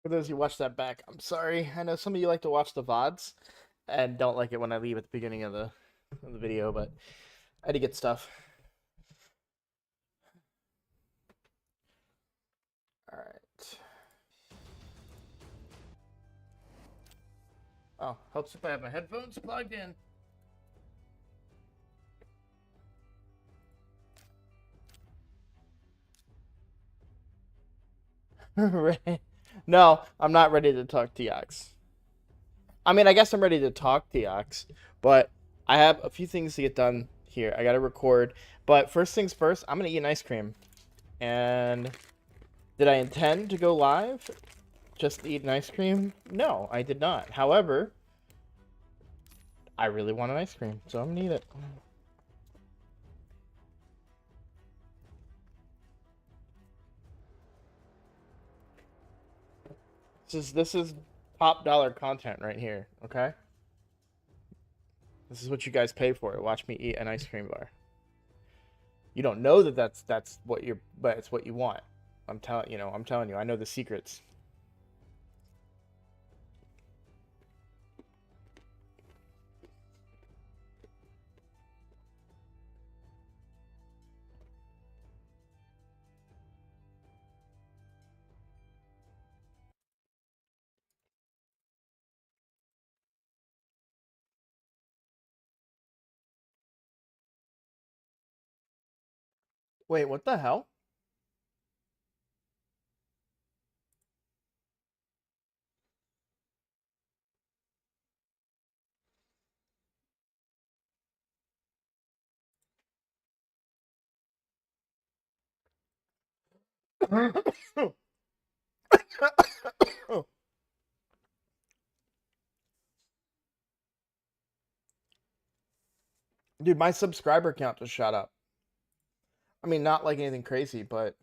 For those who watch that back, I'm sorry. I know some of you like to watch the VODs and don't like it when I leave at the beginning of the video, but I had to get stuff. All right. Oh, helps if I have my headphones plugged in. No, I'm not ready to talk Teox. I mean, I guess I'm ready to talk Teox, but I have a few things to get done here. I got to record, but first things first, I'm gonna eat an ice cream. And did I intend to go live just to eat an ice cream? No, I did not. However, I really want an ice cream, so I'm gonna eat it. This is top dollar content right here, okay? This is what you guys pay for. Watch me eat an ice cream bar. You don't know that that's what you're, but it's what you want. I'm telling you, I know the secrets. Wait, what the hell? Dude, my subscriber count just shot up. I mean, not like anything crazy, but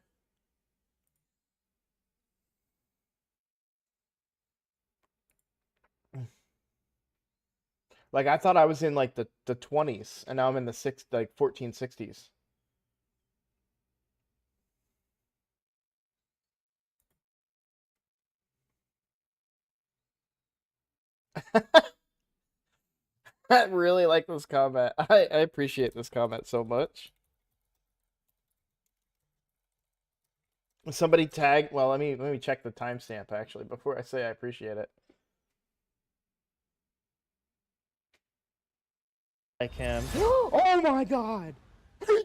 like I thought I was in like the 20s, and now I'm in the 1460s. I really like this comment. I appreciate this comment so much. Somebody tag. Well, let me check the timestamp actually before I say I appreciate it. I can. Oh my god! Let's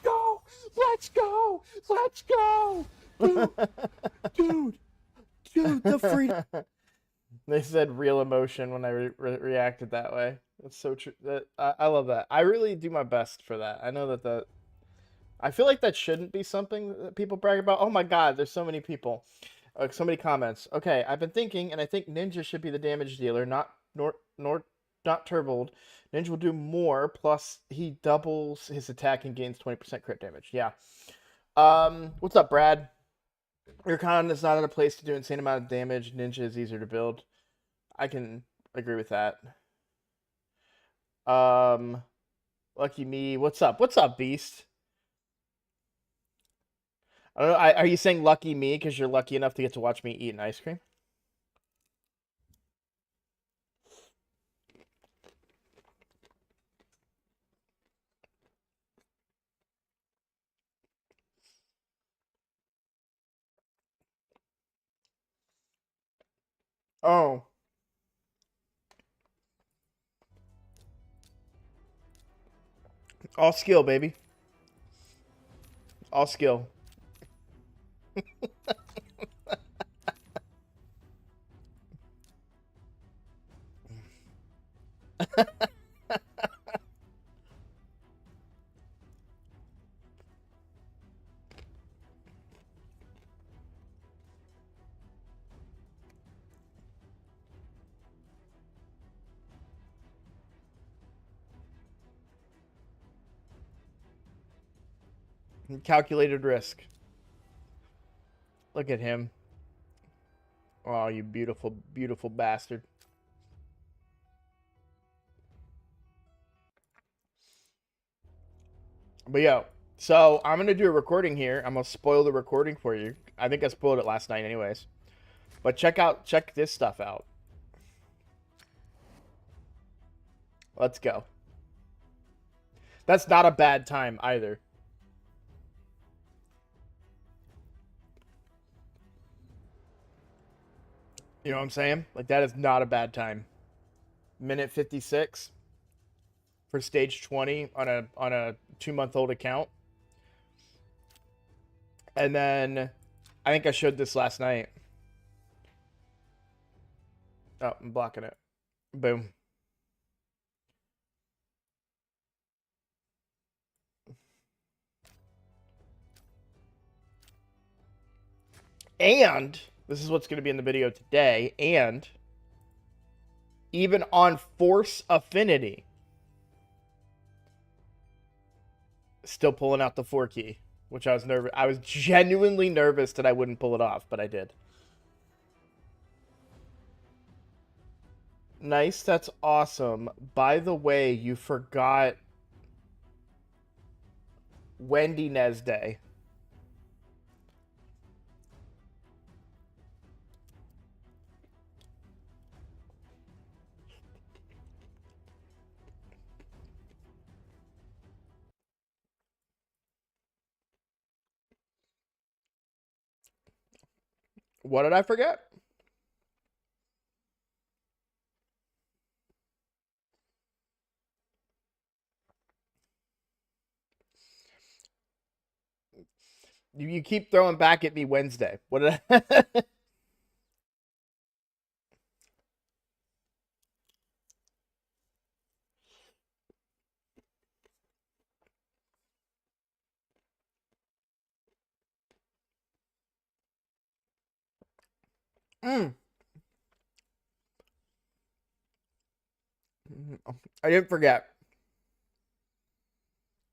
go! Let's go! Let's go! Dude, dude, the freedom. They said real emotion when I reacted that way. That's so true. I love that. I really do my best for that. I know that I feel like that shouldn't be something that people brag about. Oh my god, there's so many people. So many comments. Okay, I've been thinking, and I think Ninja should be the damage dealer, not Turbold. Ninja will do more, plus he doubles his attack and gains 20% crit damage. Yeah. What's up, Brad? Urkon is not in a place to do insane amount of damage. Ninja is easier to build. I can agree with that. Um, Lucky me. What's up? What's up, Beast? I don't know. Are you saying lucky me because you're lucky enough to get to watch me eat an ice cream? Oh, all skill, baby. All skill. Calculated risk. Look at him. Oh, you beautiful, beautiful bastard. But yo, So I'm gonna do a recording here. I'm gonna spoil the recording for you. I think I spoiled it last night, anyways. But check this stuff out. Let's go. That's not a bad time either. You know what I'm saying? Like that is not a bad time. Minute 56 for stage 20 on a 2-month-old account. And then I think I showed this last night. Oh, I'm blocking it. Boom. And this is what's going to be in the video today. And even on Force Affinity, still pulling out the 4 key, which I was nervous. I was genuinely nervous that I wouldn't pull it off, but I did. Nice, that's awesome. By the way, you forgot Wendy Nesday. What did I forget? You keep throwing back at me Wednesday. What did I? mm. I didn't forget.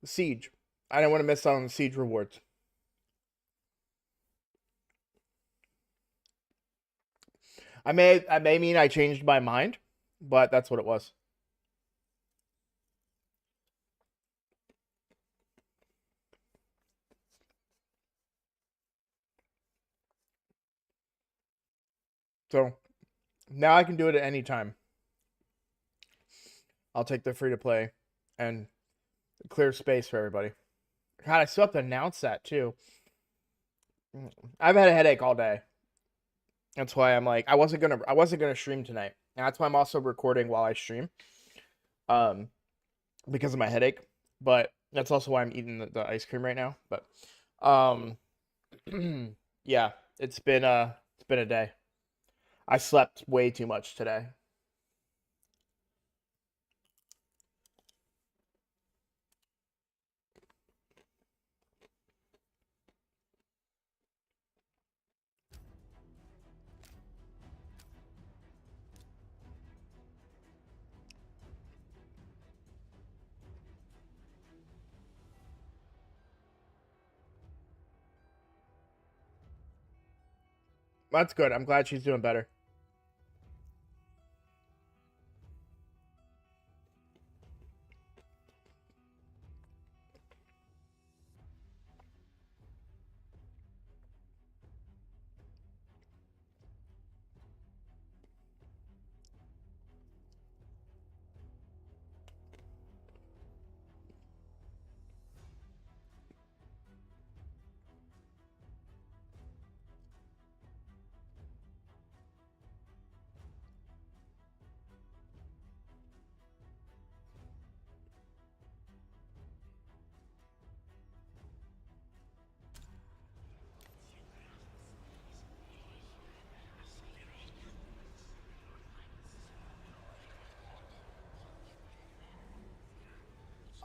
Siege. I didn't want to miss out on the Siege rewards. I may mean I changed my mind, but that's what it was. So now I can do it at any time. I'll take the free to play and clear space for everybody. God, I still have to announce that too. I've had a headache all day. That's why I'm like I wasn't gonna stream tonight. And that's why I'm also recording while I stream. Because of my headache. But that's also why I'm eating the ice cream right now. But yeah, it's been a day. I slept way too much today. That's good. I'm glad she's doing better.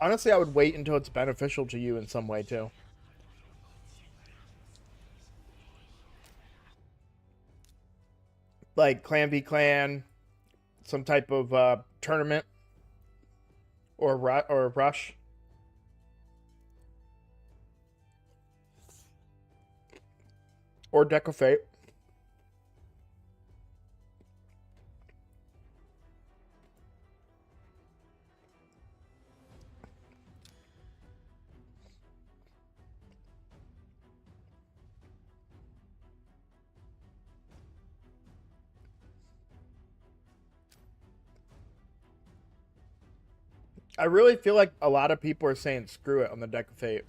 Honestly, I would wait until it's beneficial to you in some way too. Like Clan v Clan, some type of tournament or rush. Or Deck of Fate. I really feel like a lot of people are saying screw it on the deck of fate.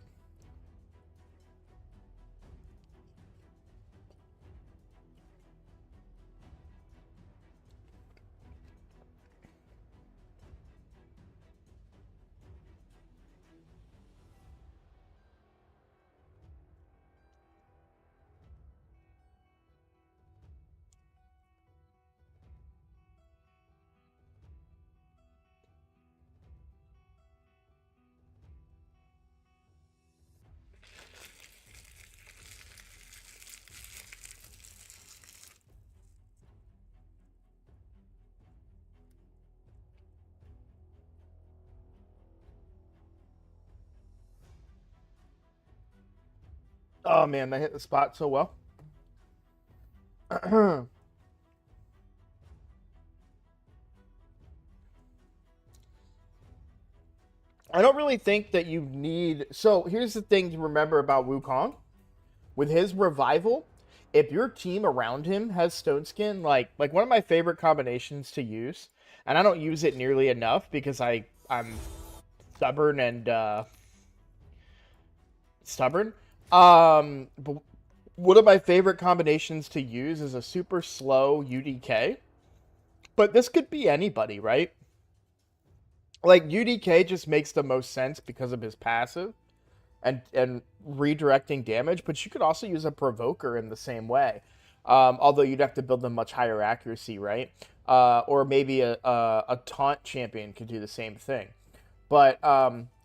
Oh man, that hit the spot so well. I don't really think that you need. So here's the thing to remember about Wukong. With his revival, if your team around him has Stone Skin, like one of my favorite combinations to use, and I don't use it nearly enough because I'm stubborn and stubborn. But one of my favorite combinations to use is a super slow UDK. But this could be anybody, right? Like UDK just makes the most sense because of his passive and redirecting damage, but you could also use a provoker in the same way. Although you'd have to build them much higher accuracy, right? Or maybe a taunt champion could do the same thing. But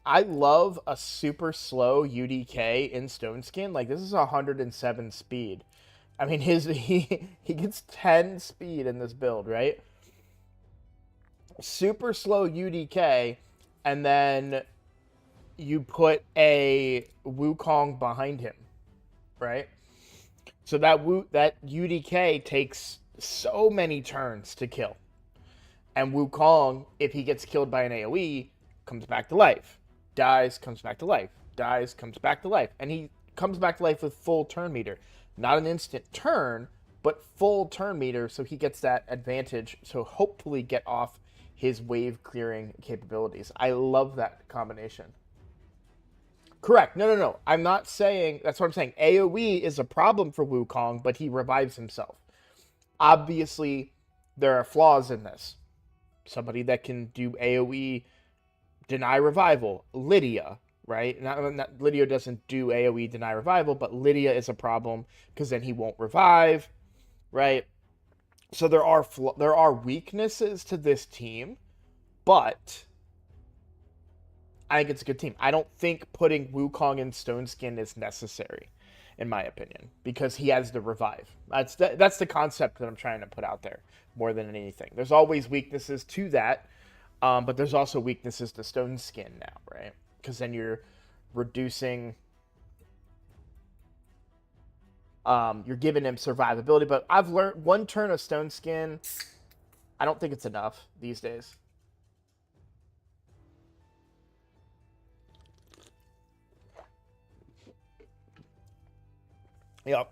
I love a super slow UDK in Stone Skin. Like this is 107 speed. I mean, he gets 10 speed in this build, right? Super slow UDK, and then you put a Wukong behind him, right? So that UDK takes so many turns to kill. And Wukong, if he gets killed by an AoE, comes back to life. Dies, comes back to life. Dies, comes back to life. And he comes back to life with full turn meter. Not an instant turn, but full turn meter, so he gets that advantage. So hopefully get off his wave clearing capabilities. I love that combination. Correct. No. I'm not saying that's what I'm saying. AoE is a problem for Wukong, but he revives himself. Obviously, there are flaws in this. Somebody that can do AoE deny revival, Lydia, right? Not Lydia doesn't do AoE deny revival, but Lydia is a problem because then he won't revive, right? So there are weaknesses to this team, but I think it's a good team. I don't think putting Wukong in Stone Skin is necessary, in my opinion, because he has the revive. That's the concept that I'm trying to put out there more than anything. There's always weaknesses to that, but there's also weaknesses to Stone Skin now, right? Because then you're reducing. You're giving him survivability, but I've learned one turn of Stone Skin. I don't think it's enough these days. Yep.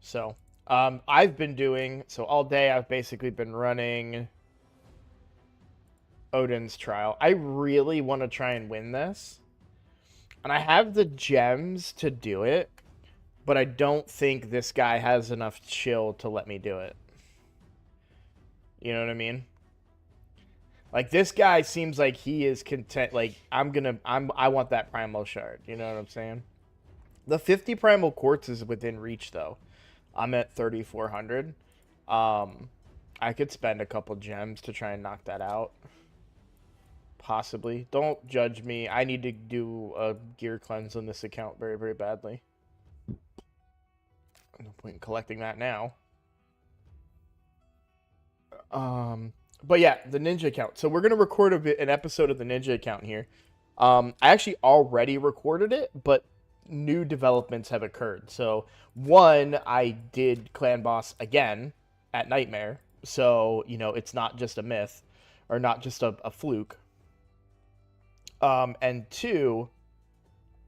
So, I've been doing so all day. I've basically been running Odin's Trial. I really want to try and win this, and I have the gems to do it, but I don't think this guy has enough chill to let me do it. You know what I mean? Like this guy seems like he is content. Like I want that primal shard. You know what I'm saying? The 50 primal quartz is within reach though. I'm at 3,400. I could spend a couple gems to try and knock that out. Possibly. Don't judge me. I need to do a gear cleanse on this account very, very badly. No point in collecting that now. But yeah, the Ninja account. So we're gonna record an episode of the Ninja account here. I actually already recorded it, but new developments have occurred. So one, I did Clan Boss again at Nightmare. So, you know, it's not just a myth or not just a fluke. And two,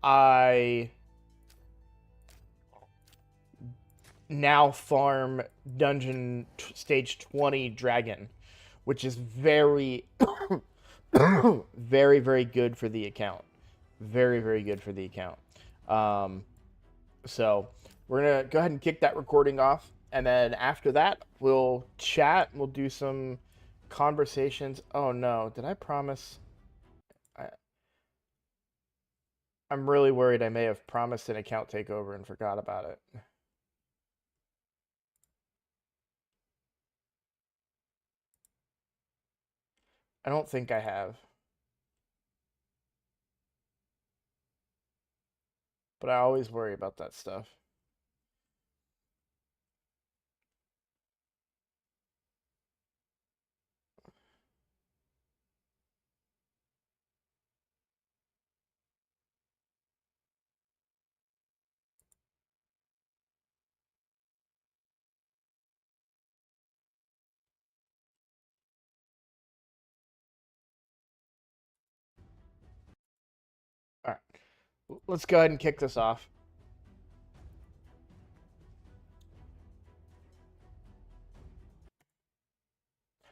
I now farm dungeon stage 20 dragon, which is very, very, very good for the account. Very, very good for the account. Um, so we're going to go ahead and kick that recording off. And then after that, we'll chat. We'll do some conversations. Oh, no. Did I promise? I'm really worried I may have promised an account takeover and forgot about it. I don't think I have. But I always worry about that stuff. All right. Let's go ahead and kick this off.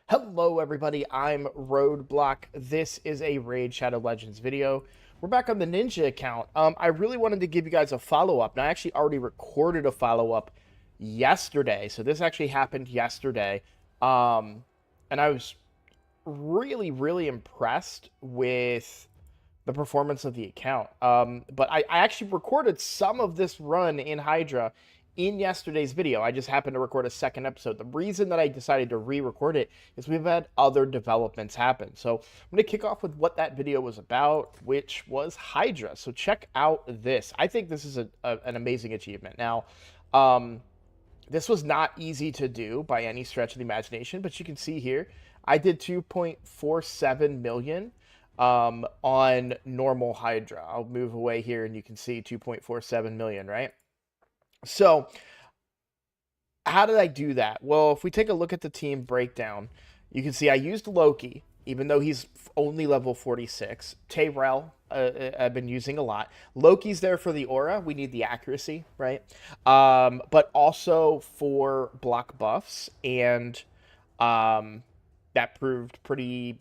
Hello, everybody. I'm Roadblock. This is a Raid Shadow Legends video. We're back on the Ninja account. I really wanted to give you guys a follow-up. And I actually already recorded a follow-up yesterday. So this actually happened yesterday. And I was really, really impressed with the performance of the account. But I actually recorded some of this run in Hydra in yesterday's video. I just happened to record a second episode. The reason that I decided to re-record it is we've had other developments happen. So I'm going to kick off with what that video was about, which was Hydra. So check out this. I think this is an amazing achievement. Now, this was not easy to do by any stretch of the imagination, but you can see here, I did 2.47 million on normal Hydra. I'll move away here and you can see 2.47 million, right? So how did I do that? Well, if we take a look at the team breakdown, you can see I used Loki, even though he's only level 46. Tayrel, I've been using a lot. Loki's there for the aura. We need the accuracy, right? But also for block buffs, and that proved pretty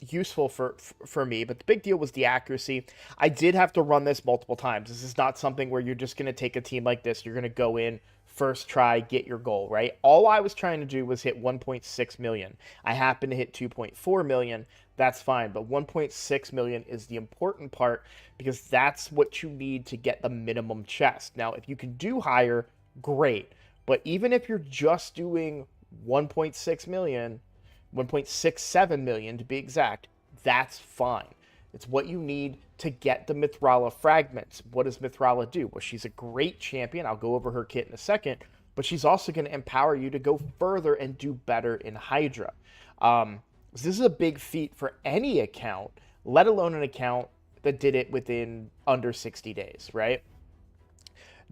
useful for me. But the big deal was the accuracy. I did have to run this multiple times. This is not something where you're just going to take a team like this, you're going to go in first try, get your goal, right? All I was trying to do was hit 1.6 million. I happened to hit 2.4 million. That's fine, but 1.6 million is the important part because that's what you need to get the minimum chest. Now, if you can do higher, great. But even if you're just doing 1.6 million, 1.67 million to be exact, that's fine. It's what you need to get the Mithrala fragments. What does Mithrala do? Well, she's a great champion. I'll go over her kit in a second, but she's also going to empower you to go further and do better in Hydra. This is a big feat for any account, let alone an account that did it within under 60 days, right?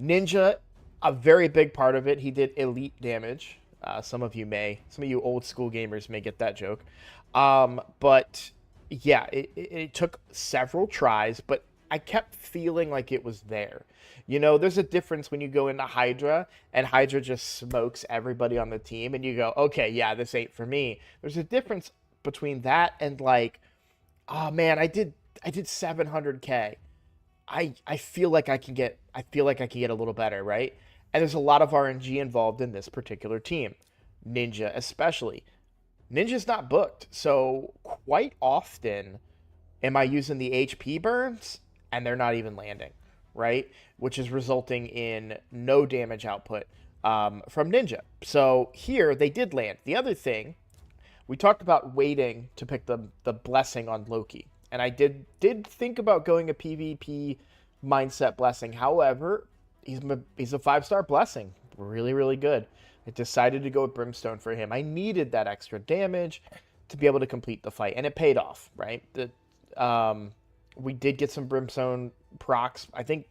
Ninja, a very big part of it, he did elite damage. Some of you old school gamers may get that joke. But yeah, it took several tries, but I kept feeling like it was there. You know, there's a difference when you go into Hydra and Hydra just smokes everybody on the team and you go, okay, yeah, this ain't for me. There's a difference between that and like, oh man, I did 700K. I feel like I can get a little better, right? And there's a lot of RNG involved in this particular team. Ninja especially. Ninja's not booked, so quite often am I using the HP burns and they're not even landing, right? Which is resulting in no damage output from Ninja. So here they did land. The other thing, we talked about waiting to pick the blessing on Loki. And I did think about going a PvP mindset blessing. However, he's a 5-star blessing. Really, really good. I decided to go with Brimstone for him. I needed that extra damage to be able to complete the fight, and it paid off, right? We did get some Brimstone procs. I think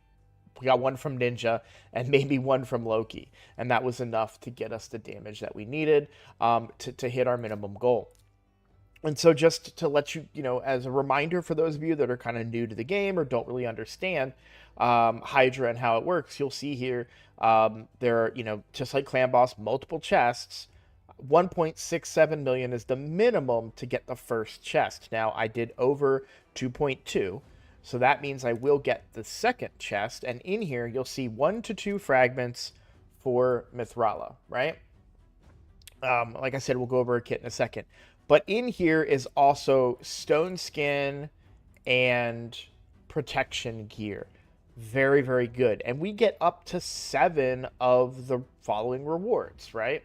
We got one from Ninja and maybe one from Loki. And that was enough to get us the damage that we needed to hit our minimum goal. And so just to let you, as a reminder for those of you that are kind of new to the game or don't really understand Hydra and how it works, you'll see here there are, just like Clan Boss, multiple chests. 1.67 million is the minimum to get the first chest. Now, I did over 2.2, so that means I will get the second chest. And in here, you'll see 1 to 2 fragments for Mithrala, right? Like I said, we'll go over a kit in a second. But in here is also stone skin and protection gear. Very, very good. And we get up to 7 of the following rewards, right?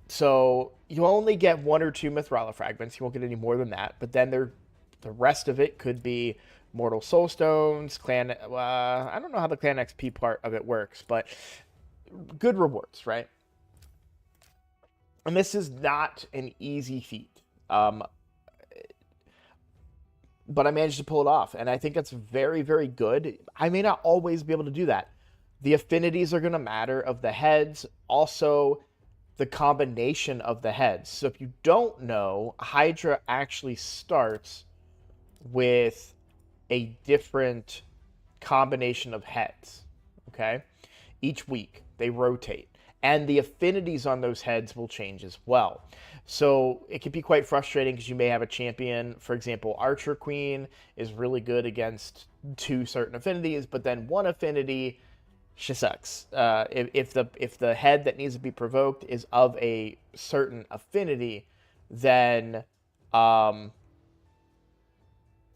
So you only get 1 or 2 Mithrala fragments. You won't get any more than that. But then the rest of it could be Mortal Soul Stones, Clan... I don't know how the Clan XP part of it works, but good rewards, right? And this is not an easy feat. But I managed to pull it off, and I think that's very, very good. I may not always be able to do that. The affinities are going to matter of the heads, also the combination of the heads. So if you don't know, Hydra actually starts with a different combination of heads, okay? Each week, they rotate. And the affinities on those heads will change as well. So it can be quite frustrating because you may have a champion, for example, Archer Queen is really good against 2 certain affinities, but then 1 affinity, she sucks. If the head that needs to be provoked is of a certain affinity, then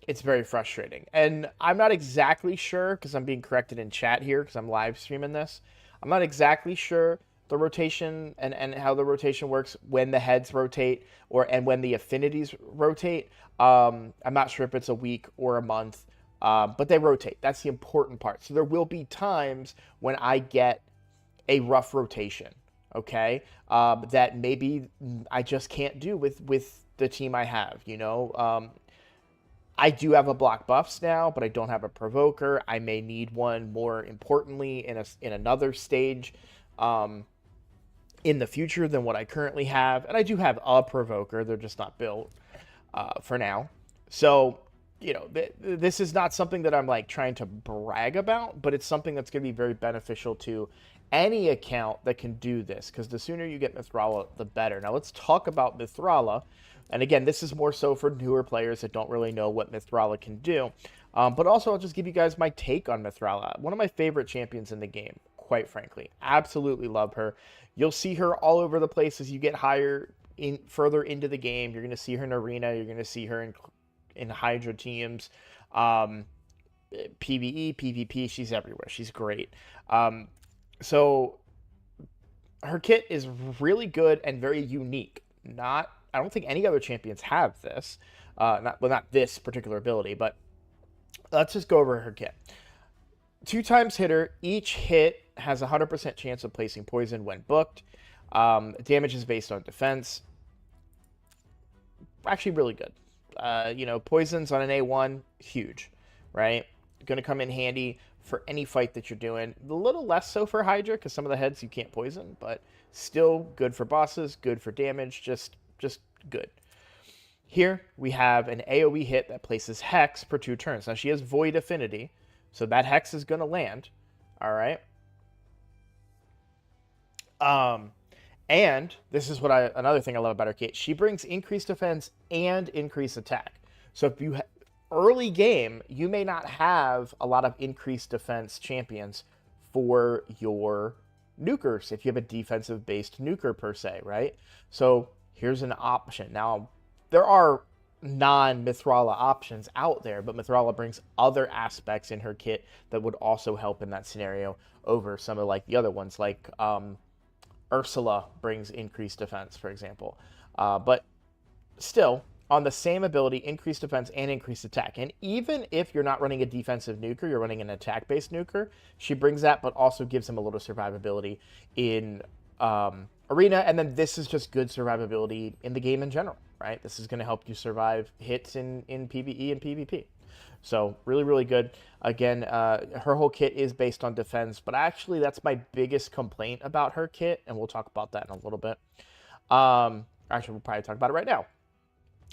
it's very frustrating. And I'm not exactly sure, because I'm being corrected in chat here because I'm live streaming this. I'm not exactly sure the rotation and how the rotation works when the heads rotate and when the affinities rotate. I'm not sure if it's a week or a month, but they rotate. That's the important part. So there will be times when I get a rough rotation, okay, that maybe I just can't do with the team I have, I do have a block buffs now, but I don't have a provoker. I may need one more importantly in another stage in the future than what I currently have. And I do have a provoker. They're just not built for now. So, this is not something that I'm like trying to brag about, but it's something that's going to be very beneficial to any account that can do this, because the sooner you get Mithrala, the better. Now let's talk about Mithrala. And again, this is more so for newer players that don't really know what Mithrala can do. But also, I'll just give you guys my take on Mithrala. One of my favorite champions in the game, quite frankly. Absolutely love her. You'll see her all over the place as you get further into the game. You're going to see her in Arena. You're going to see her in Hydra teams. PvE, PvP, she's everywhere. She's great. So her kit is really good and very unique. I don't think any other champions have this. Not this particular ability, but let's just go over her kit. 2 times hitter. Each hit has a 100% chance of placing poison when booked. Damage is based on defense. Actually, really good. Poisons on an A1, huge, right? Going to come in handy for any fight that you're doing. A little less so for Hydra, because some of the heads you can't poison, but still good for bosses, good for damage, just good. Here we have an AoE hit that places Hex per 2 turns. Now she has Void Affinity, so that Hex is going to land. All right. And this is another thing I love about her kit. She brings increased defense and increased attack. So if you early game, you may not have a lot of increased defense champions for your nukers if you have a defensive based nuker per se, right? So here's an option. Now, there are non-Mithrala options out there, but Mithrala brings other aspects in her kit that would also help in that scenario over some of like the other ones, like Ursula brings increased defense, for example. But still, on the same ability, increased defense and increased attack. And even if you're not running a defensive nuker, you're running an attack-based nuker, she brings that, but also gives him a little survivability in Arena. And then this is just good survivability in the game in general, right? This is going to help you survive hits in PvE and PvP. So really, really good. Again, her whole kit is based on defense, but actually that's my biggest complaint about her kit, and we'll talk about that in a little bit. Actually, we'll probably talk about it right now.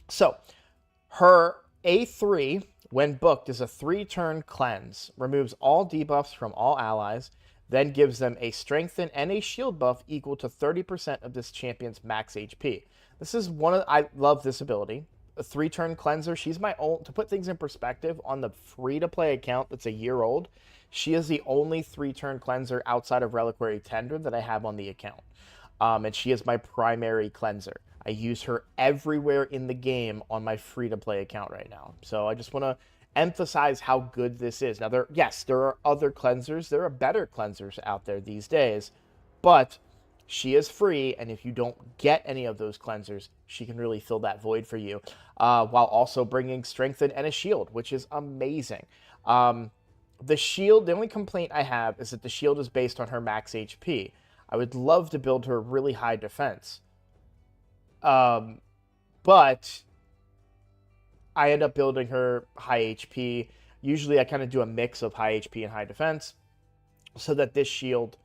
So her A3, when booked, is a 3-turn cleanse. Removes all debuffs from all allies, then gives them a strengthen and a shield buff equal to 30% of this champion's max HP. This is I love this ability. A 3-turn cleanser. She's my own, to put things in perspective, on the free-to-play account that's a year old, she is the only 3-turn cleanser outside of Reliquary Tender that I have on the account. And she is my primary cleanser. I use her everywhere in the game on my free-to-play account right now. So I just want to emphasize how good this is. Now, there are other cleansers. There are better cleansers out there these days. But she is free, and if you don't get any of those cleansers, she can really fill that void for you, while also bringing strengthen and a shield, which is amazing. The shield, the only complaint I have is that the shield is based on her max HP. I would love to build her really high defense. But I end up building her high HP. Usually I kind of do a mix of high HP and high defense so that this shield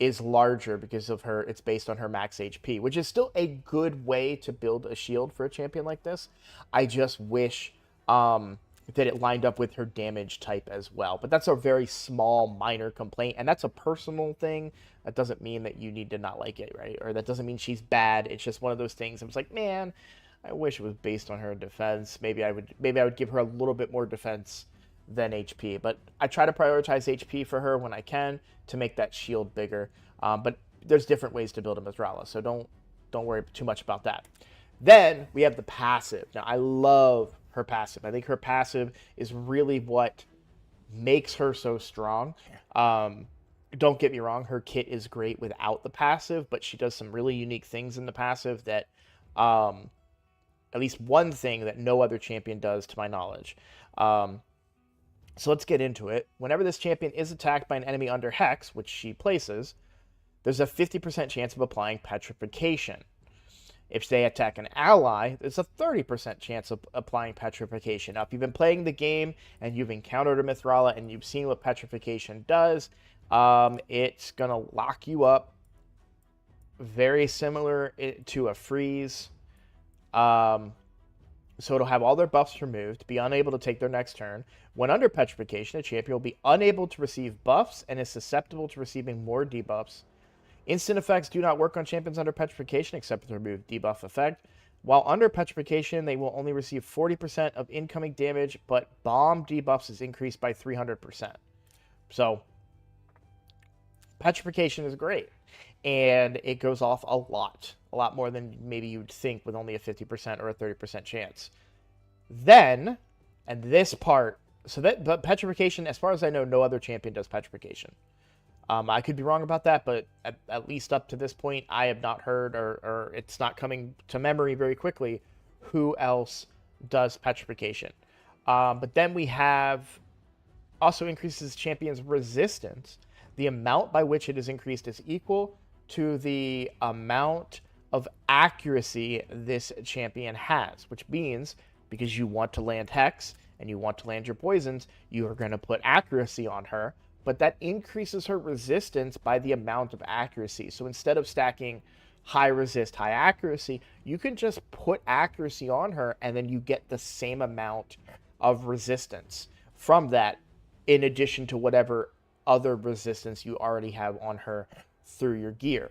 is larger because of her. It's based on her max HP, which is still a good way to build a shield for a champion like this. I just wish that it lined up with her damage type as well. But that's a very small, minor complaint, and that's a personal thing. That doesn't mean that you need to not like it, right? Or that doesn't mean she's bad. It's just one of those things. I was like, man, I wish it was based on her defense. Maybe I would give her a little bit more defense than HP. But I try to prioritize HP for her when I can to make that shield bigger. But there's different ways to build a Mithrala, so don't worry too much about that. Then we have the passive. Now, I love her passive. I think her passive is really what makes her so strong. Don't get me wrong, her kit is great without the passive, but she does some really unique things in the passive that, at least one thing that no other champion does to my knowledge. So let's get into it. Whenever this champion is attacked by an enemy under Hex, which she places, there's a 50% chance of applying Petrification. If they attack an ally, there's a 30% chance of applying Petrification. Now, if you've been playing the game and you've encountered a Mithrala and you've seen what Petrification does, it's going to lock you up. Very similar to a freeze. So it'll have all their buffs removed, be unable to take their next turn. When under Petrification, a champion will be unable to receive buffs and is susceptible to receiving more debuffs. Instant effects do not work on champions under Petrification except to remove debuff effect. While under Petrification, they will only receive 40% of incoming damage, but bomb debuffs is increased by 300%. So, Petrification is great, and it goes off a lot more than maybe you'd think with only a 50% or a 30% chance. Then, and this part, but Petrification, as far as I know, no other champion does Petrification. I could be wrong about that, but at least up to this point, I have not heard, or it's not coming to memory very quickly, who else does Petrification. But then we have also increases champion's resistance. The amount by which it is increased is equal to the amount of accuracy this champion has, which means because you want to land Hex and you want to land your poisons, you are going to put accuracy on her. But that increases her resistance by the amount of accuracy. So instead of stacking high resist, high accuracy, you can just put accuracy on her and then you get the same amount of resistance from that in addition to whatever other resistance you already have on her through your gear.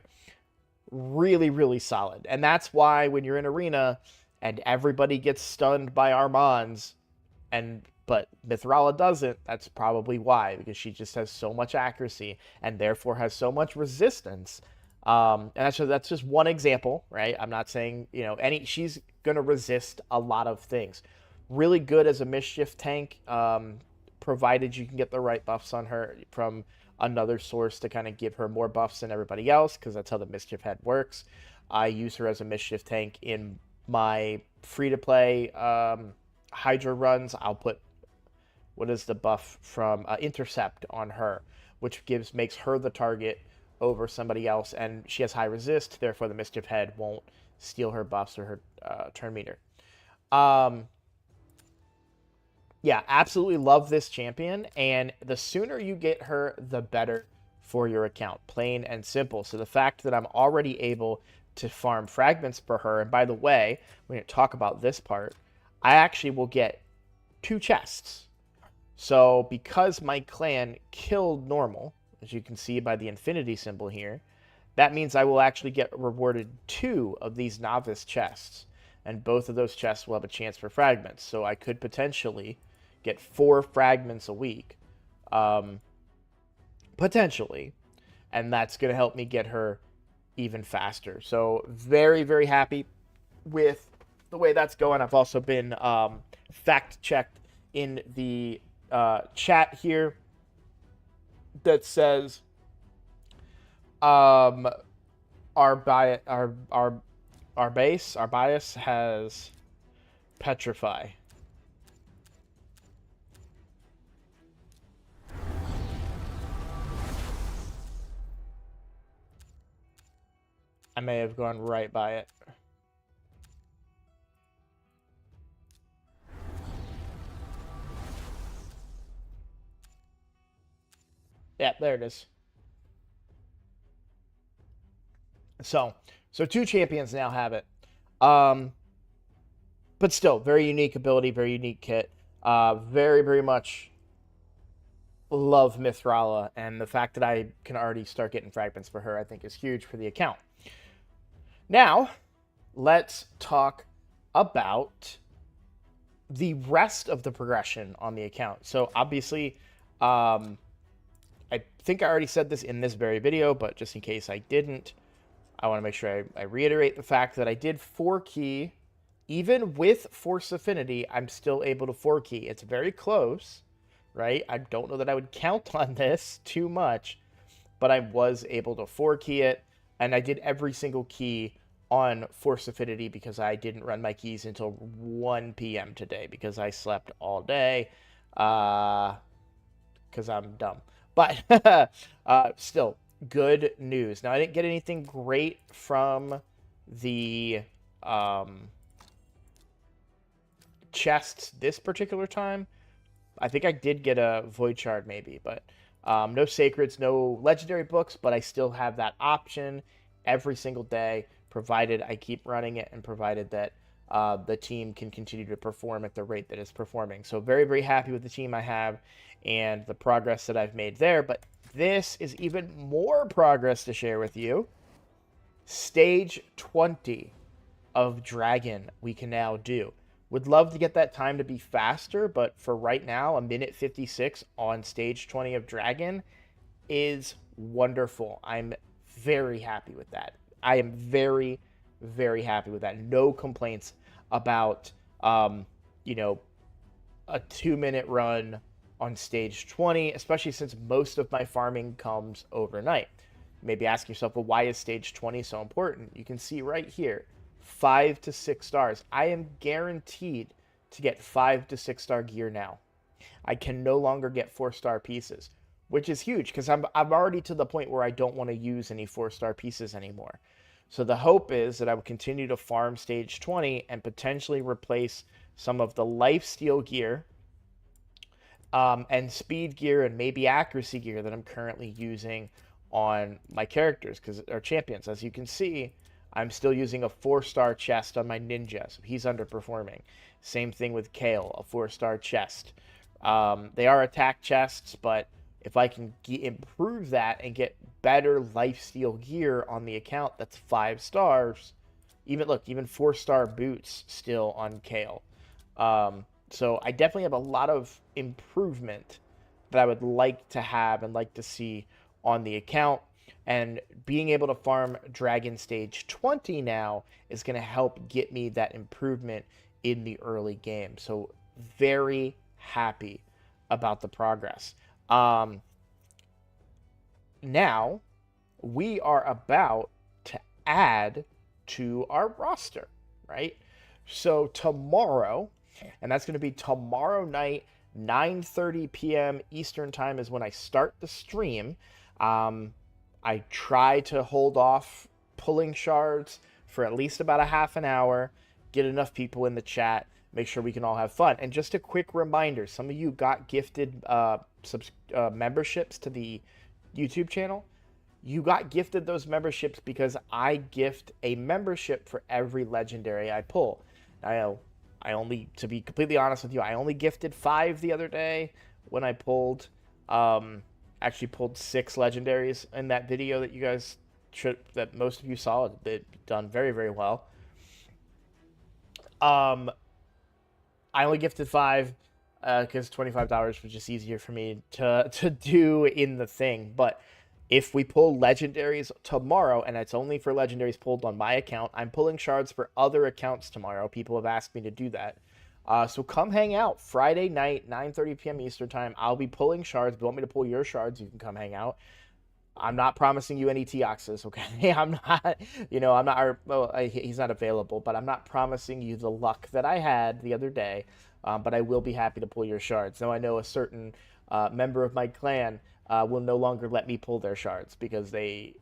Really, really solid. And that's why when you're in Arena and everybody gets stunned by Armands but Mithrala doesn't, that's probably why, because she just has so much accuracy and therefore has so much resistance. And that's just one example, right? I'm not saying, she's going to resist a lot of things. Really good as a mischief tank, provided you can get the right buffs on her from another source to kind of give her more buffs than everybody else, because that's how the mischief head works. I use her as a mischief tank in my free-to-play Hydra runs. I'll put, what is the buff from Intercept on her, which makes her the target over somebody else, and she has high resist, therefore the mischief head won't steal her buffs or her turn meter. Yeah, absolutely love this champion, and the sooner you get her, the better for your account, plain and simple. So the fact that I'm already able to farm fragments for her, and by the way, when you talk about this part, I actually will get 2 chests. So because my clan killed normal, as you can see by the infinity symbol here, that means I will actually get rewarded 2 of these novice chests. And both of those chests will have a chance for fragments. So I could potentially get 4 fragments a week. Potentially. And that's going to help me get her even faster. So very, very happy with the way that's going. I've also been fact-checked in the chat here that says our bias has petrify. I may have gone right by it. Yeah, there it is. So 2 champions now have it. But still, very unique ability, very unique kit. Very, very much love Mithrala, and the fact that I can already start getting fragments for her, I think, is huge for the account. Now, let's talk about the rest of the progression on the account. So obviously, I think I already said this in this very video, but just in case I didn't, I want to make sure I reiterate the fact that I did 4-key. Even with Force Affinity, I'm still able to 4-key. It's very close, right? I don't know that I would count on this too much, but I was able to 4-key it, and I did every single key on Force Affinity because I didn't run my keys until 1 p.m. today because I slept all day because I'm dumb. But still, good news. Now, I didn't get anything great from the chests this particular time. I think I did get a Void Shard maybe, but no Sacreds, no Legendary books, but I still have that option every single day, provided I keep running it and provided that the team can continue to perform at the rate that it's performing. So very, very happy with the team I have and the progress that I've made there. But this is even more progress to share with you. Stage 20 of Dragon we can now do. Would love to get that time to be faster, but for right now, 1:56 on stage 20 of Dragon is wonderful. I'm very happy with that. I am very, very happy with that. No complaints about, you know, a 2-minute run on stage 20, especially since most of my farming comes overnight. Maybe ask yourself, well, why is stage 20 so important? You can see right here, 5 to 6 stars. I am guaranteed to get 5 to 6 star gear now. I can no longer get 4-star pieces, which is huge because I'm already to the point where I don't want to use any 4-star pieces anymore. So the hope is that I will continue to farm stage 20 and potentially replace some of the lifesteal gear and speed gear and maybe accuracy gear that I'm currently using on my characters or champions. As you can see, I'm still using a 4-star chest on my ninja, so he's underperforming. Same thing with Kale, a 4-star chest. They are attack chests, but if I can improve that and get better lifesteal gear on the account that's 5 stars, even 4-star boots still on Kale. So I definitely have a lot of improvement that I would like to have and like to see on the account. And being able to farm Dragon Stage 20 now is going to help get me that improvement in the early game. So very happy about the progress. Now we are about to add to our roster, right? So tomorrow, and that's going to be tomorrow night, 9:30 p.m. Eastern time is when I start the stream. I try to hold off pulling shards for at least about a half an hour, get enough people in the chat, make sure we can all have fun. And just a quick reminder, some of you got gifted memberships to the YouTube channel. You got gifted those memberships because I gift a membership for every legendary I pull. I only, to be completely honest with you, I only gifted 5 the other day when I pulled, actually pulled 6 legendaries in that video that you guys that most of you saw. It done very, very well. I only gifted 5 because $25 was just easier for me to do in the thing. But if we pull legendaries tomorrow, and it's only for legendaries pulled on my account, I'm pulling shards for other accounts tomorrow. People have asked me to do that. So come hang out Friday night, 9:30 p.m. Eastern time. I'll be pulling shards. If you want me to pull your shards, you can come hang out. I'm not promising you any Teoxes, okay? I'm not, I'm not, well, he's not available, but I'm not promising you the luck that I had the other day. But I will be happy to pull your shards. Now, I know a certain member of my clan will no longer let me pull their shards because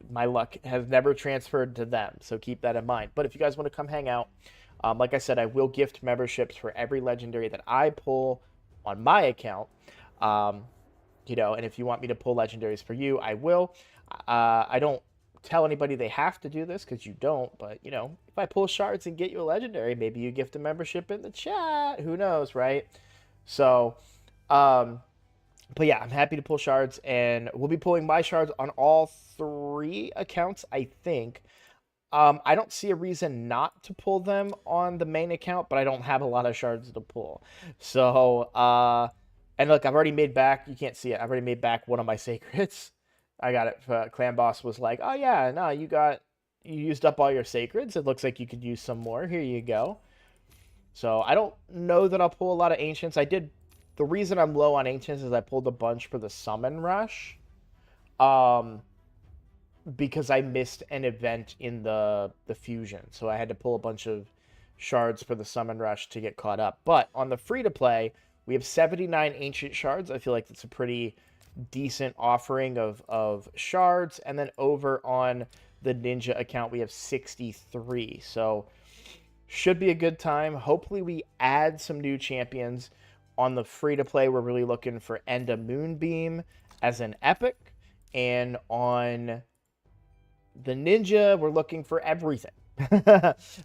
my luck has never transferred to them. So keep that in mind. But if you guys want to come hang out, like I said, I will gift memberships for every legendary that I pull on my account. And if you want me to pull legendaries for you, I will. I don't tell anybody they have to do this because you don't. But, if I pull shards and get you a legendary, maybe you gift a membership in the chat. Who knows, right? So, but yeah, I'm happy to pull shards, and we'll be pulling my shards on all 3 accounts, I think. I don't see a reason not to pull them on the main account, but I don't have a lot of shards to pull. So, and look, I've already made back, you can't see it, I've already made back one of my sacreds. I got it, Clan Boss was like, oh yeah, no, you used up all your sacreds. It looks like you could use some more. Here you go. So, I don't know that I'll pull a lot of ancients. The reason I'm low on ancients is I pulled a bunch for the summon rush. Because I missed an event in the fusion. So I had to pull a bunch of shards for the summon rush to get caught up. But on the free-to-play, we have 79 ancient shards. I feel like that's a pretty decent offering of shards. And then over on the Ninja account, we have 63. So should be a good time. Hopefully we add some new champions. On the free-to-play, we're really looking for Enda Moonbeam as an epic. And on the Ninja, we're looking for everything.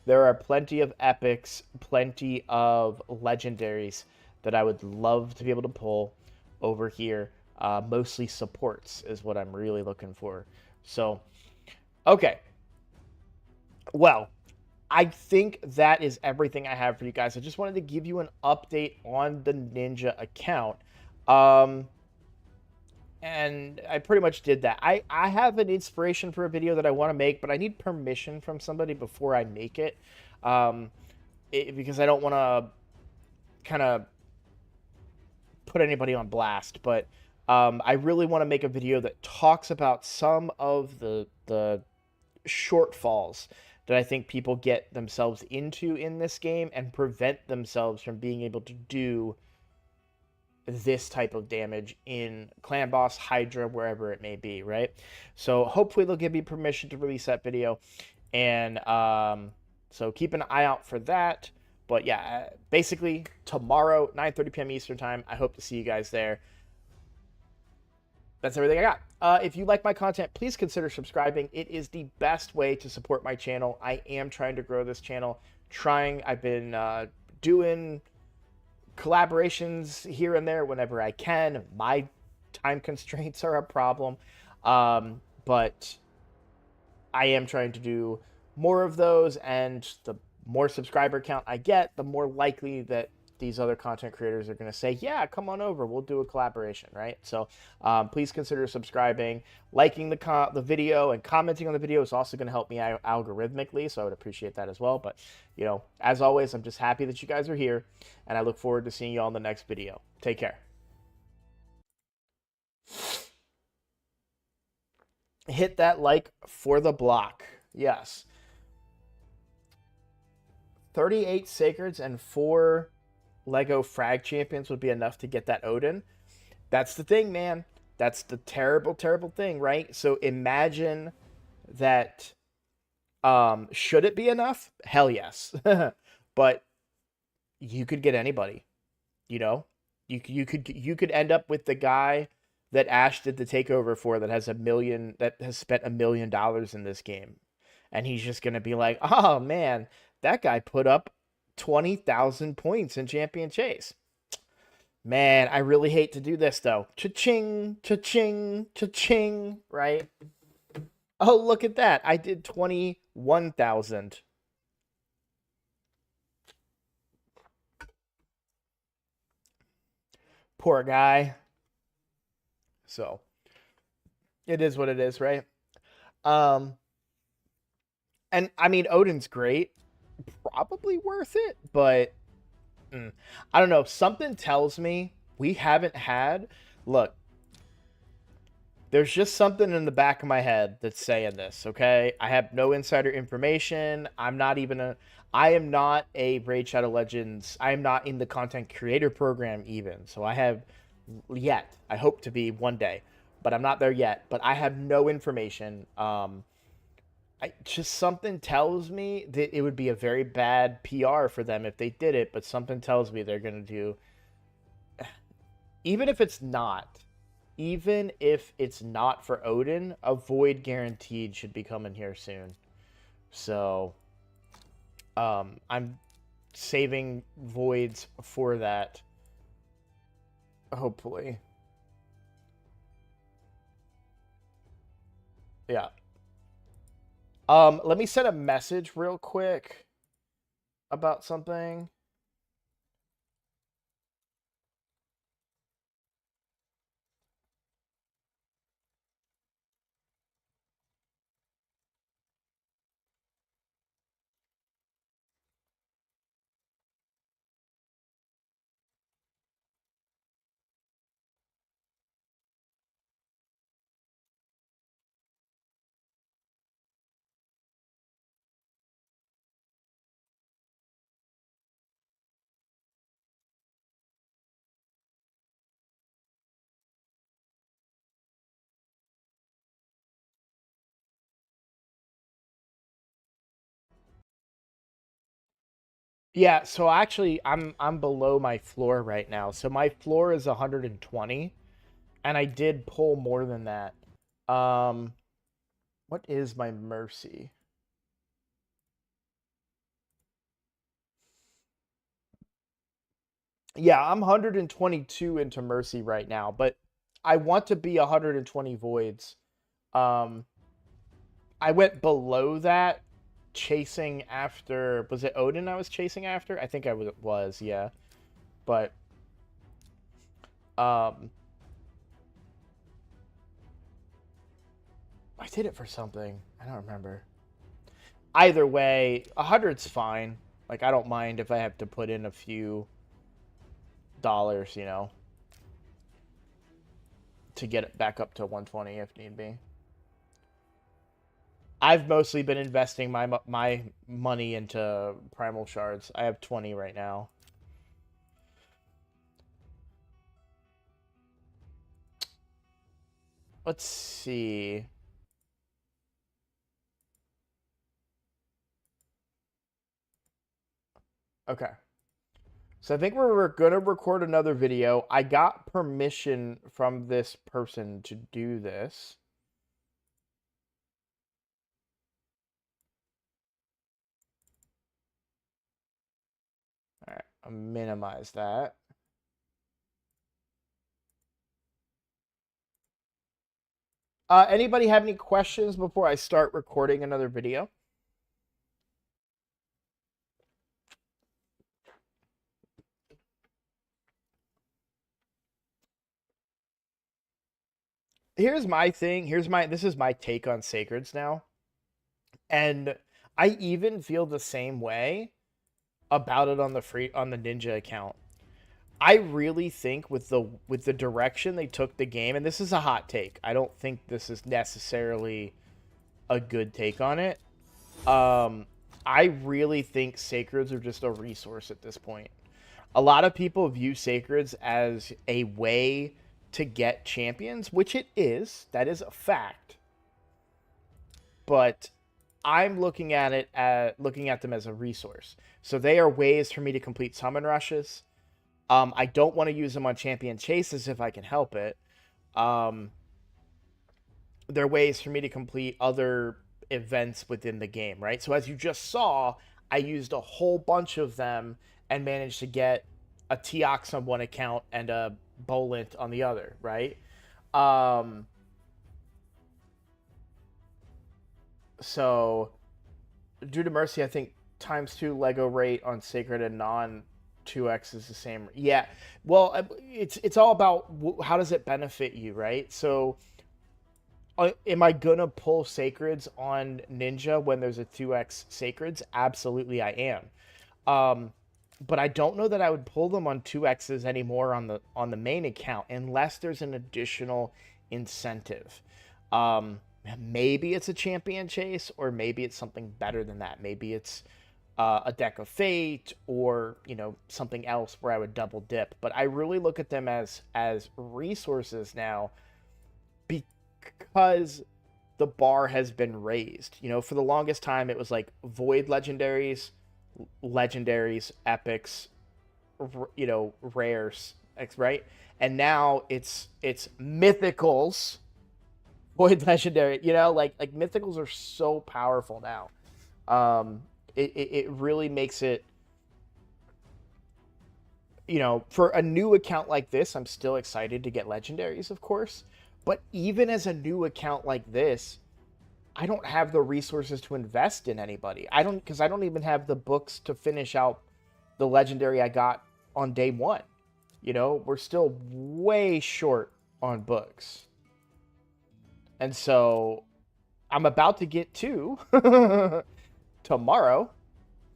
There are plenty of epics, plenty of legendaries that I would love to be able to pull over here. Mostly supports is what I'm really looking for. So, okay. Well, I think that is everything I have for you guys. I just wanted to give you an update on the Ninja account. And I pretty much did that. I have an inspiration for a video that I want to make, but I need permission from somebody before I make it. Because I don't want to kind of put anybody on blast. But I really want to make a video that talks about some of the shortfalls that I think people get themselves into in this game and prevent themselves from being able to do this type of damage in Clan Boss, Hydra, wherever it may be, right? So hopefully they'll give me permission to release that video. And so keep an eye out for that. But yeah, basically tomorrow, 9:30 p.m. Eastern time. I hope to see you guys there. That's everything I got. If you like my content, please consider subscribing. It is the best way to support my channel. I am trying to grow this channel. I've been doing collaborations here and there whenever I can. My time constraints are a problem. But I am trying to do more of those, and the more subscriber count I get, the more likely that these other content creators are going to say, yeah, come on over, we'll do a collaboration, right? So please consider subscribing. Liking the video and commenting on the video is also going to help me algorithmically, so I would appreciate that as well. But, as always, I'm just happy that you guys are here, and I look forward to seeing you all in the next video. Take care. Hit that like for the block. Yes. 38 Sacreds and 4 Lego Frag Champions would be enough to get that Odin. That's the thing, man. That's the terrible, terrible thing, right? So imagine that. Should it be enough? Hell yes. But you could get anybody. You know, you could end up with the guy that Ash did the takeover for that has spent $1 million in this game, and he's just gonna be like, oh man, that guy put up 20,000 points in Champion Chase. Man, I really hate to do this though. Cha-ching, cha-ching, cha-ching, right? Oh, look at that. I did 21,000. Poor guy. So, it is what it is, right? And I mean, Odin's great. Probably worth it, but I don't know. Something tells me we haven't had. Look, there's just something in the back of my head that's saying this, okay? I have no insider information. I am not a Raid Shadow Legends. I am not in the content creator program even. So I have yet. I hope to be one day, but I'm not there yet. But I have no information. Just something tells me that it would be a very bad PR for them if they did it, but something tells me they're going to do, even if it's not for Odin, a Void guaranteed should be coming here soon. So, I'm saving Voids for that, hopefully. Yeah. Let me send a message real quick about something. Yeah, so actually I'm below my floor right now. So my floor is 120 and I did pull more than that. Um what is my mercy? Yeah, I'm 122 into mercy right now, but I want to be 120 voids. Um I went below that chasing after, was it Odin I was chasing after? I think I was, yeah. But um I did it for something. I don't remember. Either way, 100's fine. Like, I don't mind if I have to put in a few dollars, to get it back up to 120 if need be. I've mostly been investing my money into primal shards. I have 20 right now. Let's see. Okay. So I think we're going to record another video. I got permission from this person to do this. All right, I'll minimize that. Anybody have any questions before I start recording another video? Here's my thing. This is my take on Sacreds now. And I even feel the same way about it on the Ninja account. I really think with the direction they took the game, and this is a hot take. I don't think this is necessarily a good take on it. I really think Sacreds are just a resource at this point. A lot of people view Sacreds as a way to get champions, which it is. That is a fact. But I'm looking at them as a resource. So they are ways for me to complete summon rushes. I don't want to use them on champion chases if I can help it. They're ways for me to complete other events within the game, right? So as you just saw, I used a whole bunch of them and managed to get a Teox on one account and a Bolint on the other, right? Um, so due to Mercy, I think ×2 Lego rate on Sacred and non 2x is the same. Yeah. Well, it's all about how does it benefit you, right? So am I gonna pull Sacreds on Ninja when there's a 2x Sacreds? Absolutely, I am. Um, but I don't know that I would pull them on 2x's anymore on the main account unless there's an additional incentive. Um, Maybe it's a champion chase, or maybe it's something better than that. Maybe it's a deck of fate, or something else where I would double dip. But I really look at them as resources now, because the bar has been raised. For the longest time it was like void legendaries, epics, rares, right? And now it's mythicals, void legendary. Like mythicals are so powerful now. It really makes it, for a new account like this, I'm still excited to get legendaries, of course. But even as a new account like this, I don't have the resources to invest in anybody. Because I don't even have the books to finish out the legendary I got on day one. We're still way short on books. And so I'm about to get two tomorrow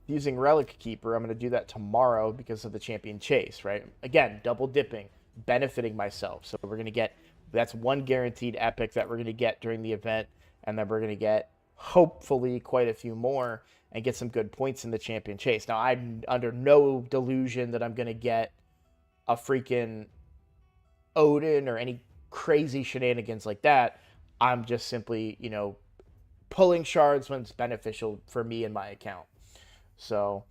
using Relic Keeper. I'm going to do that tomorrow because of the champion chase, right? Again, double dipping, benefiting myself. So we're going to get, that's one guaranteed epic that we're going to get during the event. And then we're going to get, hopefully, quite a few more and get some good points in the champion chase. Now, I'm under no delusion that I'm going to get a freaking Odin or any crazy shenanigans like that. I'm just simply, pulling shards when it's beneficial for me and my account. So,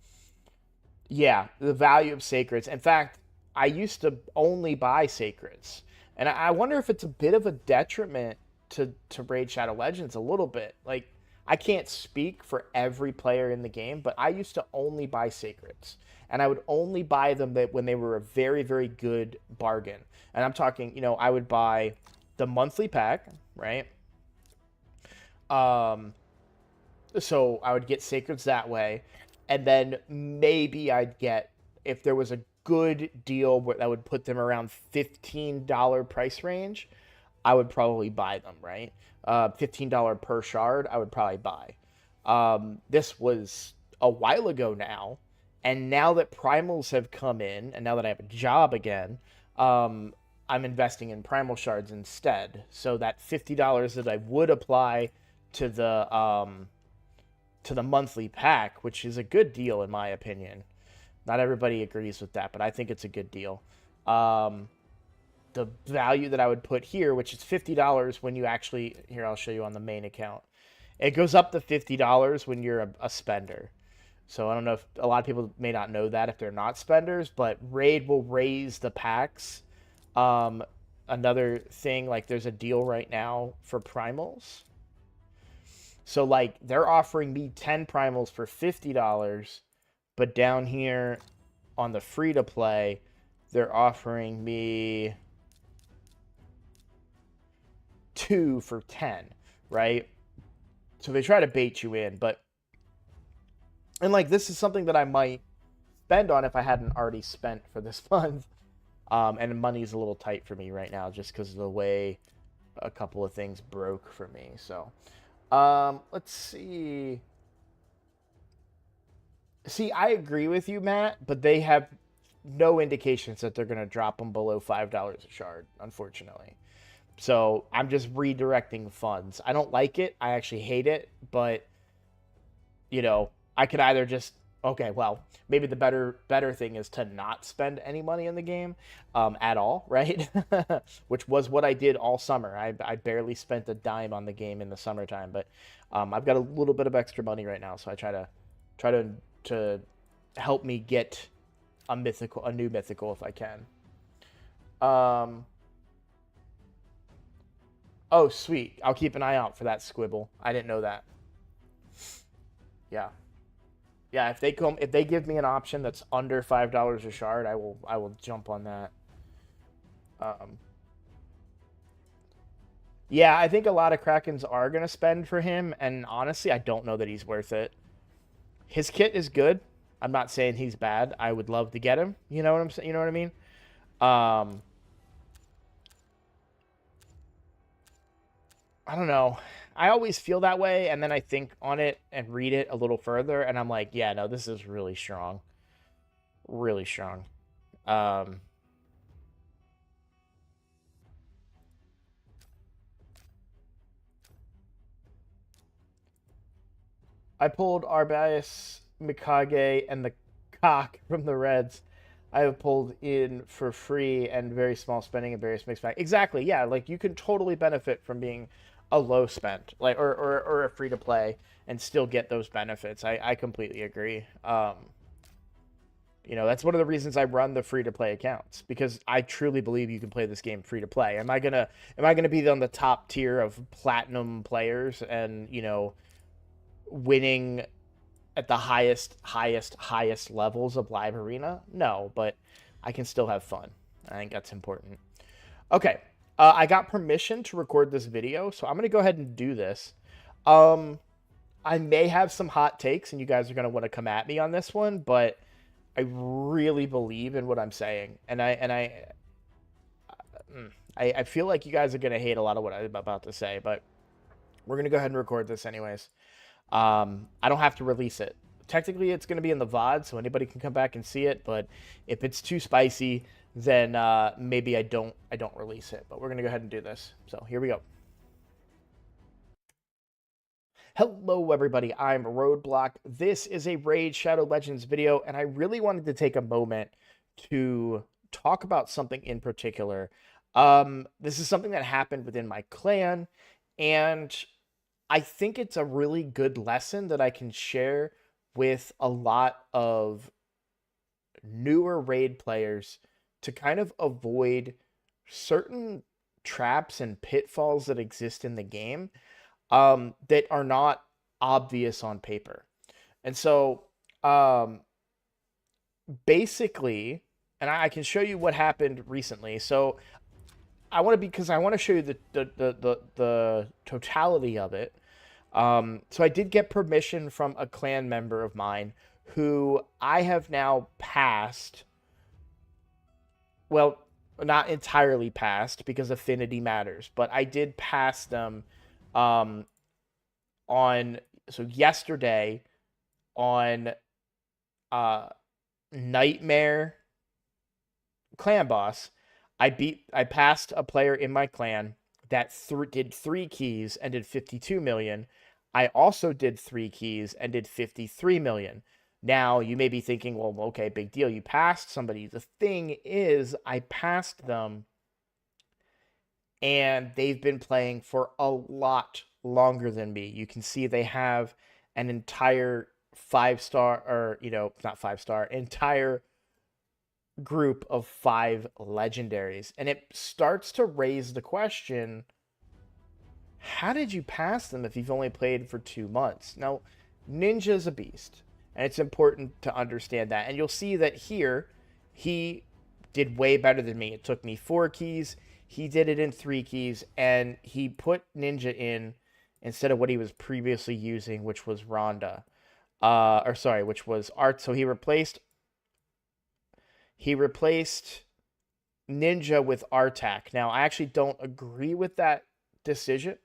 yeah, the value of Sacreds. In fact, I used to only buy Sacreds. And I wonder if it's a bit of a detriment to Raid Shadow Legends a little bit. Like, I can't speak for every player in the game, but I used to only buy Sacreds. And I would only buy them when they were a very, very good bargain. And I'm talking, I would buy the monthly pack, right? So I would get Sacreds that way. And then maybe I'd get, if there was a good deal that would put them around $15 price range, I would probably buy them, right? $15 per shard, I would probably buy. This was a while ago now, and now that primals have come in, and now that I have a job again, I'm investing in primal shards instead. So that $50 that I would apply to the monthly pack, which is a good deal in my opinion. Not everybody agrees with that, but I think it's a good deal. The value that I would put here, which is $50 when you actually, here, I'll show you on the main account. It goes up to $50 when you're a spender. So I don't know if a lot of people may not know that if they're not spenders, but Raid will raise the packs. Another thing, like there's a deal right now for primals. So like they're offering me 10 primals for $50, but down here on the free to play, they're offering me 2 for 10, right? So they try to bait you in, and like this is something that I might spend on if I hadn't already spent for this month. And money's a little tight for me right now just because of the way a couple of things broke for me. So let's see. I agree with you, Matt, but they have no indications that they're going to drop them below $5 a shard, unfortunately. So I'm just redirecting funds. I don't like it. I actually hate it, but I could either just Okay, well, maybe the better thing is to not spend any money in the game at all, right? Which was what I did all summer. I barely spent a dime on the game in the summertime, but I've got a little bit of extra money right now, so I try to help me get a new mythical if I can. Um, oh, sweet. I'll keep an eye out for that squibble. I didn't know that. Yeah. Yeah, if they give me an option that's under $5 a shard, I will jump on that. Um, yeah, I think a lot of Krakens are gonna spend for him, and honestly, I don't know that he's worth it. His kit is good. I'm not saying he's bad. I would love to get him. You know what I'm saying? You know what I mean? Um, I don't know. I always feel that way, and then I think on it and read it a little further, and I'm like, yeah, no, this is really strong, really strong. Um, I pulled Arbias, Mikage, and the cock from the Reds. I have pulled in for free and very small spending in various mixed bag. Exactly, yeah. Like you can totally benefit from being a low spent, like or a free to play, and still get those benefits. I completely agree. That's one of the reasons I run the free to play accounts because I truly believe you can play this game free to play. Am I gonna be on the top tier of platinum players and winning at the highest levels of live arena? No, but I can still have fun. I think that's important. Okay, I got permission to record this video, so I'm gonna go ahead and do this. Um, I may have some hot takes, and you guys are gonna want to come at me on this one, but I really believe in what I'm saying, and I feel like you guys are gonna hate a lot of what I'm about to say, but we're gonna go ahead and record this anyways. I don't have to release it. Technically, it's going to be in the VOD, so anybody can come back and see it. But if it's too spicy, then maybe I don't release it. But we're going to go ahead and do this. So here we go. Hello, everybody. I'm Roadblock. This is a Raid Shadow Legends video, and I really wanted to take a moment to talk about something in particular. This is something that happened within my clan, and I think it's a really good lesson that I can share with a lot of newer raid players to kind of avoid certain traps and pitfalls that exist in the game that are not obvious on paper. And so basically, and I can show you what happened recently. So I want to show you the totality of it. So I did get permission from a clan member of mine who I have now passed. Well, not entirely passed because affinity matters, but I did pass them um, yesterday on uh, Nightmare Clan Boss. I passed a player in my clan that did 3 keys and did 52 million. I also did 3 keys and did 53 million. Now, you may be thinking, well, okay, big deal. You passed somebody. The thing is, I passed them and they've been playing for a lot longer than me. You can see they have an entire 5-star, or, not 5-star, entire group of 5 legendaries. And it starts to raise the question, how did you pass them if you've only played for 2 months? Now, Ninja's a beast, and it's important to understand that. And you'll see that here, he did way better than me. It took me 4 keys. He did it in 3 keys, and he put Ninja in instead of what he was previously using, which was Rhonda. Which was Art. So he replaced Ninja with Artak. Now, I actually don't agree with that decision.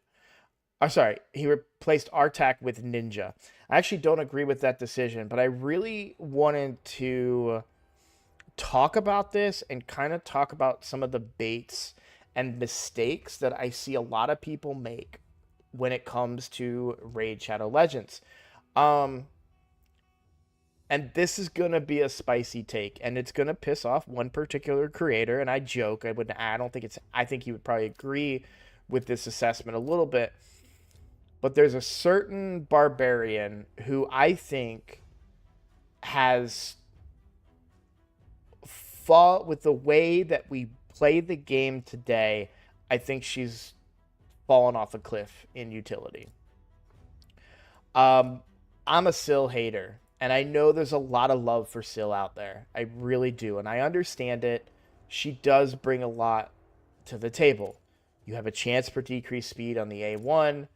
He replaced Artak with Ninja. I actually don't agree with that decision, but I really wanted to talk about this and kind of talk about some of the baits and mistakes that I see a lot of people make when it comes to Raid Shadow Legends. And this is going to be a spicy take, and it's going to piss off one particular creator. And I joke, I don't think I think he would probably agree with this assessment a little bit. But there's a certain barbarian who I think has fought with the way that we play the game today. I think she's fallen off a cliff in utility. I'm a Syl hater, and I know there's a lot of love for Syl out there. I really do, and I understand it. She does bring a lot to the table. You have a chance for decreased speed on the A1.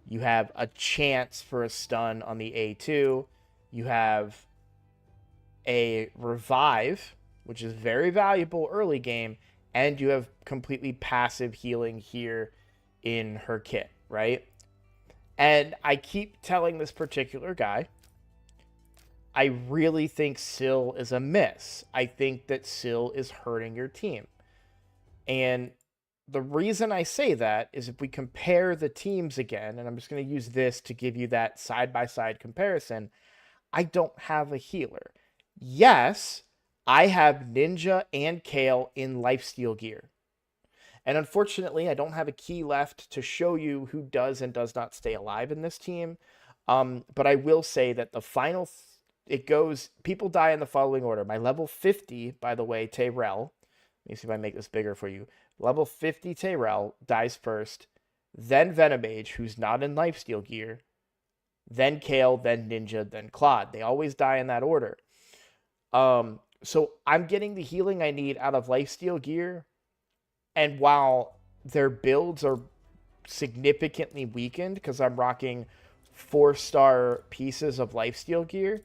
You have a chance for a stun on the A2. You have a revive, which is very valuable early game, and you have completely passive healing here in her kit, right? And I keep telling this particular guy, I really think Syl is a miss. I think that Syl is hurting your team. And the reason I say that is if we compare the teams again, and I'm just going to use this to give you that side-by-side comparison, I don't have a healer. Yes, I have Ninja and Kayle in lifesteal gear. And unfortunately, I don't have a key left to show you who does and does not stay alive in this team. But I will say that the final, it goes, people die in the following order. My level 50, by the way, Tyrell. Let me see if I make this bigger for you. Level 50 Tyrell dies first. Then Venomage, who's not in lifesteal gear. Then Kayle, then Ninja, then Claude. They always die in that order. So I'm getting the healing I need out of lifesteal gear. And while their builds are significantly weakened because I'm rocking 4-star pieces of lifesteal gear,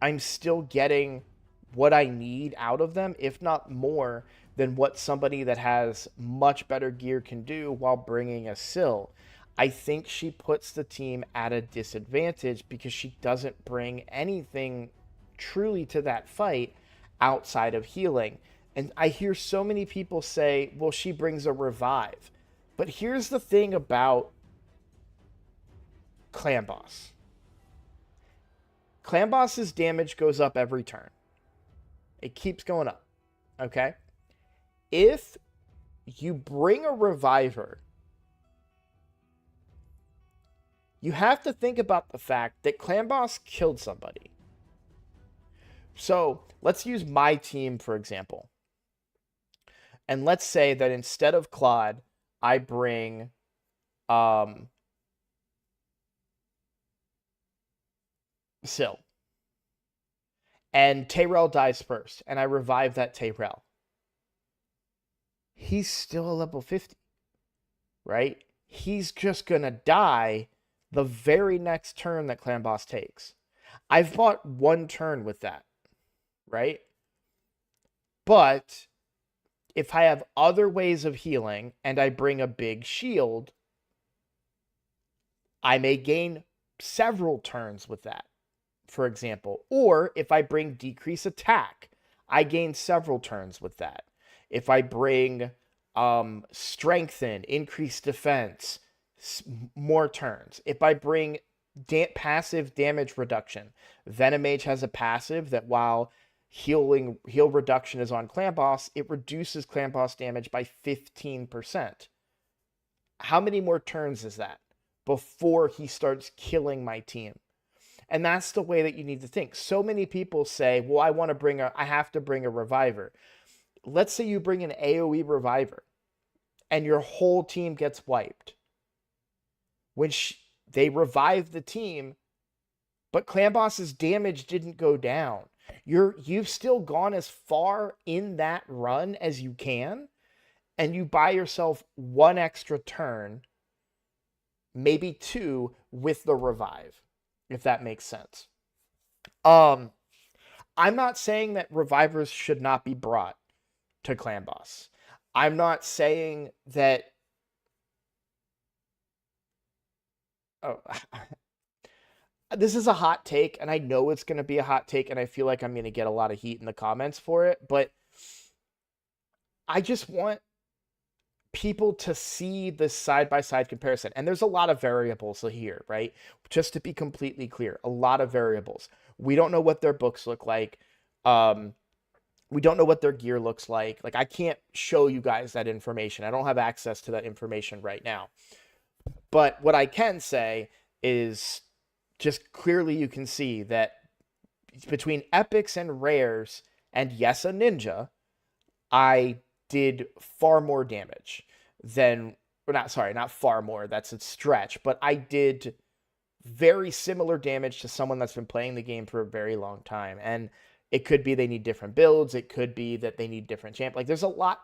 I'm still getting what I need out of them, if not more than what somebody that has much better gear can do while bringing a Syl. I think she puts the team at a disadvantage because she doesn't bring anything truly to that fight outside of healing. And I hear so many people say, well, she brings a revive. But here's the thing about Clan Boss. Clan Boss's damage goes up every turn. It keeps going up. Okay? If you bring a reviver, you have to think about the fact that Clan Boss killed somebody. So let's use my team, for example. And let's say that instead of Claude, I bring Syl. And Tyrell dies first, and I revive that Tyrell. He's still a level 50, right? He's just going to die the very next turn that Clan Boss takes. I've fought one turn with that, right? But if I have other ways of healing and I bring a big shield, I may gain several turns with that, for example. Or if I bring decrease attack, I gain several turns with that. If I bring strengthen, increase defense, more turns. If I bring passive damage reduction, Venomage has a passive that while heal reduction is on Clan Boss, it reduces Clan Boss damage by 15%. How many more turns is that before he starts killing my team? And that's the way that you need to think. So many people say, well, I have to bring a reviver. Let's say you bring an AoE reviver and your whole team gets wiped. When they revive the team, but Clan Boss's damage didn't go down. You've still gone as far in that run as you can, and you buy yourself one extra turn, maybe two, with the revive, if that makes sense. I'm not saying that revivers should not be brought to Clan Boss. I'm not saying that... Oh... This is a hot take, and I know it's going to be a hot take, and I feel like I'm going to get a lot of heat in the comments for it, but I just want people to see the side-by-side comparison. And there's a lot of variables here, right? Just to be completely clear, a lot of variables. We don't know what their books look like. We don't know what their gear looks like. Like, I can't show you guys that information. I don't have access to that information right now. But what I can say is just clearly you can see that between epics and rares and yes, a ninja, I did far more damage than, or not, sorry, not far more, that's a stretch, but I did very similar damage to someone that's been playing the game for a very long time. And it could be they need different builds. It could be that they need different champ. Like, there's a lot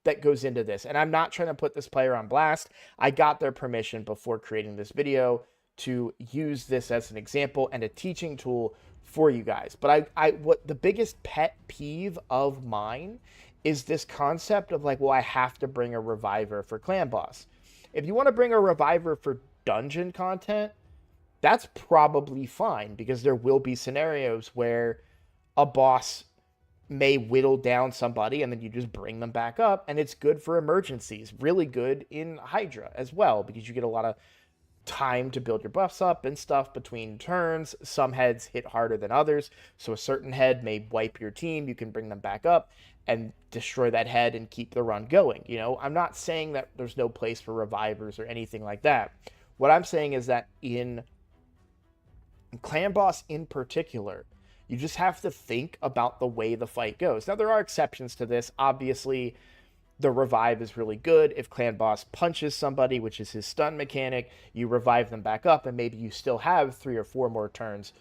that goes into this. And I'm not trying to put this player on blast. I got their permission before creating this video to use this as an example and a teaching tool for you guys. But what the biggest pet peeve of mine is this concept of like, well, I have to bring a reviver for clan boss. If you want to bring a reviver for dungeon content, that's probably fine, because there will be scenarios where a boss may whittle down somebody and then you just bring them back up, and it's good for emergencies. Really good in Hydra as well, because you get a lot of time to build your buffs up and stuff between turns. Some heads hit harder than others, so a certain head may wipe your team. You can bring them back up and destroy that head and keep the run going. You know, I'm not saying that there's no place for revivers or anything like that. What I'm saying is that in clan boss in particular, you just have to think about the way the fight goes. Now, there are exceptions to this. Obviously, the revive is really good. If clan boss punches somebody, which is his stun mechanic, you revive them back up, and maybe you still have 3 or 4 more turns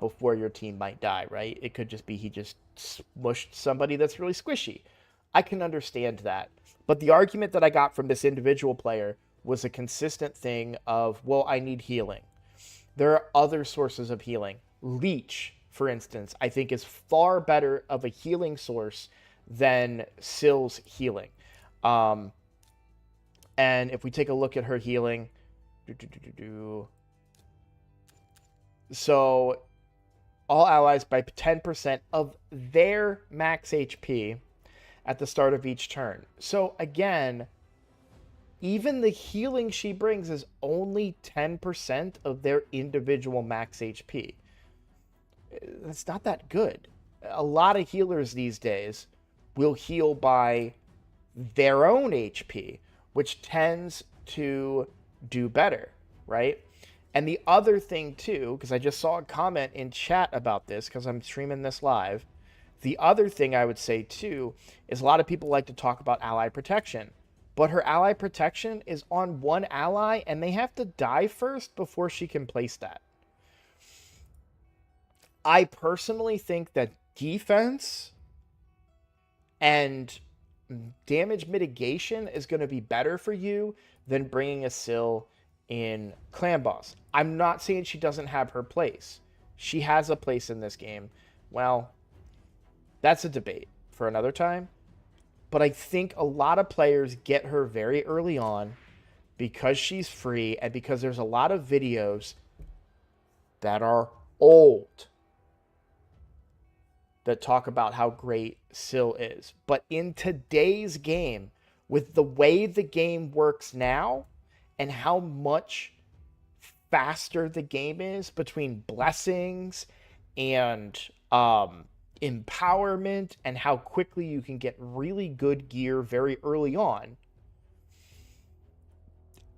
before your team might die, right? It could just be he just smushed somebody that's really squishy. I can understand that. But the argument that I got from this individual player was a consistent thing of, well, I need healing. There are other sources of healing. Leech, for instance, I think is far better of a healing source than Sill's healing. And if we take a look at her healing, so all allies by 10% of their max HP at the start of each turn. So again, even the healing she brings is only 10% of their individual max HP. That's not that good. A lot of healers these days will heal by their own HP, which tends to do better, right? And the other thing too, because I just saw a comment in chat about this because I'm streaming this live. The other thing I would say too is a lot of people like to talk about ally protection, but her ally protection is on one ally and they have to die first before she can place that. I personally think that defense and damage mitigation is going to be better for you than bringing a Sill in clan boss. I'm not saying she doesn't have her place. She has a place in this game. Well, that's a debate for another time. But I think a lot of players get her very early on because she's free and because there's a lot of videos that are old that talk about how great Sill is. But in today's game, with the way the game works now and how much faster the game is between blessings and empowerment and how quickly you can get really good gear very early on,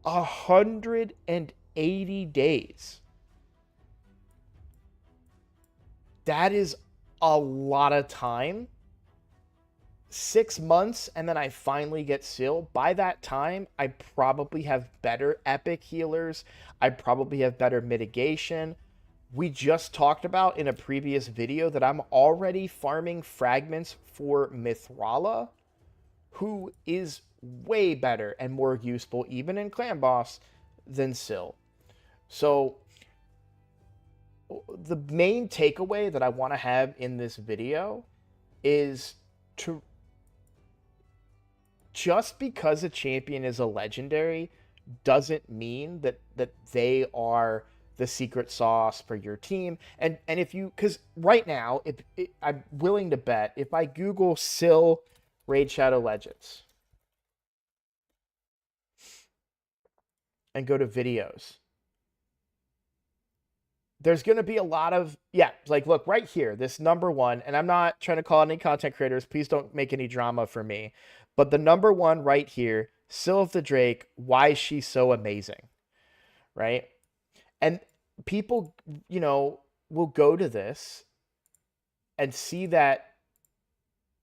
180 days. That is a lot of time. 6 months and then I finally get Sill. By that time, I probably have better epic healers. I probably have better mitigation. We just talked about in a previous video that I'm already farming fragments for Mithrala, who is way better and more useful even in clan boss than Sill. So the main takeaway that I want to have in this video is to just because a champion is a legendary doesn't mean that they are the secret sauce for your team. And if you, because right now, I'm willing to bet if I Google Sill Raid Shadow Legends, and go to videos, there's going to be a lot of, like, look right here, this number one, and I'm not trying to call any content creators. Please don't make any drama for me. But the number one right here, Syl of the Drake, why is she so amazing? Right? And people, will go to this and see that.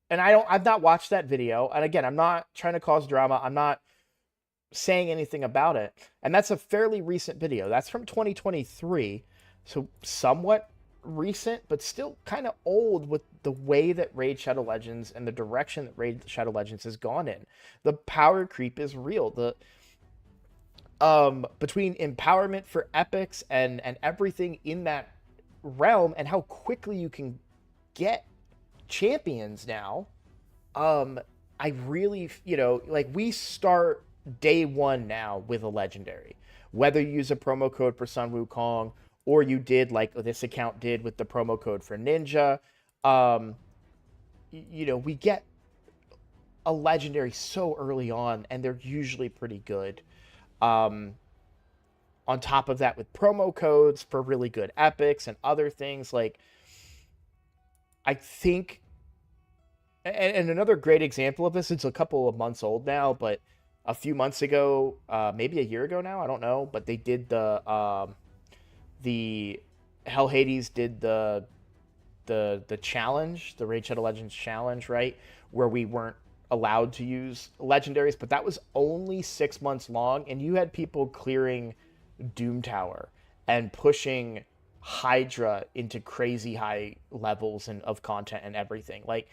And I've not watched that video. And again, I'm not trying to cause drama. I'm not saying anything about it. And that's a fairly recent video. That's from 2023. So somewhat recent, but still kind of old with the way that Raid Shadow Legends and the direction that Raid Shadow Legends has gone in. The power creep is real. The between empowerment for epics and everything in that realm, and how quickly you can get champions now. I really, like, we start day one now with a legendary, whether you use a promo code for Sun Wukong or you did like this account did with the promo code for Ninja. We get a legendary so early on, and they're usually pretty good. On top of that, with promo codes for really good epics and other things, like, I think, and another great example of this, it's a couple of months old now, but a few months ago, maybe a year ago now, I don't know, but they did the Hell Hades did the challenge, the Raid Shadow Legends challenge, right? Where we weren't allowed to use legendaries, but that was only 6 months long, and you had people clearing Doom Tower and pushing Hydra into crazy high levels and of content and everything. Like,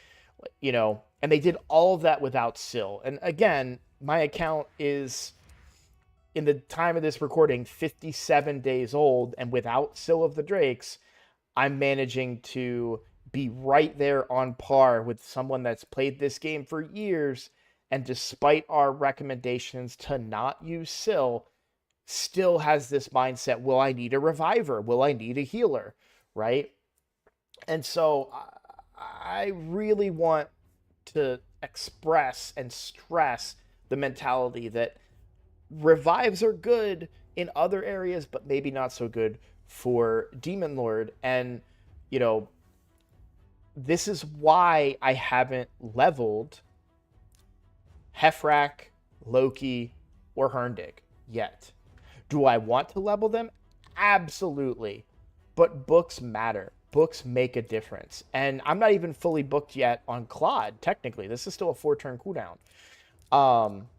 and they did all of that without Syl. And again, my account is, in the time of this recording, 57 days old, and without Syl of the Drakes, I'm managing to be right there on par with someone that's played this game for years, and despite our recommendations to not use Syl, still has this mindset, will I need a reviver? Will I need a healer? Right? And so I really want to express and stress the mentality that revives are good in other areas, but maybe not so good for Demon Lord. And, this is why I haven't leveled Hefrak, Loki, or Herndig yet. Do I want to level them? Absolutely. But books matter. Books make a difference. And I'm not even fully booked yet on Claude, technically. This is still a 4-turn cooldown.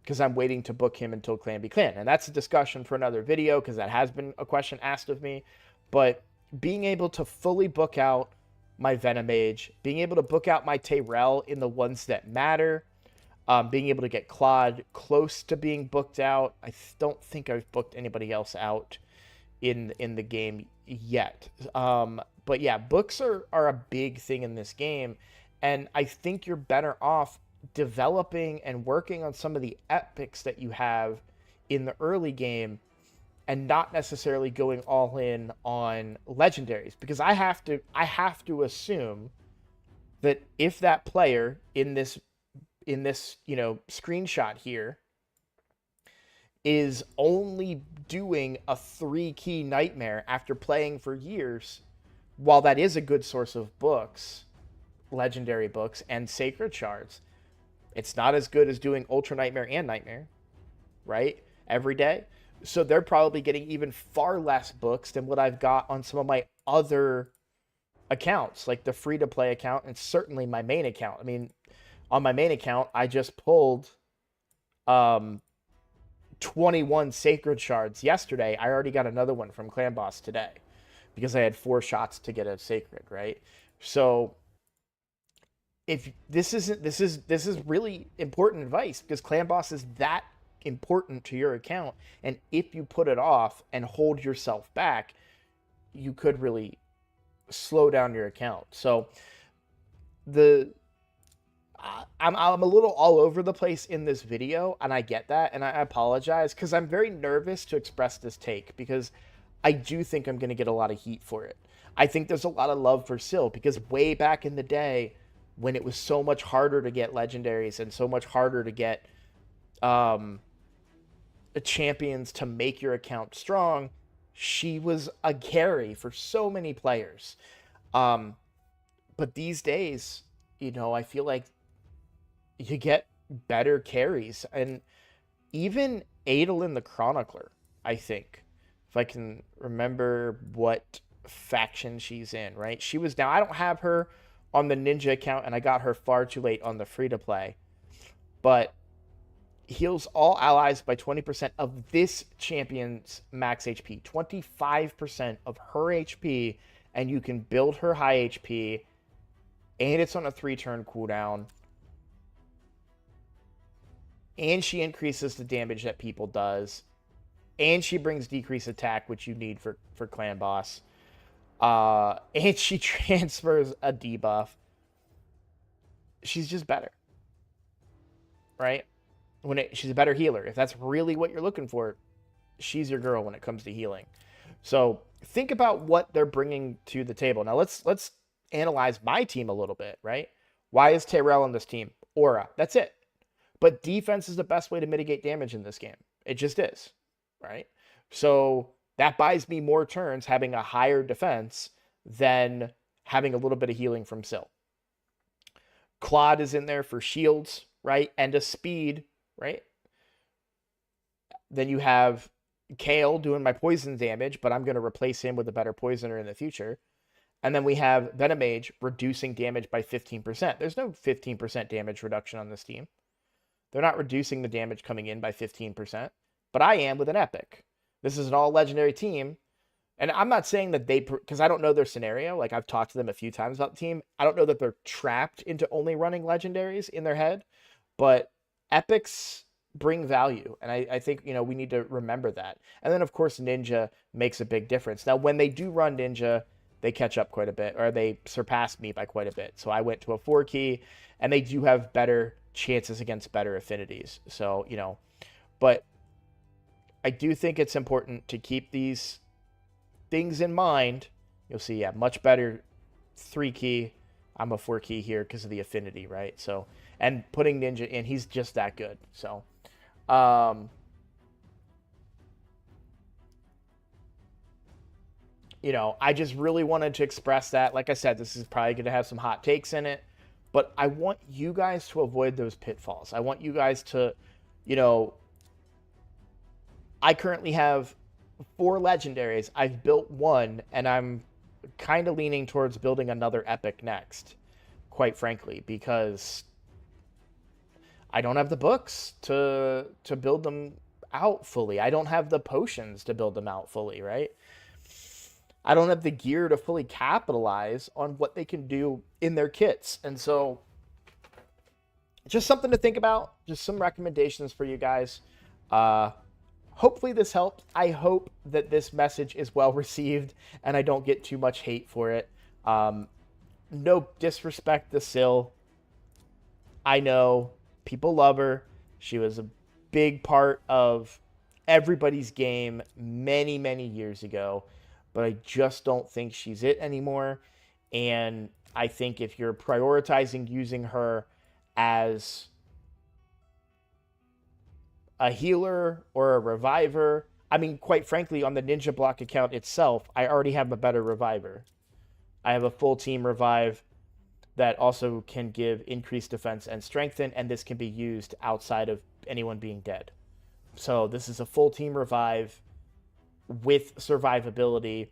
Because I'm waiting to book him until Clan be Clan. And that's a discussion for another video, because that has been a question asked of me. But being able to fully book out my Venomage, being able to book out my Tyrell in the ones that matter, being able to get Claude close to being booked out. I don't think I've booked anybody else out in the game yet. But yeah, books are a big thing in this game. And I think you're better off developing and working on some of the epics that you have in the early game, and not necessarily going all in on legendaries, because I have to assume that if that player in this screenshot here is only doing a 3-key nightmare after playing for years, while that is a good source of books, legendary books and sacred shards, it's not as good as doing Ultra Nightmare and Nightmare, right? Every day. So they're probably getting even far less books than what I've got on some of my other accounts, like the free-to-play account, and certainly my main account. I mean, on my main account, I just pulled 21 sacred shards yesterday. I already got another one from Clan Boss today, because I had 4 shots to get a sacred, right? So if this is really important advice, because Clan Boss is that important to your account, and if you put it off and hold yourself back, you could really slow down your account. So I'm a little all over the place in this video, and I get that, and I apologize, because I'm very nervous to express this take, because I do think I'm going to get a lot of heat for it. I think there's a lot of love for Syl, because way back in the day, when it was so much harder to get legendaries and so much harder to get champions to make your account strong, she was a carry for so many players. But these days, I feel like you get better carries. And even Adolin the Chronicler, I think, if I can remember what faction she's in, right? She was now, I don't have her on the Ninja account, and I got her far too late on the free-to-play. But heals all allies by 20% of this champion's max HP. 25% of her HP, and you can build her high HP, and it's on a 3-turn cooldown. And she increases the damage that people does. And she brings decreased attack, which you need for Clan Boss. And she transfers a debuff. She's just better. Right? She's a better healer. If that's really what you're looking for, she's your girl when it comes to healing. So think about what they're bringing to the table. Now let's analyze my team a little bit, right? Why is Tyrell on this team? Aura. That's it. But defense is the best way to mitigate damage in this game. It just is, right? So that buys me more turns having a higher defense than having a little bit of healing from Syl. Claude is in there for shields, right? And a speed, right? Then you have Kale doing my poison damage, but I'm going to replace him with a better poisoner in the future. And then we have Venomage reducing damage by 15%. There's no 15% damage reduction on this team. They're not reducing the damage coming in by 15%, but I am with an Epic. This is an all-legendary team, and I'm not saying that because I don't know their scenario. Like, I've talked to them a few times about the team. I don't know that they're trapped into only running legendaries in their head, but Epics bring value, and I think, we need to remember that. And then, of course, Ninja makes a big difference. Now, when they do run Ninja, they catch up quite a bit, or they surpass me by quite a bit. So I went to a 4-key, and they do have better chances against better affinities. So, but I do think it's important to keep these things in mind. You'll see, much better 3-key. I'm a 4-key here because of the affinity, right? So, and putting Ninja in, he's just that good. So, I just really wanted to express that. Like I said, this is probably going to have some hot takes in it, but I want you guys to avoid those pitfalls. I want you guys to, I currently have 4 legendaries. I've built 1, and I'm kind of leaning towards building another epic next, quite frankly, because I don't have the books to build them out fully. I don't have the potions to build them out fully, right? I don't have the gear to fully capitalize on what they can do in their kits. And so just something to think about, just some recommendations for you guys. Hopefully this helped. I hope that this message is well received and I don't get too much hate for it. No disrespect to Syl. I know people love her. She was a big part of everybody's game many, many years ago, but I just don't think she's it anymore. And I think if you're prioritizing using her as a healer or a reviver, I mean, quite frankly, on the Ninja Block account itself, I already have a better reviver. I have a full team revive that also can give increased defense and strengthen, and this can be used outside of anyone being dead. So this is a full team revive with survivability.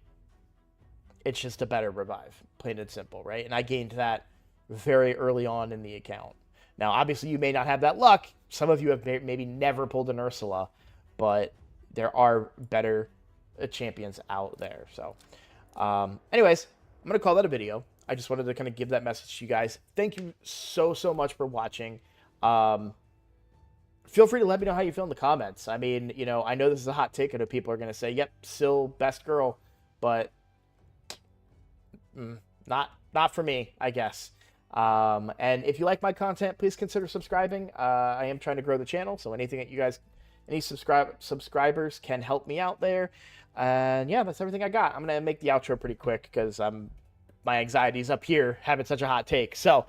It's just a better revive, plain and simple, right? And I gained that very early on in the account. Now, obviously, you may not have that luck. Some of you have maybe never pulled an Ursula, but there are better champions out there. So, anyways, I'm going to call that a video. I just wanted to kind of give that message to you guys. Thank you so, so much for watching. Feel free to let me know how you feel in the comments. I mean, I know this is a hot take. I know people are going to say, yep, Syl, best girl, but not for me, I guess. And if you like my content, please consider subscribing. I am trying to grow the channel, so anything that you guys, any subscribers can help me out there. And yeah, that's everything I got. I'm going to make the outro pretty quick because my anxiety is up here having such a hot take. So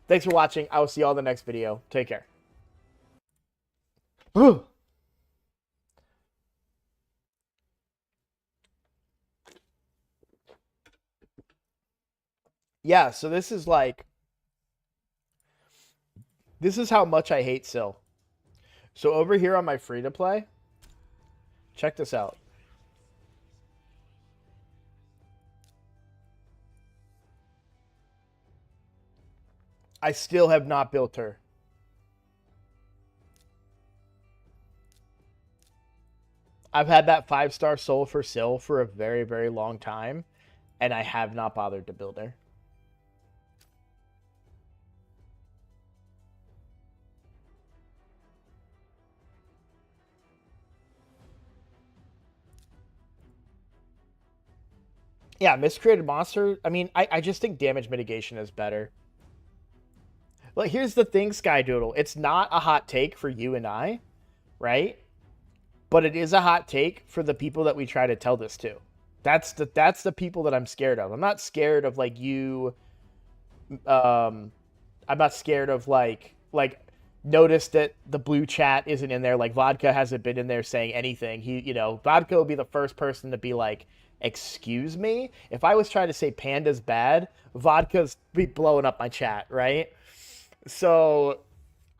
thanks for watching. I will see you all in the next video. Take care. Yeah, so this is like, this is how much I hate Syl. So over here on my free to play, check this out. I still have not built her. I've had that 5-star soul for Syl for a very, very long time, and I have not bothered to build her. Yeah, miscreated monster. I mean, I just think damage mitigation is better. Well, here's the thing, Skydoodle. It's not a hot take for you and I, right? But it is a hot take for the people that we try to tell this to. That's the people that I'm scared of. I'm not scared of like you. I'm not scared of like notice that the blue chat isn't in there. Like Vodka hasn't been in there saying anything. Vodka would be the first person to be like, excuse me. If I was trying to say Panda's bad, Vodka's be blowing up my chat, right? So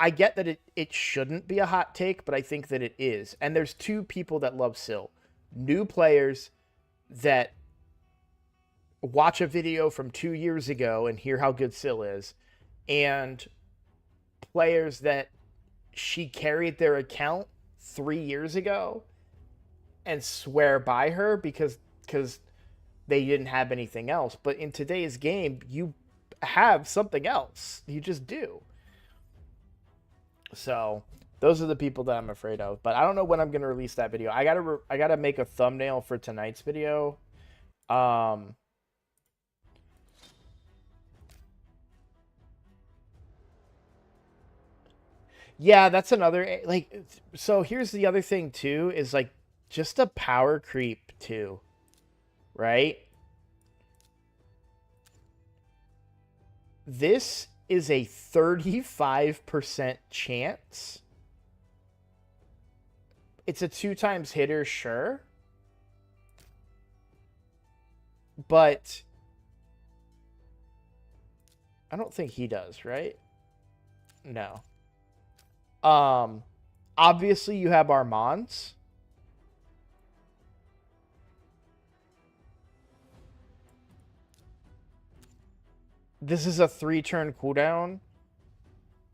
I get that it shouldn't be a hot take, but I think that it is. And there's two people that love Syl. New players that watch a video from 2 years ago and hear how good Syl is, and players that she carried their account 3 years ago and swear by her because they didn't have anything else. But in today's game, you have something else. You just do. So those are the people that I'm afraid of. But I don't know when I'm gonna release that video. I gotta make a thumbnail for tonight's video. Yeah, that's another like. So here's the other thing too is like just a power creep too, right? This is a 35% chance. It's a 2 times hitter, sure. But I don't think he does, right? No. Obviously you have Armands. This is a 3-turn cooldown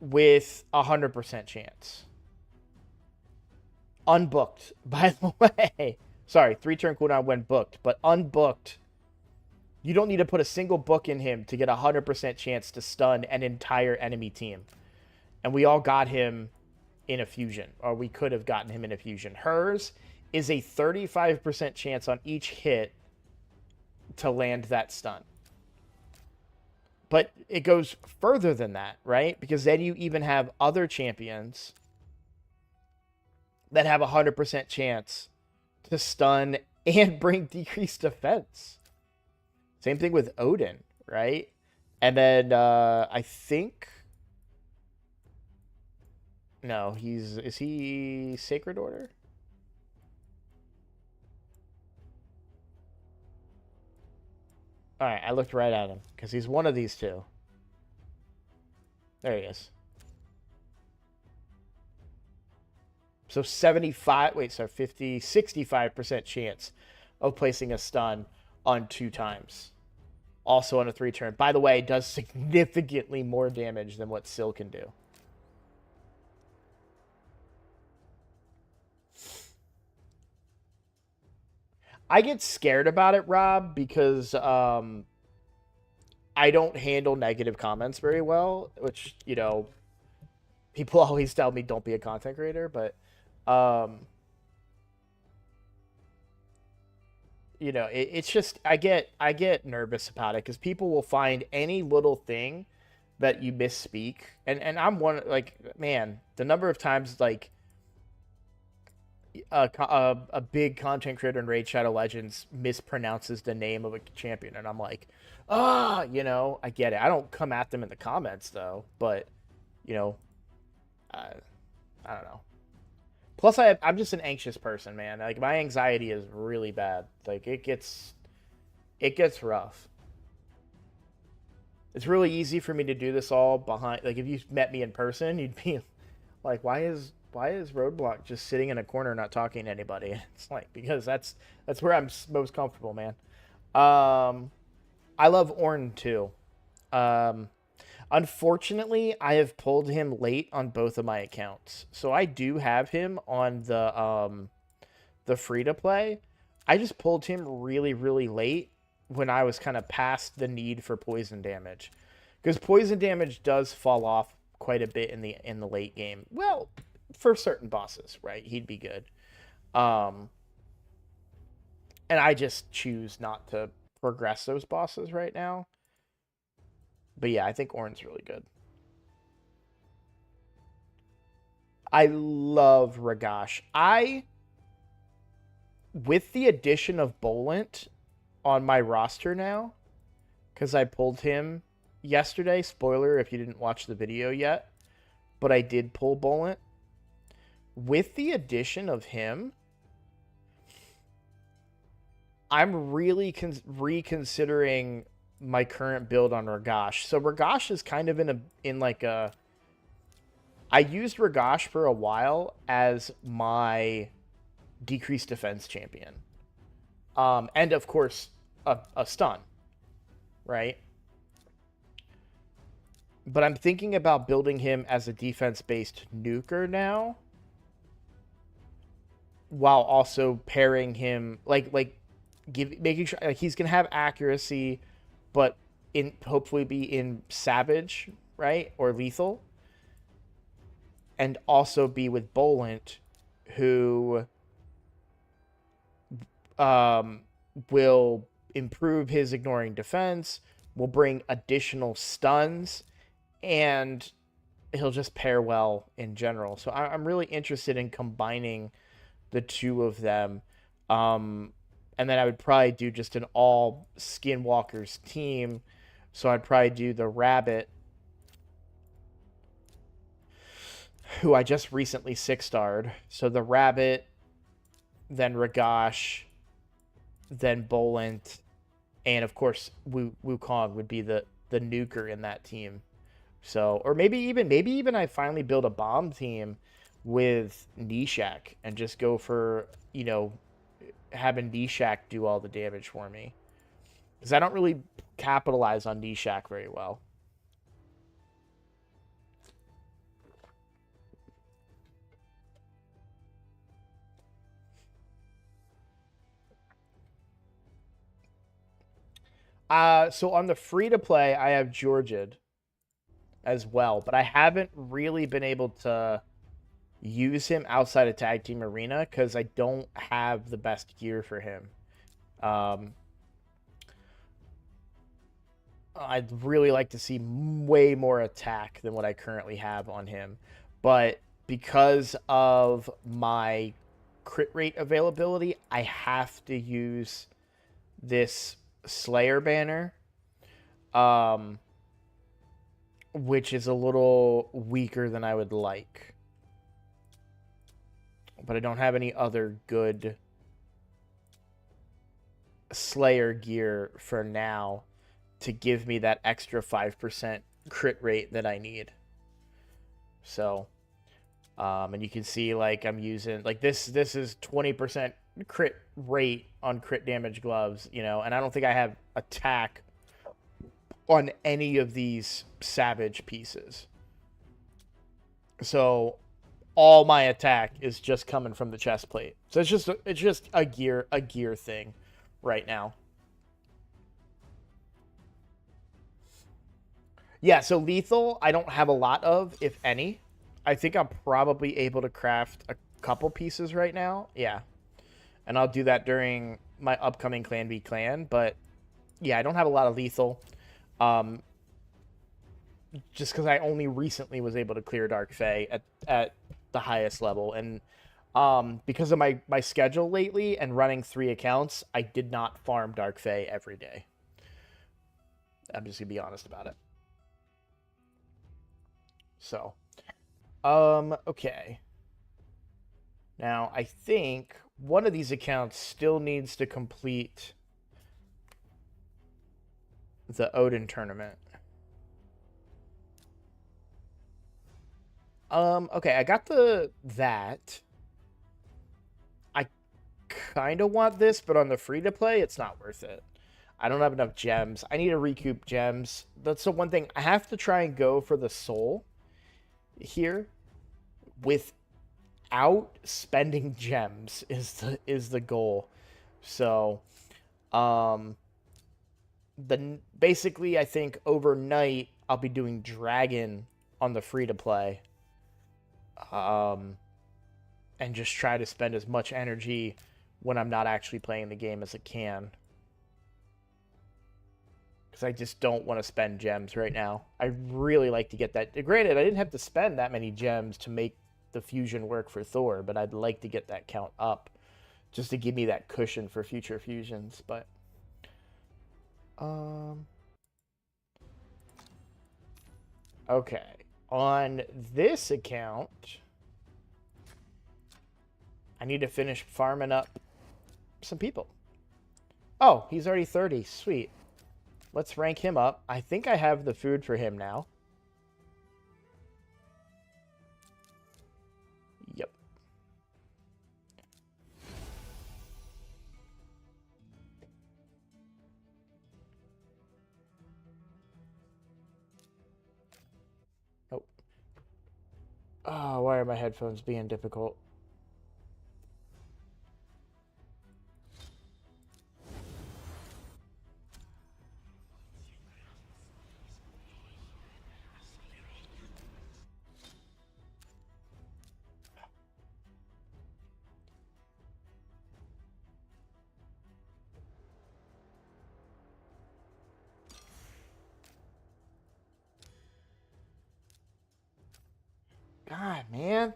with 100% chance. Unbooked, by the way. Sorry, 3-turn cooldown when booked, but unbooked. You don't need to put a single book in him to get a 100% chance to stun an entire enemy team. And we all got him in a fusion, or we could have gotten him in a fusion. Hers is a 35% chance on each hit to land that stun. But it goes further than that, right? Because then you even have other champions that have a 100% chance to stun and bring decreased defense. Same thing with Odin, right? And then I think... No, is he Sacred Order? Alright, I looked right at him, because he's one of these two. There he is. So 65% chance of placing a stun on 2 times. Also on a 3-turn. By the way, it does significantly more damage than what Syl can do. I get scared about it, Rob, because I don't handle negative comments very well, which, people always tell me don't be a content creator, but it's just I get nervous about it because people will find any little thing that you misspeak, and I'm one, like, man, the number of times like a big content creator in Raid Shadow Legends mispronounces the name of a champion, and I'm like, I get it. I don't come at them in the comments though, but I don't know. Plus, I'm just an anxious person, man. Like, my anxiety is really bad. Like, it gets rough. It's really easy for me to do this all behind. Like if you met me in person, you'd be like, why is Roadblock just sitting in a corner not talking to anybody? It's like because that's where I'm most comfortable, man. I love Ornn too. Um, Unfortunately, I have pulled him late on both of my accounts, so I do have him on the free to play. I just pulled him really really late when I was kind of past the need for poison damage, because poison damage does fall off quite a bit in the late game. Well, for certain bosses, right? He'd be good. Um, and I just choose not to progress those bosses right now. But yeah, I think Ornn's really good. I love Ragash. With the addition of Bolent on my roster now, because I pulled him yesterday. Spoiler if you didn't watch the video yet, but I did pull Bolent. With the addition of him, I'm really reconsidering my current build on Ragash. So Ragash is kind of in like a. I used Ragash for a while as my decreased defense champion, and of course a stun, right? But I'm thinking about building him as a defense-based nuker now, while also pairing him making sure like he's gonna have accuracy, but in hopefully be in savage, right, or lethal, and also be with Bolent, who will improve his ignoring defense, will bring additional stuns, and he'll just pair well in general. So I'm really interested in combining the two of them. And then I would probably do just an all Skinwalkers team. So I'd probably do the Rabbit, who I just recently 6-starred. So the Rabbit, then Ragash, then Bolent, and of course Wukong would be the nuker in that team. So, or maybe even I finally build a bomb team with Nishak and just go for, having Nishak do all the damage for me. Because I don't really capitalize on Nishak very well. So on the free to play, I have Georgid as well, but I haven't really been able to use him outside of Tag Team Arena because I don't have the best gear for him. I'd really like to see way more attack than what I currently have on him, but because of my crit rate availability, I have to use this Slayer banner, which is a little weaker than I would like. But I don't have any other good Slayer gear for now to give me that extra 5% crit rate that I need. So, and you can see like I'm using like this is 20% crit rate on crit damage gloves, and I don't think I have attack on any of these savage pieces. So all my attack is just coming from the chest plate. So it's just a gear thing right now. Yeah, so lethal I don't have a lot of, if any. I think I'm probably able to craft a couple pieces right now. Yeah. And I'll do that during my upcoming Clan v Clan, but yeah, I don't have a lot of lethal. Just because I only recently was able to clear Dark Fae at the highest level, and because of my schedule lately and running 3 accounts, I did not farm Dark Fae every day. I'm just gonna be honest about it. So, okay. Now I think one of these accounts still needs to complete the Odin tournament. Okay, I got that. I kind of want this, but on the free-to-play, it's not worth it. I don't have enough gems. I need to recoup gems. That's the one thing. I have to try and go for the soul here without spending gems is the goal. So, um, basically I think overnight I'll be doing dragon on the free to play, and just try to spend as much energy when I'm not actually playing the game as I can, because I just don't want to spend gems right now. I really like to get that. Granted, I didn't have to spend that many gems to make the fusion work for Thor, but I'd like to get that count up just to give me that cushion for future fusions. But okay, on this account I need to finish farming up some people. Oh, he's already 30. Sweet. Let's rank him up. I think I have the food for him now. Yep. Oh. Oh, why are my headphones being difficult? God, man.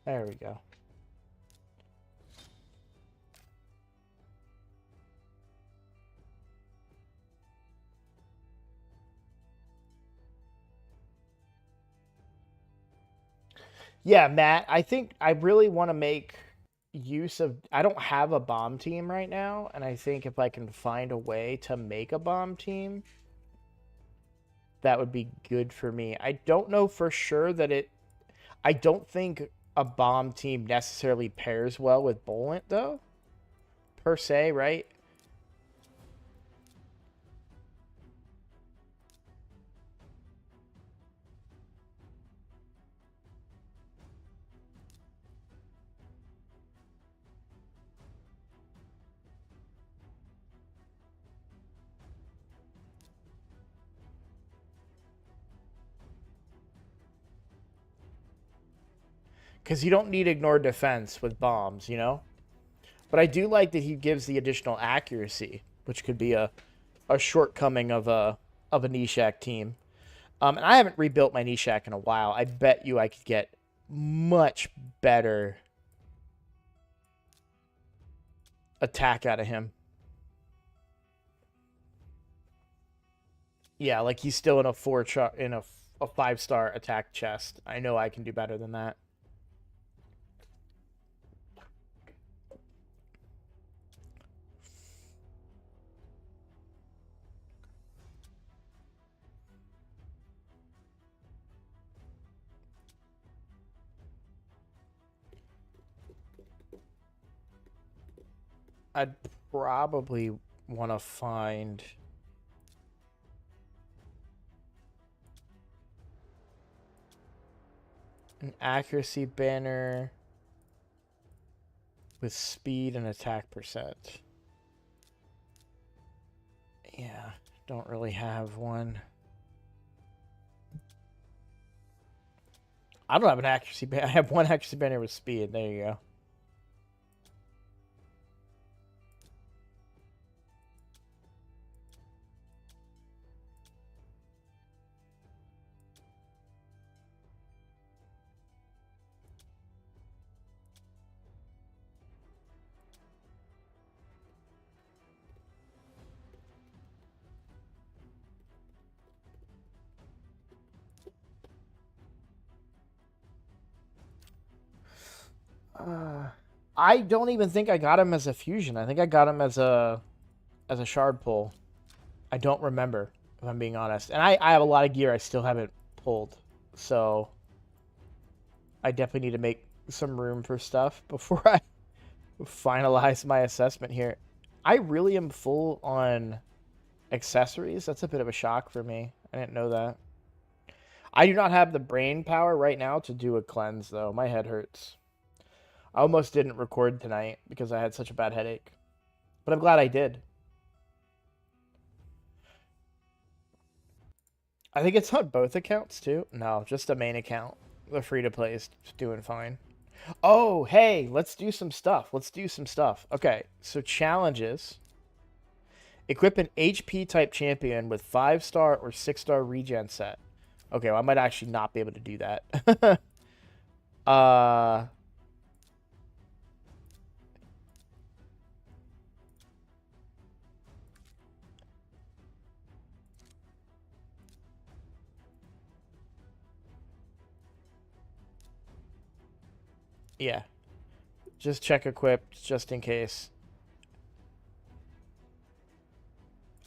There we go. Yeah, Matt, I think I really want to make use of. I don't have a bomb team right now, and I think if I can find a way to make a bomb team, that would be good for me. I don't know for sure that it. I don't think a bomb team necessarily pairs well with Bolent, though, per se, right? Because you don't need ignore defense with bombs, you know? But I do like that he gives the additional accuracy, which could be a shortcoming of a Nishak team. And I haven't rebuilt my Nishak in a while. I bet you I could get much better attack out of him. Yeah, like he's still in a a 5-star attack chest. I know I can do better than that. I'd probably want to find an accuracy banner with speed and attack percent. Yeah, don't really have one. I don't have an accuracy banner. I have one accuracy banner with speed. There you go. I don't even think I got him as a fusion. I think I got him as a as a shard pull. I don't remember, if I'm being honest. And I have a lot of gear I still haven't pulled. So I definitely need to make some room for stuff before I finalize my assessment here. I really am full on accessories. That's a bit of a shock for me. I didn't know that. I do not have the brain power right now to do a cleanse, though. My head hurts. I almost didn't record tonight because I had such a bad headache. But I'm glad I did. I think it's on both accounts, too. No, just the main account. The free-to-play is doing fine. Oh, hey, let's do some stuff. Okay, so challenges. Equip an HP-type champion with 5-star or 6-star regen set. Okay, well, I might actually not be able to do that. Yeah. Just check equipped, just in case.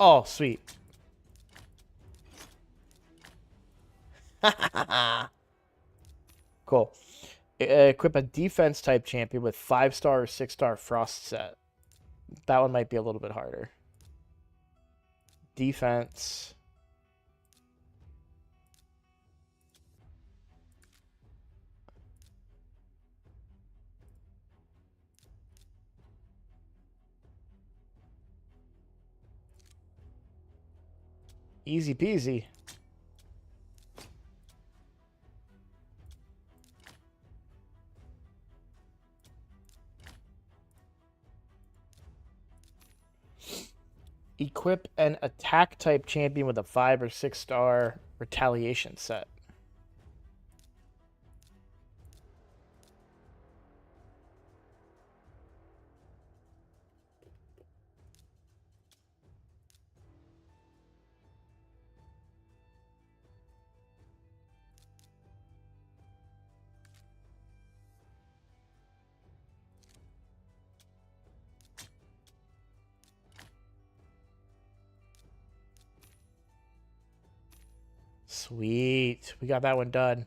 Oh, sweet. Cool. Equip a defense type champion with 5-star or 6-star frost set. That one might be a little bit harder. Defense. Easy peasy. Equip an attack type champion with a 5 or 6-star retaliation set. Sweet. We got that one done.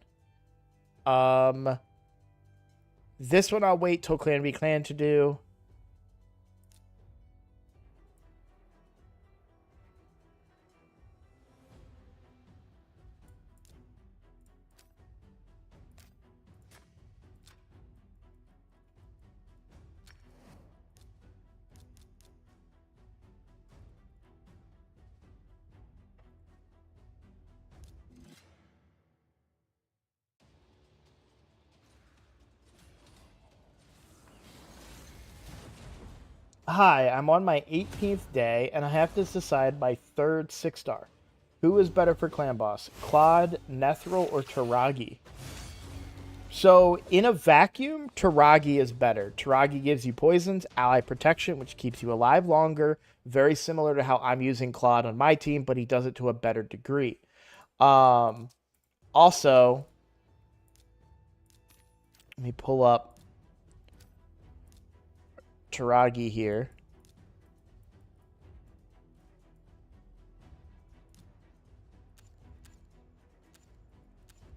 This one I'll wait till Clan v Clan to do. Hi, I'm on my 18th day, and I have to decide my third 6-star. Who is better for Clan Boss? Claude, Nethril, or Taragi? So, in a vacuum, Taragi is better. Taragi gives you poisons, ally protection, which keeps you alive longer. Very similar to how I'm using Claude on my team, but he does it to a better degree. Also, let me pull up Taragi here.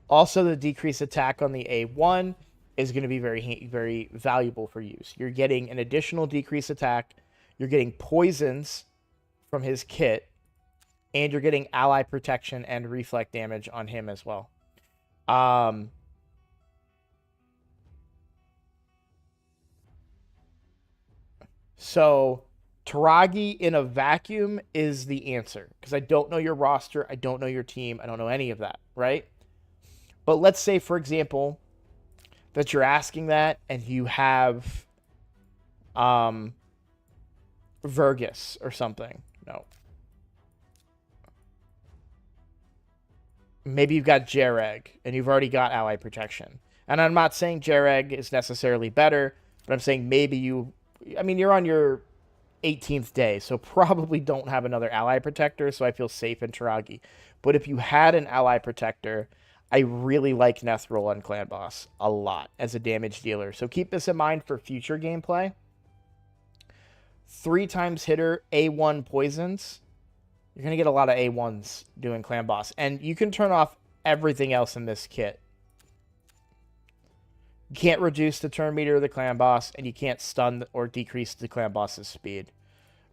Also, the decreased attack on the A1 is going to be very, very valuable for use. You're getting an additional decreased attack. You're getting poisons from his kit. And you're getting ally protection and reflect damage on him as well. So Taragi in a vacuum is the answer. Because I don't know your roster. I don't know your team. I don't know any of that, right? But let's say, for example, that you're asking that and you have Vergus or something. No. Maybe you've got Jereg and you've already got ally protection. And I'm not saying Jereg is necessarily better, but I'm saying maybe you're on your 18th day, so probably don't have another ally protector, so I feel safe in Taragi. But if you had an ally protector, I really like Nethril on Clan Boss a lot as a damage dealer. So keep this in mind for future gameplay. 3 times hitter, A1 poisons, you're going to get a lot of A1s doing Clan Boss. And you can turn off everything else in this kit. You can't reduce the turn meter of the Clan Boss, and you can't stun or decrease the Clan Boss's speed.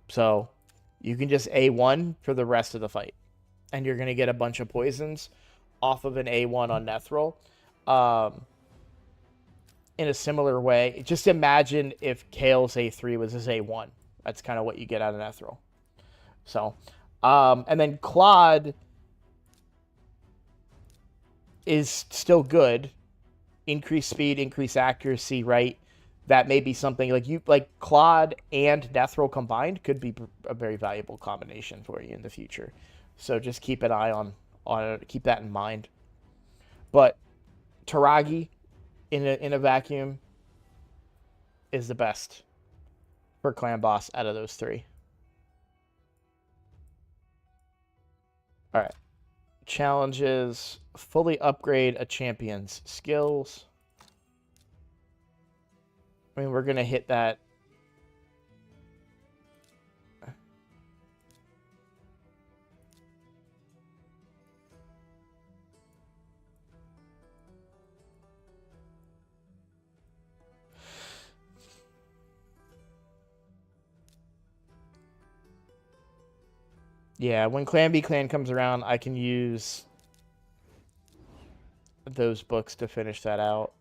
So you can just A1 for the rest of the fight. And you're going to get a bunch of poisons off of an A1 on Nethril. In a similar way, just imagine if Kale's A3 was his A1. That's kind of what you get out of Nethril. So, and then Claude is still good. Increase speed, increase accuracy, right? That may be something like Claude and Nethril combined could be a very valuable combination for you in the future. So just keep an eye on it. Keep that in mind. But Taragi in a vacuum is the best for Clan Boss out of those 3. All right. Challenges: fully upgrade a champion's skills. I mean, we're going to hit that. Yeah, when Clan B Clan comes around, I can use those books to finish that out.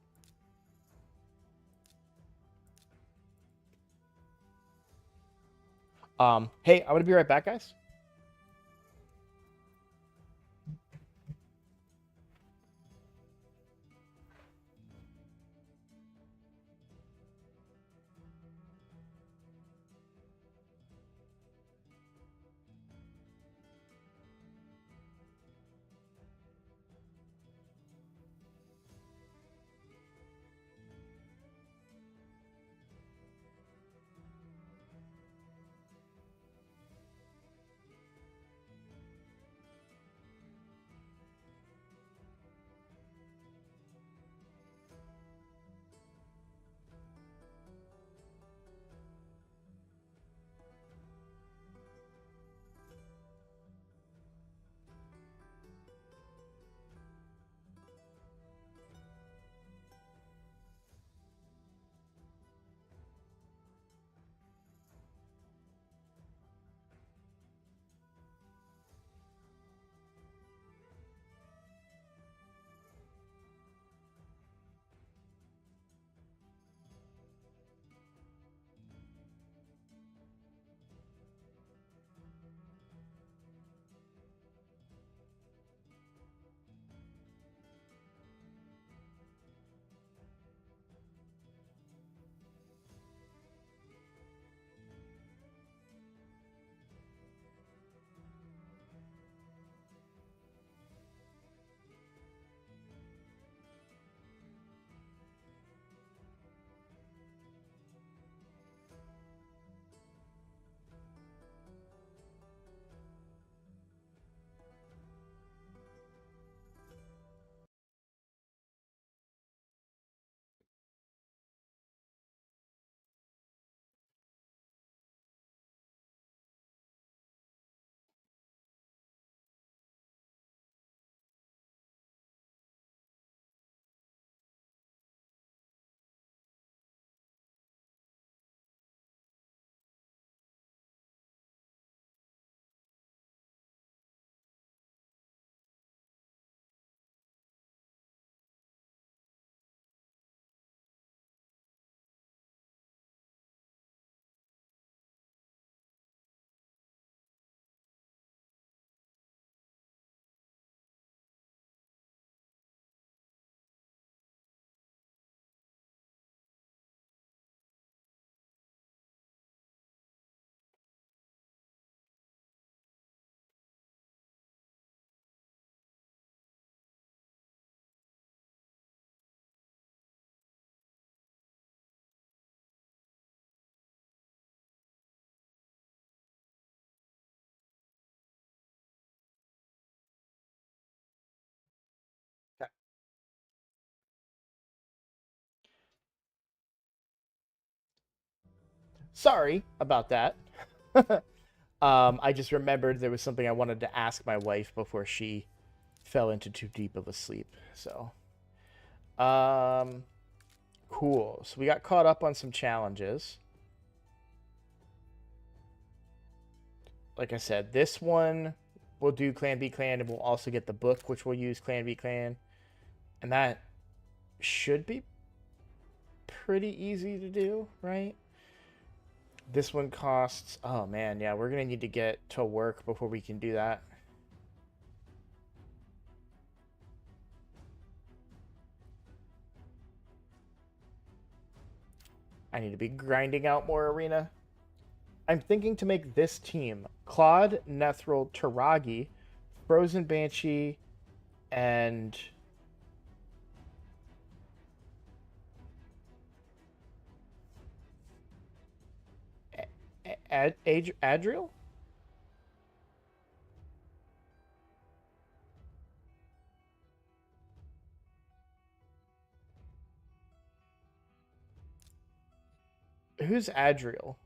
Hey, I'm going to be right back, guys. Sorry about that. I just remembered there was something I wanted to ask my wife before she fell into too deep of a sleep. So, cool. So we got caught up on some challenges. Like I said, this one we'll do Clan v Clan, and we'll also get the book, which we'll use Clan v Clan. And that should be pretty easy to do, right? This one costs... Oh, man, yeah, we're going to need to get to work before we can do that. I need to be grinding out more arena. I'm thinking to make this team Claude, Nethril, Taragi, Frozen Banshee, and... Adriel? Who's Adriel?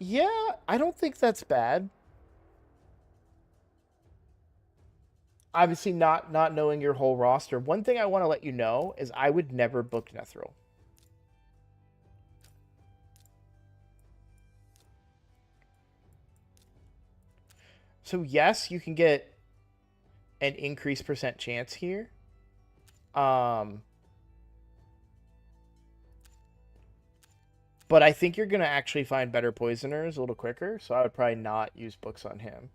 Yeah, I don't think that's bad. Obviously, not knowing your whole roster. One thing I want to let you know is I would never book Nethril. So yes, you can get an increased percent chance here. But I think you're going to actually find better poisoners a little quicker, so I would probably not use books on him.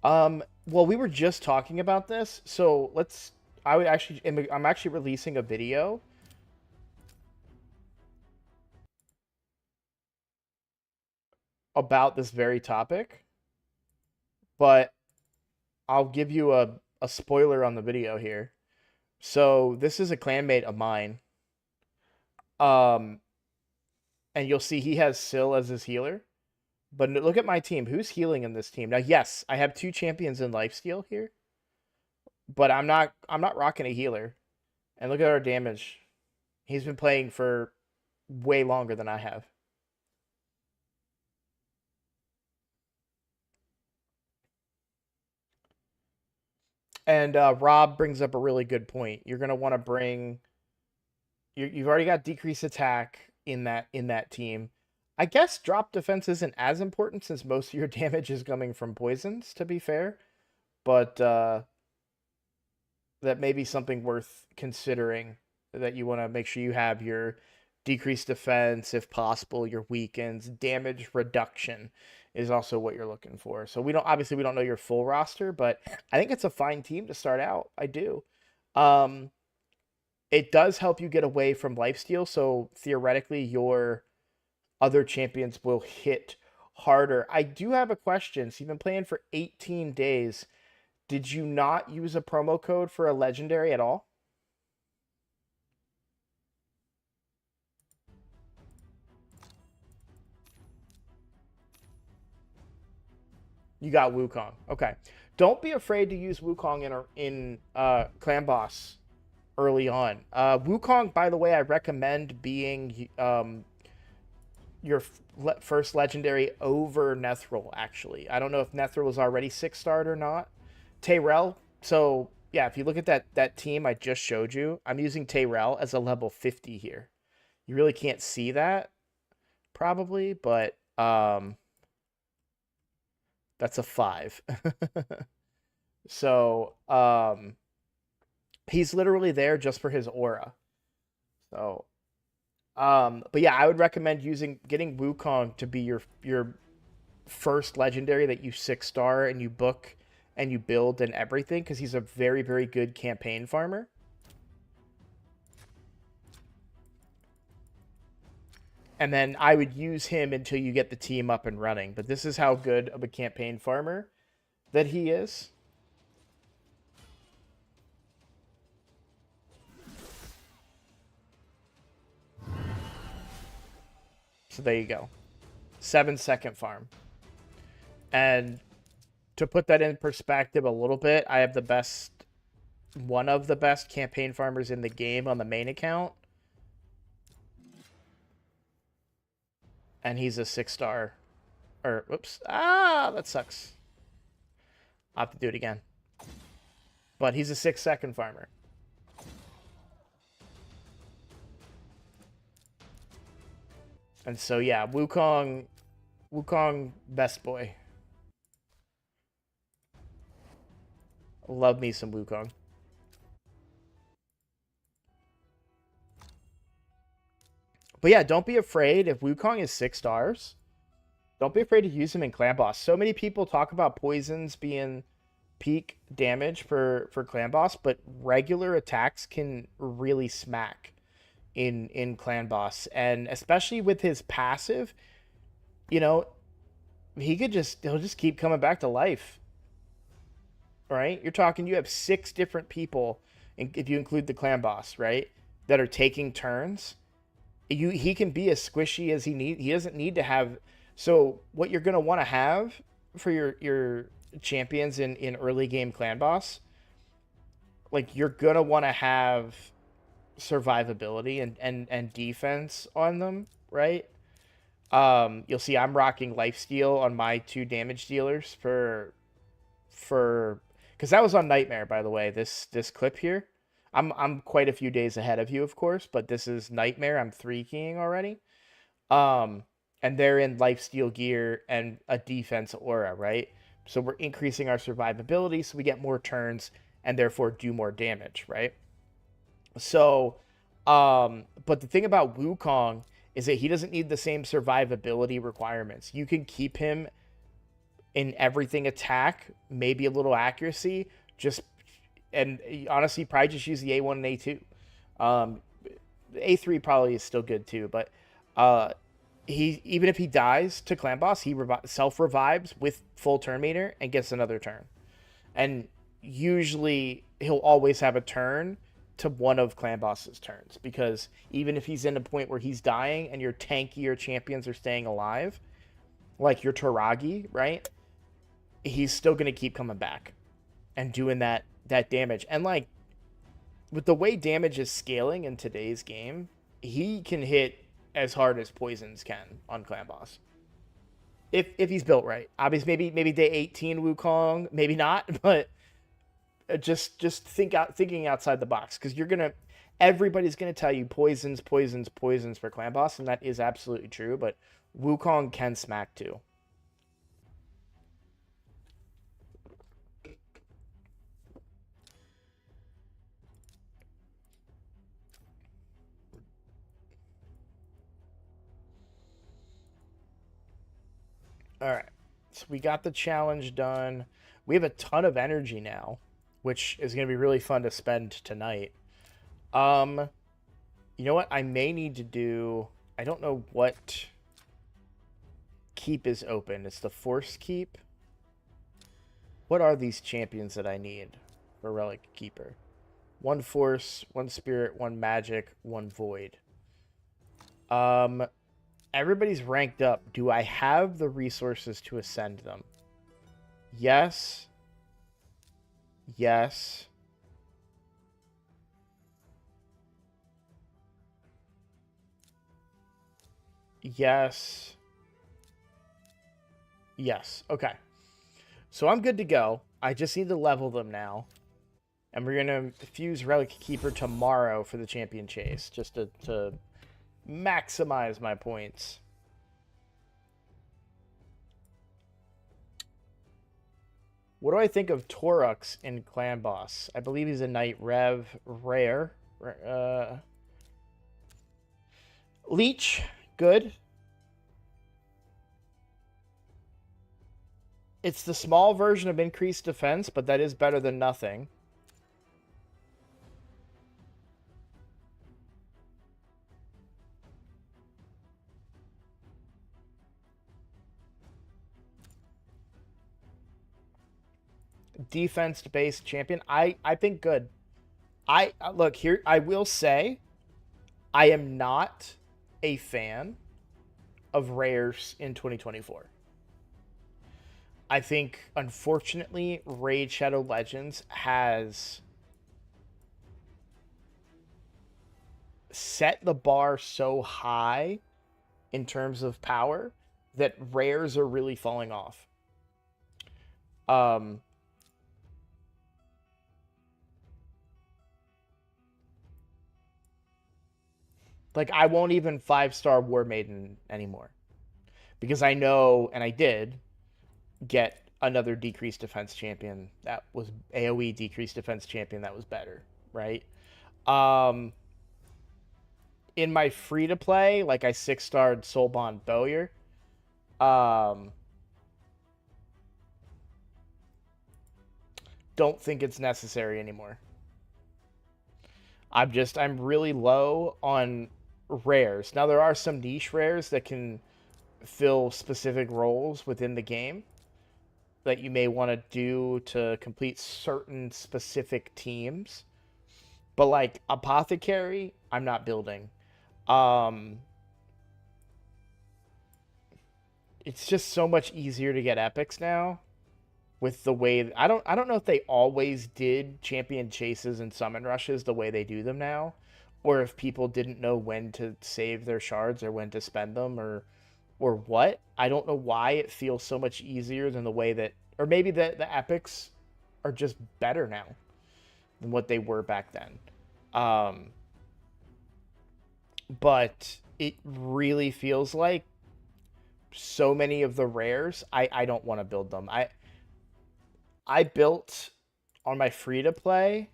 Well, we were just talking about this, so I'm actually releasing a video about this very topic, but I'll give you a spoiler on the video here. So this is a clanmate of mine. And you'll see he has Syl as his healer. But look at my team. Who's healing in this team? Now, yes, I have 2 champions in lifesteal here. But I'm not rocking a healer. And look at our damage. He's been playing for way longer than I have. And Rob brings up a really good point. You're going to want to bring... You've already got decreased attack in that team. I guess drop defense isn't as important since most of your damage is coming from poisons, to be fair. But that may be something worth considering, that you want to make sure you have your decreased defense, if possible, your weakens, damage reduction is also what you're looking for. So we don't know your full roster, but I think it's a fine team to start out. I do. It does help you get away from lifesteal, so theoretically your other champions will hit harder. I do have a question. So you've been playing for 18 days. Did you not use a promo code for a legendary at all? You got Wukong. Okay. Don't be afraid to use Wukong in Clan Boss early on. Wukong, by the way, I recommend being your first legendary over Nethril, actually. I don't know if Nethril was already 6-starred or not. Tayrel, so yeah, if you look at that team I just showed you, I'm using Tayrel as a level 50 here. You really can't see that, probably, but that's a 5. So, he's literally there just for his aura. So, but yeah, I would recommend getting Wukong to be your first legendary that you 6-star and you book and you build and everything, because he's a very, very good campaign farmer. And then I would use him until you get the team up and running. But this is how good of a campaign farmer that he is. So there you go. 7-second farm. And to put that in perspective a little bit, I have the best, one of the best campaign farmers in the game on the main account. And he's a 6-star. Or, whoops. Ah, that sucks. I'll have to do it again. But he's a 6-second farmer. And so, yeah, Wukong, best boy. Love me some Wukong. But yeah, don't be afraid if Wukong is 6 stars. Don't be afraid to use him in Clan Boss. So many people talk about poisons being peak damage for Clan Boss, but regular attacks can really smack in Clan Boss. And especially with his passive, you know, he'll just keep coming back to life. Right? You're talking, you have 6 different people, if you include the Clan Boss, right, that are taking turns. He can be as squishy as he needs. He doesn't need to have. So what you're gonna want to have for your champions in early game Clan Boss, like, you're gonna want to have survivability and defense on them, right? You'll see I'm rocking lifesteal on my 2 damage dealers for because that was on Nightmare, by the way. This clip here, I'm quite a few days ahead of you, of course, but this is Nightmare. I'm 3 keying already. And they're in lifesteal gear and a defense aura, right? So we're increasing our survivability, so we get more turns and therefore do more damage, right? So, but the thing about Wukong is that he doesn't need the same survivability requirements. You can keep him in everything attack, maybe a little accuracy, and honestly, probably just use the A1 and A2. A3 probably is still good too, but he, even if he dies to Clan Boss, he self-revives with full turn meter and gets another turn. And usually he'll always have a turn to one of Clan Boss's turns, because even if he's in a point where he's dying and your tankier champions are staying alive, like your Toragi, right? He's still going to keep coming back and doing that damage. And like, with the way damage is scaling in today's game, he can hit as hard as poisons can on Clan Boss. If he's built right. Obviously, maybe day 18 Wukong, maybe not, but just thinking outside the box, because everybody's gonna tell you poisons for Clan Boss, and that is absolutely true, but Wukong can smack too. All right, so we got the challenge done. We have a ton of energy now, which is going to be really fun to spend tonight. You know what? I may need to do. I don't know what keep is open. It's the Force Keep. What are these champions that I need for Relic Keeper? 1 Force, 1 Spirit, 1 Magic, 1 Void. Everybody's ranked up. Do I have the resources to ascend them? Yes. Yes. Yes. Yes. Okay. So I'm good to go. I just need to level them now. And we're going to fuse Relic Keeper tomorrow for the champion chase, just to maximize my points. What do I think of Torux in Clan Boss? I believe he's a Knight Rev rare. Leech, good. It's the small version of increased defense, but that is better than nothing. defense-based champion. I think good. I look here. I will say, I am not a fan of rares in 2024. I think, unfortunately, Raid Shadow Legends has set the bar so high in terms of power that rares are really falling off. Like, I won't even 5-star War Maiden anymore. Because I know, and I did, get another decreased defense champion that was AoE decreased defense champion that was better, right? In my free to play, like I 6-starred Soulbond Bowyer. Don't think it's necessary anymore. I'm really low on rares. Now there are some niche rares that can fill specific roles within the game that you may want to do to complete certain specific teams. But like Apothecary, I'm not building. It's just so much easier to get epics now with the way I don't know if they always did champion chases and summon rushes the way they do them now, or if people didn't know when to save their shards or when to spend them or what. I don't know why it feels so much easier than the way that, or maybe the epics are just better now than what they were back then. But it really feels like so many of the rares, I don't want to build them. I built on my free to play.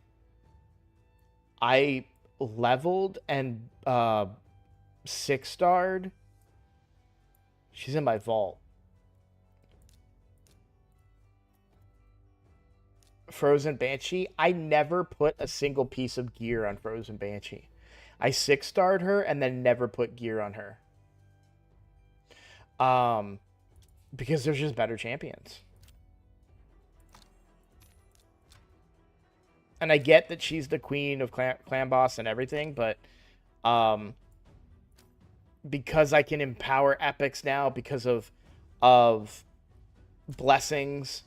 I leveled and 6-starred. She's in my vault. Frozen Banshee. I never put a single piece of gear on Frozen Banshee. I 6-starred her and then never put gear on her. Because there's just better champions. And I get that she's the queen of clan boss and everything, but because I can empower epics now because of blessings,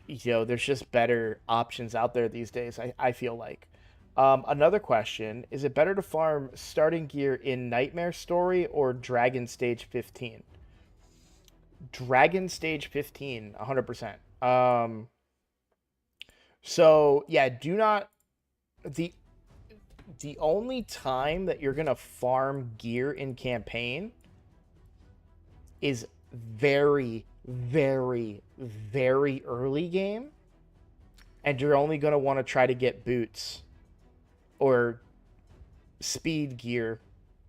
you know, there's just better options out there these days, I feel like. Another question, is it better to farm starting gear in Nightmare Story or Dragon Stage 15? Dragon Stage 15, 100%. So, yeah, do not... The only time that you're going to farm gear in campaign is very, very, very early game. And you're only going to want to try to get boots or speed gear,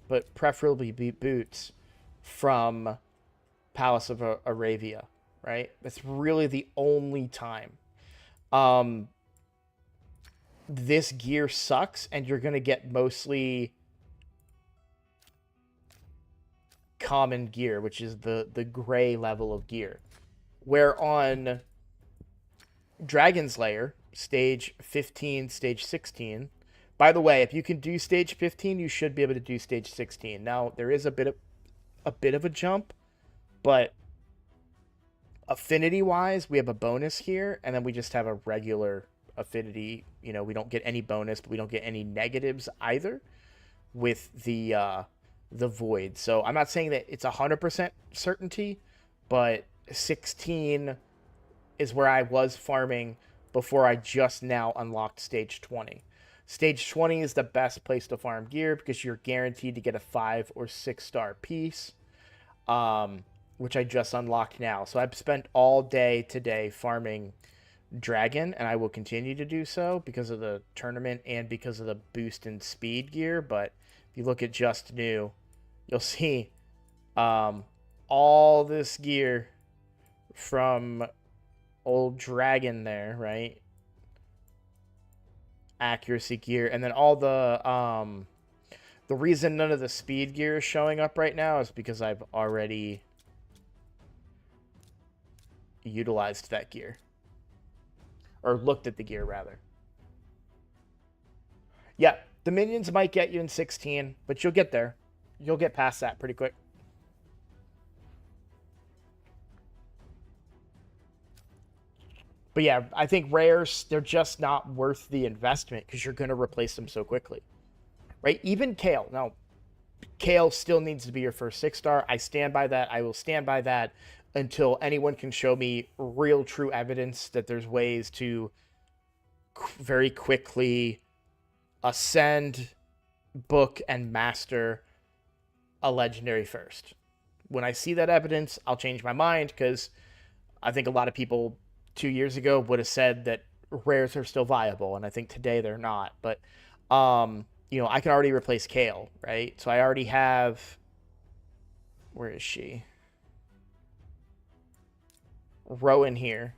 but preferably boots from Palace of Aravia, right? That's really the only time. This gear sucks, and you're going to get mostly common gear, which is the gray level of gear. Where on Dragon's Lair, stage 15, stage 16... By the way, if you can do stage 15, you should be able to do stage 16. Now, there is a bit of a jump, but affinity-wise, we have a bonus here, and then we just have a regular affinity. You know, we don't get any bonus, but we don't get any negatives either with the void. So I'm not saying that it's 100% certainty, but 16 is where I was farming before I just now unlocked stage 20. Stage 20 is the best place to farm gear because you're guaranteed to get a 5 or 6-star piece, which I just unlocked now. So I've spent all day today farming Dragon, and I will continue to do so because of the tournament and because of the boost in speed gear. But if you look at just new, you'll see all this gear from old Dragon there, right? Accuracy gear, and then all the reason none of the speed gear is showing up right now is because I've already utilized that gear. or looked at the gear rather. Yeah, the minions might get you in 16, but you'll get there. You'll get past that pretty quick. But yeah, I think rares, they're just not worth the investment because you're going to replace them so quickly. Right? Even Kale. Now, Kale still needs to be your first 6-star. I stand by that. I will stand by that until anyone can show me real, true evidence that there's ways to very quickly ascend, book, and master a legendary first. When I see that evidence, I'll change my mind because I think a lot of people 2 years ago would have said that rares are still viable, and I think today they're not. But I can already replace Kale, right? So I already have, where is she? Rowan here,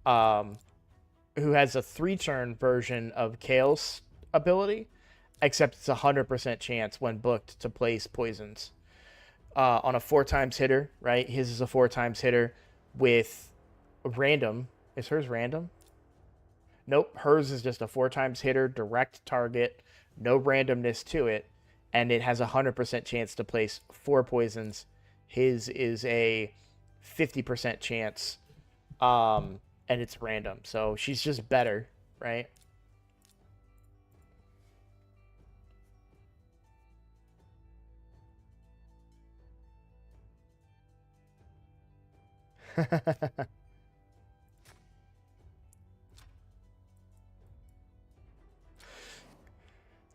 who has a 3-turn version of Kale's ability, except it's 100% chance when booked to place poisons. On a 4x hitter, right? His is a 4x hitter with random. Is hers random? Nope, hers is just a 4x hitter, direct target, no randomness to it, and it has a 100% chance to place 4 poisons. His is a 50% chance, and it's random. So she's just better, right?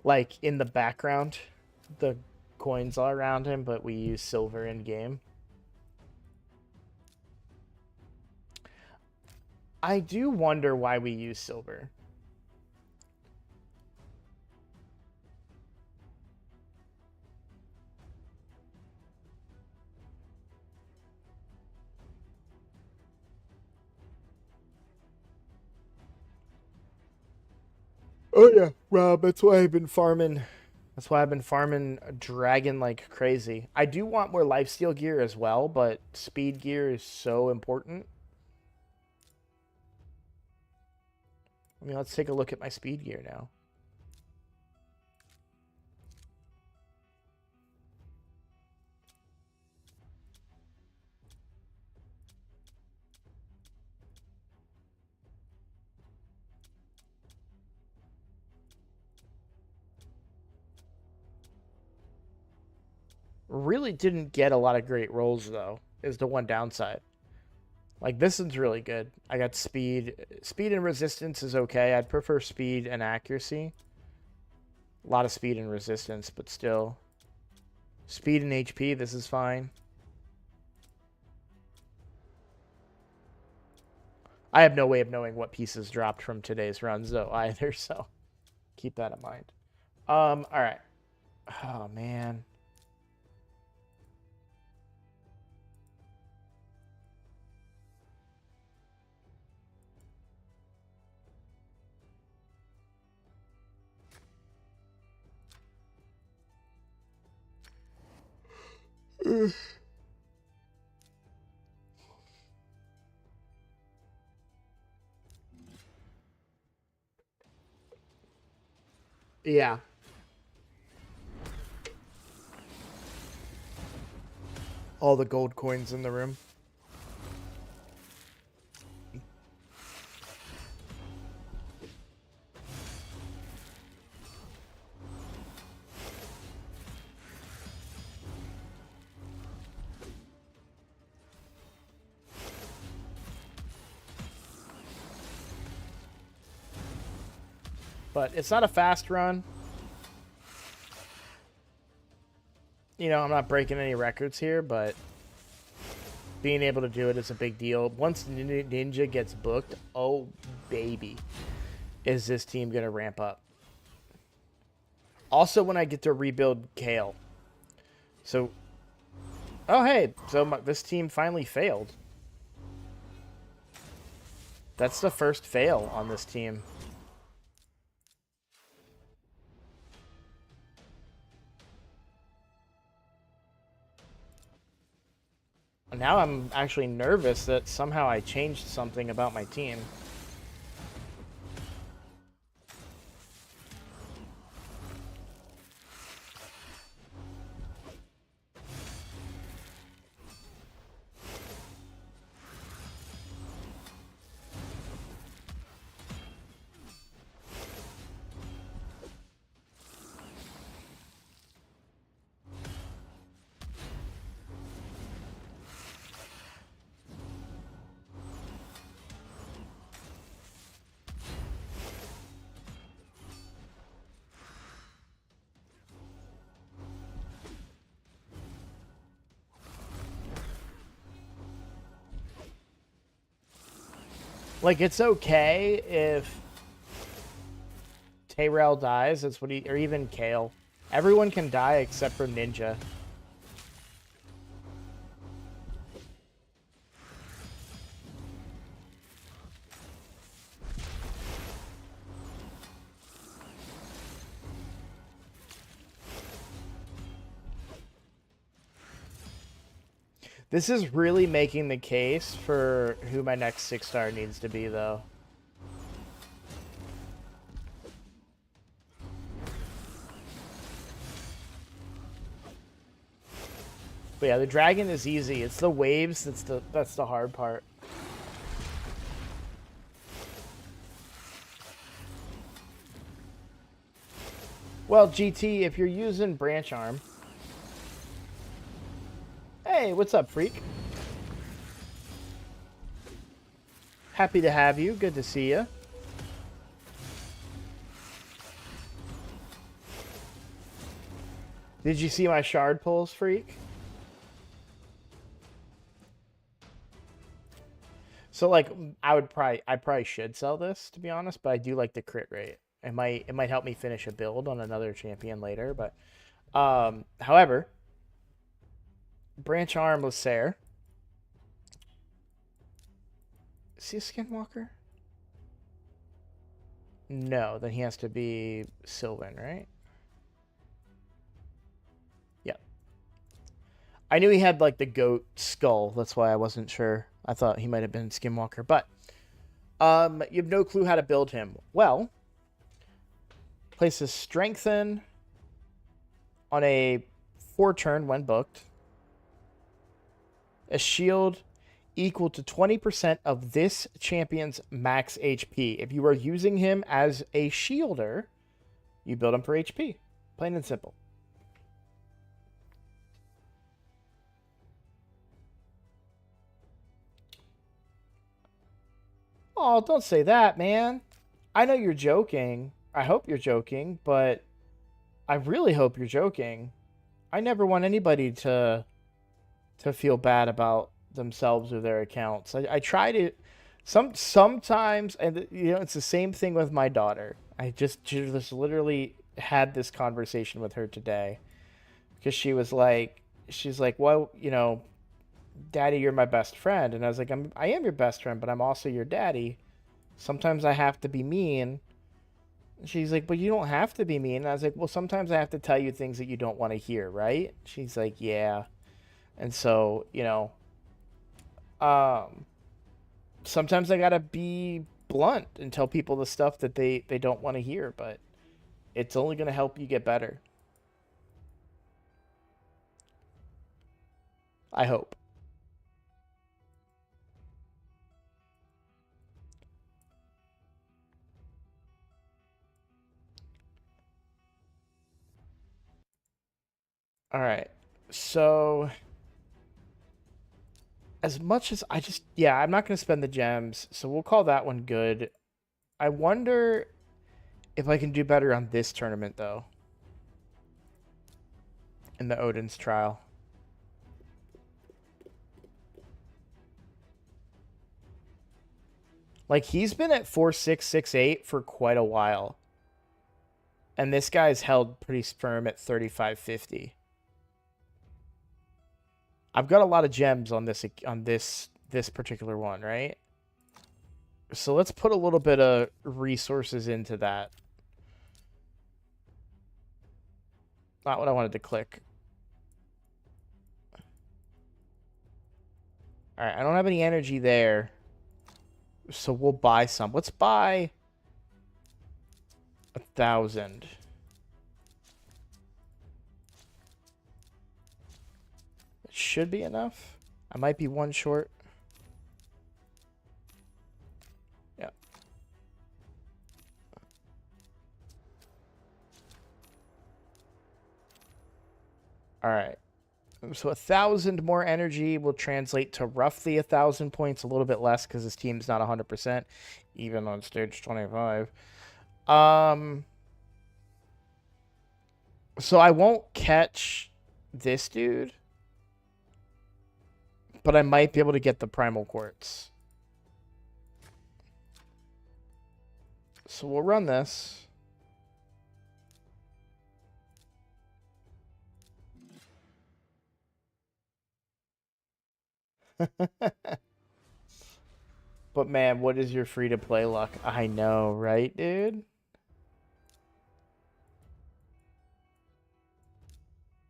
Like in the background, the coins all around him, but we use silver in game. I do wonder why we use silver. Oh yeah, Rob, that's why I've been farming. That's why I've been farming dragon like crazy. I do want more lifesteal gear as well, but speed gear is so important. I mean, let's take a look at my speed gear now. Really didn't get a lot of great rolls though, is the one downside. Like this one's really good. I got speed. Speed and resistance is okay. I'd prefer speed and accuracy. A lot of speed and resistance, but still. Speed and HP, this is fine. I have no way of knowing what pieces dropped from today's runs though either, so keep that in mind. Alright. Oh man. Yeah. All the gold coins in the room. But it's not a fast run. You know, I'm not breaking any records here, but being able to do it is a big deal. Once Ninja gets booked, oh baby, is this team going to ramp up. Also, when I get to rebuild Kale. So, oh hey, so this team finally failed. That's the first fail on this team. Now I'm actually nervous that somehow I changed something about my team. Like, it's okay if Tayrel dies. That's what he... Or even Kale. Everyone can die except for Ninja. This is really making the case for who my next 6-star needs to be, though. But yeah, the dragon is easy. It's the waves that's the hard part. Well, GT, if you're using branch arm. Hey, what's up, freak? Happy to have you. Good to see you. Did you see my shard pulls, freak? So like I probably should sell this, to be honest, but I do like the crit rate. It might help me finish a build on another champion later, but however, branch arm Lysair. Is he a skinwalker? No, then he has to be Sylvan, right? Yeah. I knew he had like the goat skull. That's why I wasn't sure. I thought he might have been Skinwalker, but you have no clue how to build him. Well, places Strengthen on a 4-turn when booked. A shield equal to 20% of this champion's max HP. If you are using him as a shielder, you build him for HP. Plain and simple. Oh, don't say that, man. I know you're joking. I hope you're joking, but I really hope you're joking. I never want anybody to feel bad about themselves or their accounts. I try to sometimes, and you know, it's the same thing with my daughter. I just literally had this conversation with her today because she's like, well, you know, Daddy, you're my best friend. And I was like, I am your best friend, but I'm also your daddy. Sometimes I have to be mean. And she's like, but you don't have to be mean. And I was like, well, sometimes I have to tell you things that you don't want to hear, right? She's like, yeah. And so, you know, sometimes I gotta be blunt and tell people the stuff that they don't want to hear, but it's only going to help you get better. I hope. All right. So as much as yeah, I'm not going to spend the gems, so we'll call that one good. I wonder if I can do better on this tournament, though. In the Odin's trial. Like, he's been at 4.668 for quite a while. And this guy's held pretty firm at 35.50. I've got a lot of gems on this particular one, right? So let's put a little bit of resources into that. Not what I wanted to click. All right, I don't have any energy there. So we'll buy some. Let's buy 1,000. It should be enough. I might be one short. Yeah. All right. So 1,000 more energy will translate to roughly 1,000 points, a little bit less because this team's not 100%, even on stage 25. So I won't catch this dude, but I might be able to get the Primal Quartz. So we'll run this. But man, what is your free-to-play luck? I know, right, dude?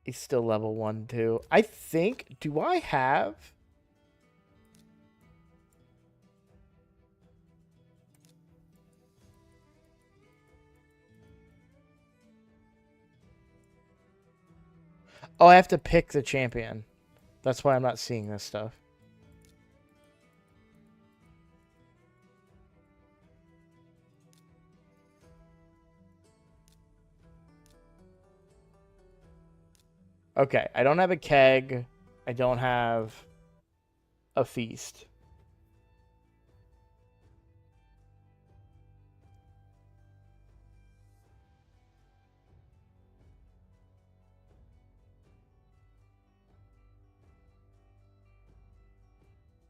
He's still level 1, too. I think... Do I have... Oh, I have to pick the champion. That's why I'm not seeing this stuff. Okay, I don't have a keg. I don't have a feast.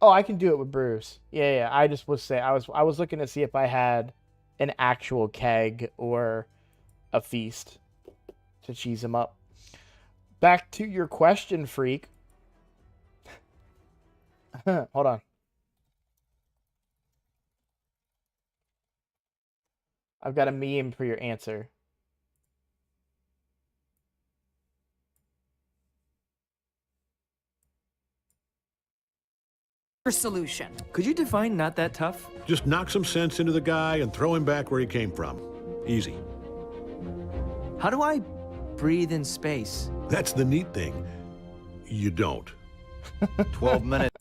Oh, I can do it with Bruce. Yeah. I just was saying I was looking to see if I had an actual keg or a feast to cheese him up. Back to your question, freak. Hold on. I've got a meme for your answer. Solution. Could you define not that tough? Just knock some sense into the guy and throw him back where he came from. Easy. How do I breathe in space? That's the neat thing. You don't. 12 minutes.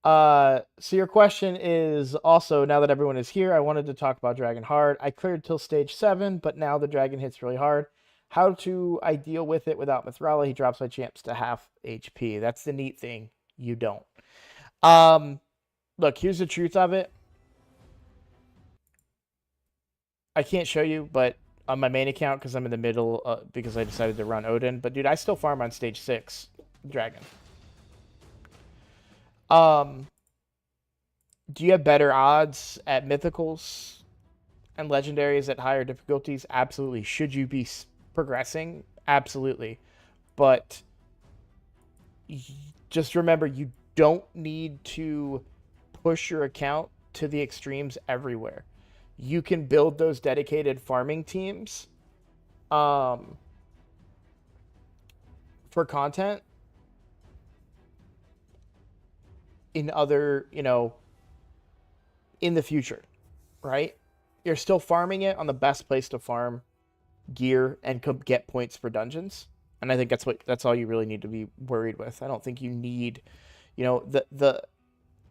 So your question is also, now that everyone is here, I wanted to talk about Dragon hard. I cleared till stage 7, but now the dragon hits really hard. How do I deal with it without Mithrala? He drops my champs to half HP. That's the neat thing. You don't. Look, here's the truth of it. I can't show you, but on my main account, because I'm in the middle, because I decided to run Odin. But dude, I still farm on stage 6 dragon. Do you have better odds at mythicals and legendaries at higher difficulties? Absolutely. Should you be progressing? Absolutely. But just remember, you don't need to push your account to the extremes everywhere. You can build those dedicated farming teams for content in other, in the future, right? You're still farming it on the best place to farm gear and get points for dungeons. And I think that's all you really need to be worried with. I don't think you need, the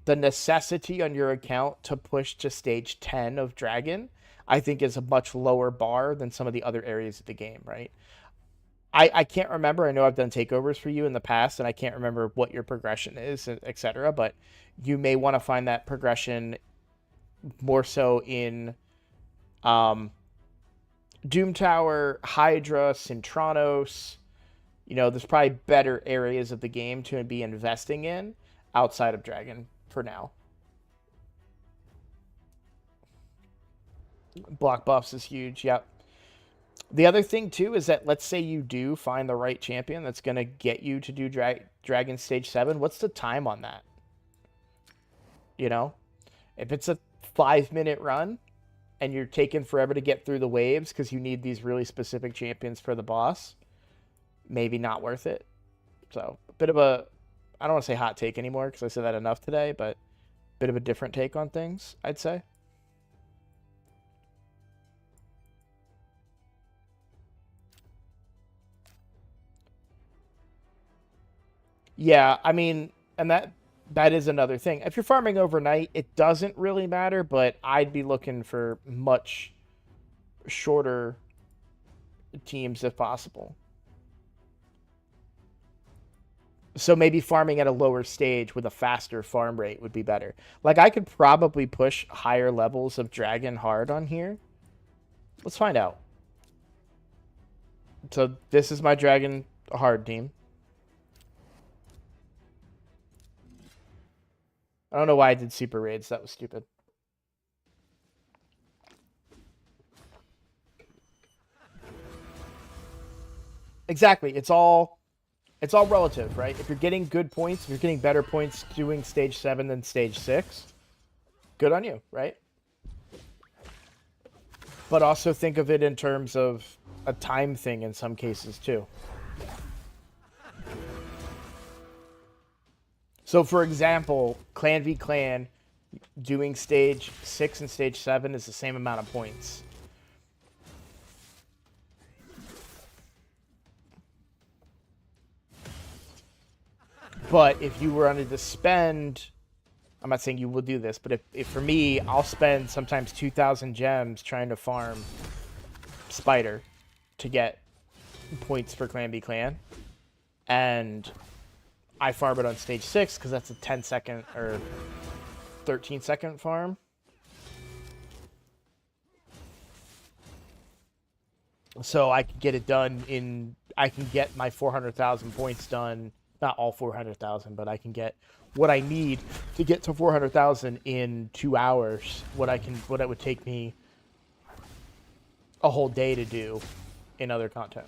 necessity on your account to push to stage 10 of Dragon, I think is a much lower bar than some of the other areas of the game, right? I can't remember. I know I've done takeovers for you in the past, and I can't remember what your progression is, etc. But you may want to find that progression more so in Doom Tower, Hydra, Cintranos. There's probably better areas of the game to be investing in outside of Dragon for now. Block buffs is huge. Yep. The other thing, too, is that let's say you do find the right champion that's going to get you to do Dragon Stage 7. What's the time on that? If it's a 5-minute run and you're taking forever to get through the waves because you need these really specific champions for the boss, maybe not worth it. So, a bit of a, I don't want to say hot take anymore because I said that enough today, but a bit of a different take on things, I'd say. Yeah, I mean, and that is another thing. If you're farming overnight, it doesn't really matter, but I'd be looking for much shorter teams if possible. So maybe farming at a lower stage with a faster farm rate would be better. Like, I could probably push higher levels of Dragon hard on here. Let's find out. So this is my Dragon hard team. I don't know why I did super raids. That was stupid. Exactly. It's all relative, right? If you're getting good points, if you're getting better points doing stage 7 than stage 6, good on you, right? But also think of it in terms of a time thing in some cases too. So for example, Clan v Clan doing stage 6 and stage 7 is the same amount of points. But if you were under to spend, I'm not saying you will do this, but if for me, I'll spend sometimes 2,000 gems trying to farm Spider to get points for Clan v Clan. And I farm it on stage 6 because that's a 10-second or 13-second farm. So I can get it done in... I can get my 400,000 points done. Not all 400,000, but I can get what I need to get to 400,000 in 2 hours. What it would take me a whole day to do in other content.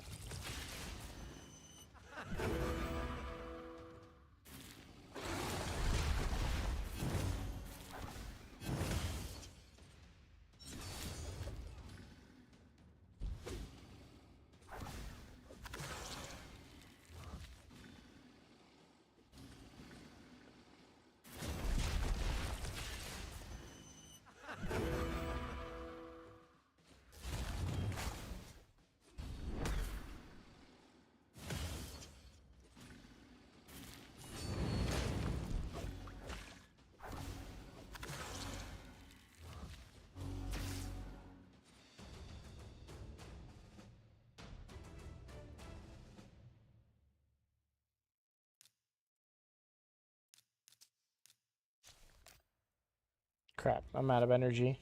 Crap, I'm out of energy.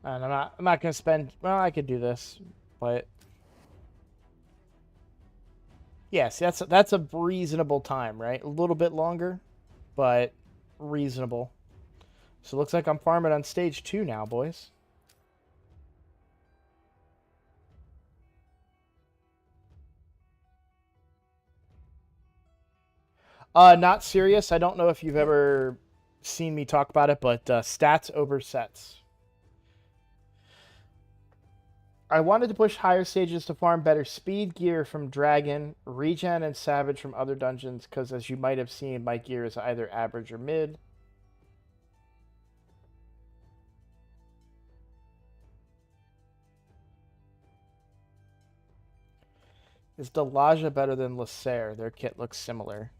And I'm not gonna spend... Well, I could do this, but... Yes, that's a reasonable time, right? A little bit longer, but reasonable. So it looks like I'm farming on stage 2 now, boys. Not serious. I don't know if you've ever seen me talk about it, but stats over sets. I wanted to push higher stages to farm better speed gear from Dragon, Regen, and Savage from other dungeons, because as you might have seen, my gear is either average or mid. Is Delaja better than Lacer? Their kit looks similar.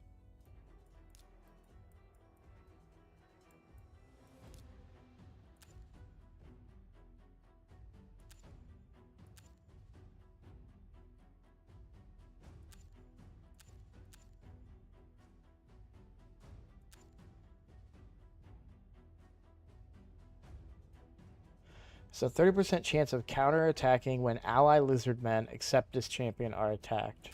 So 30% chance of counter-attacking when ally lizardmen except this champion are attacked.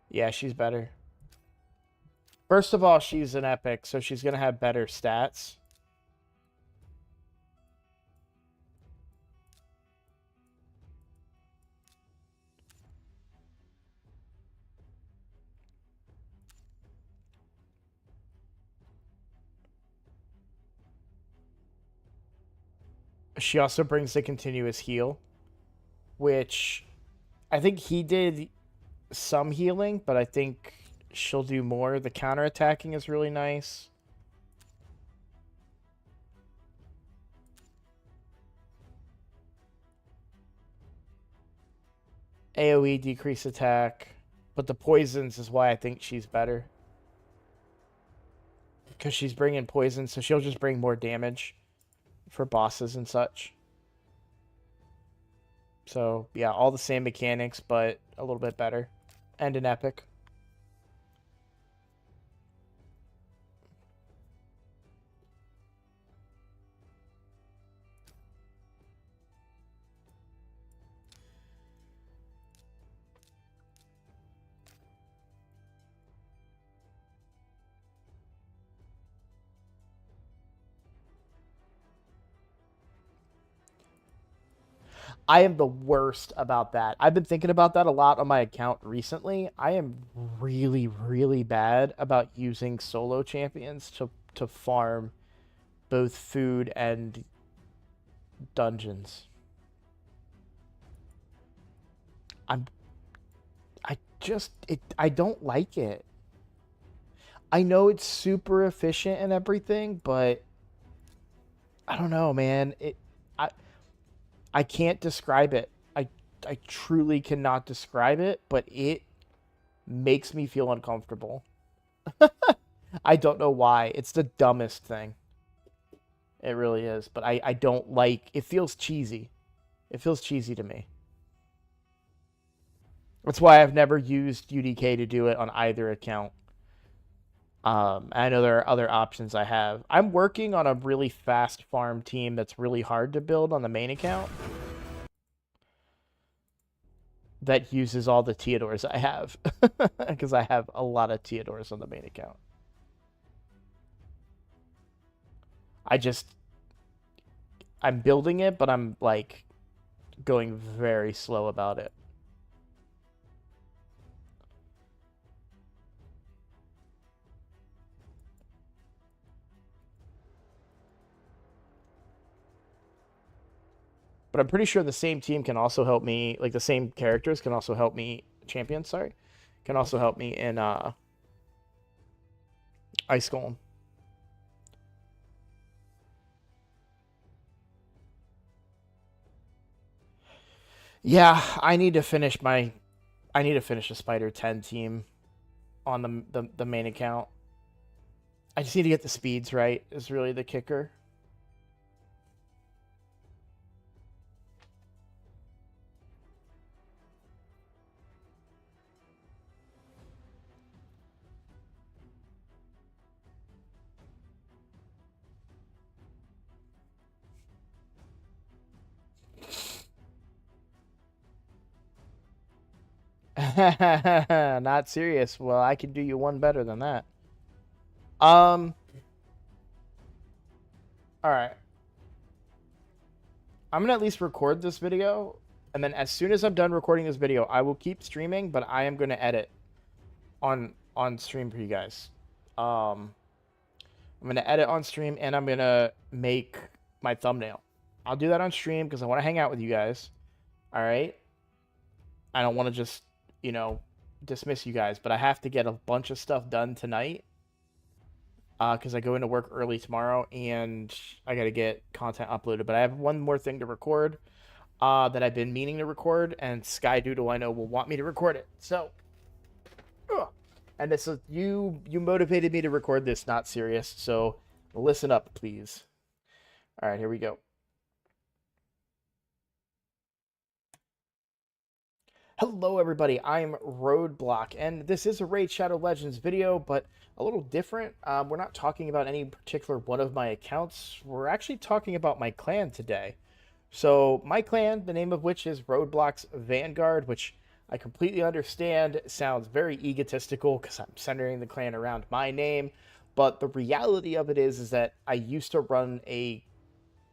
Yeah, she's better. First of all, she's an epic, so she's going to have better stats. She also brings the continuous heal, which I think he did some healing, but I think she'll do more. The counterattacking is really nice. AoE decrease attack, but the poisons is why I think she's better. Because she's bringing poison, so she'll just bring more damage for bosses and such. So, yeah, all the same mechanics, but a little bit better. And an epic. I am the worst about that. I've been thinking about that a lot on my account recently. I am really, really bad about using solo champions to farm both food and dungeons. I don't like it. I know it's super efficient and everything, but I don't know, man. I I can't describe it. I truly cannot describe it, but it makes me feel uncomfortable. I don't know why. It's the dumbest thing. It really is, but I don't like it. Feels cheesy. It feels cheesy to me. That's why I've never used UDK to do it on either account. I know there are other options I have. I'm working on a really fast farm team that's really hard to build on the main account. That uses all the Theodores I have. Because I have a lot of Theodores on the main account. I'm building it, but I'm like going very slow about it. But I'm pretty sure the same team can also help me, like the same characters can also help me, champions, sorry, can also help me in Ice Golem. Yeah, I need to finish a Spider 10 team on the main account. I just need to get the speeds right, is really the kicker. Not serious. Well, I can do you one better than that. All right. I'm gonna at least record this video, and then as soon as I'm done recording this video, I will keep streaming, but I am gonna edit on stream for you guys. I'm gonna edit on stream, and I'm gonna make my thumbnail. I'll do that on stream because I want to hang out with you guys. All right. I don't want to just, dismiss you guys, but I have to get a bunch of stuff done tonight because I go into work early tomorrow and I got to get content uploaded. But I have one more thing to record that I've been meaning to record, and Skydoodle I know will want me to record it. So, and this is you motivated me to record this, not serious. So listen up, please. All right, here we go. Hello everybody, I'm Roadblock, and this is a Raid Shadow Legends video, but a little different. We're not talking about any particular one of my accounts. We're actually talking about my clan today. So my clan, the name of which is Roadblock's Vanguard, which I completely understand sounds very egotistical because I'm centering the clan around my name, but the reality of it is that I used to run a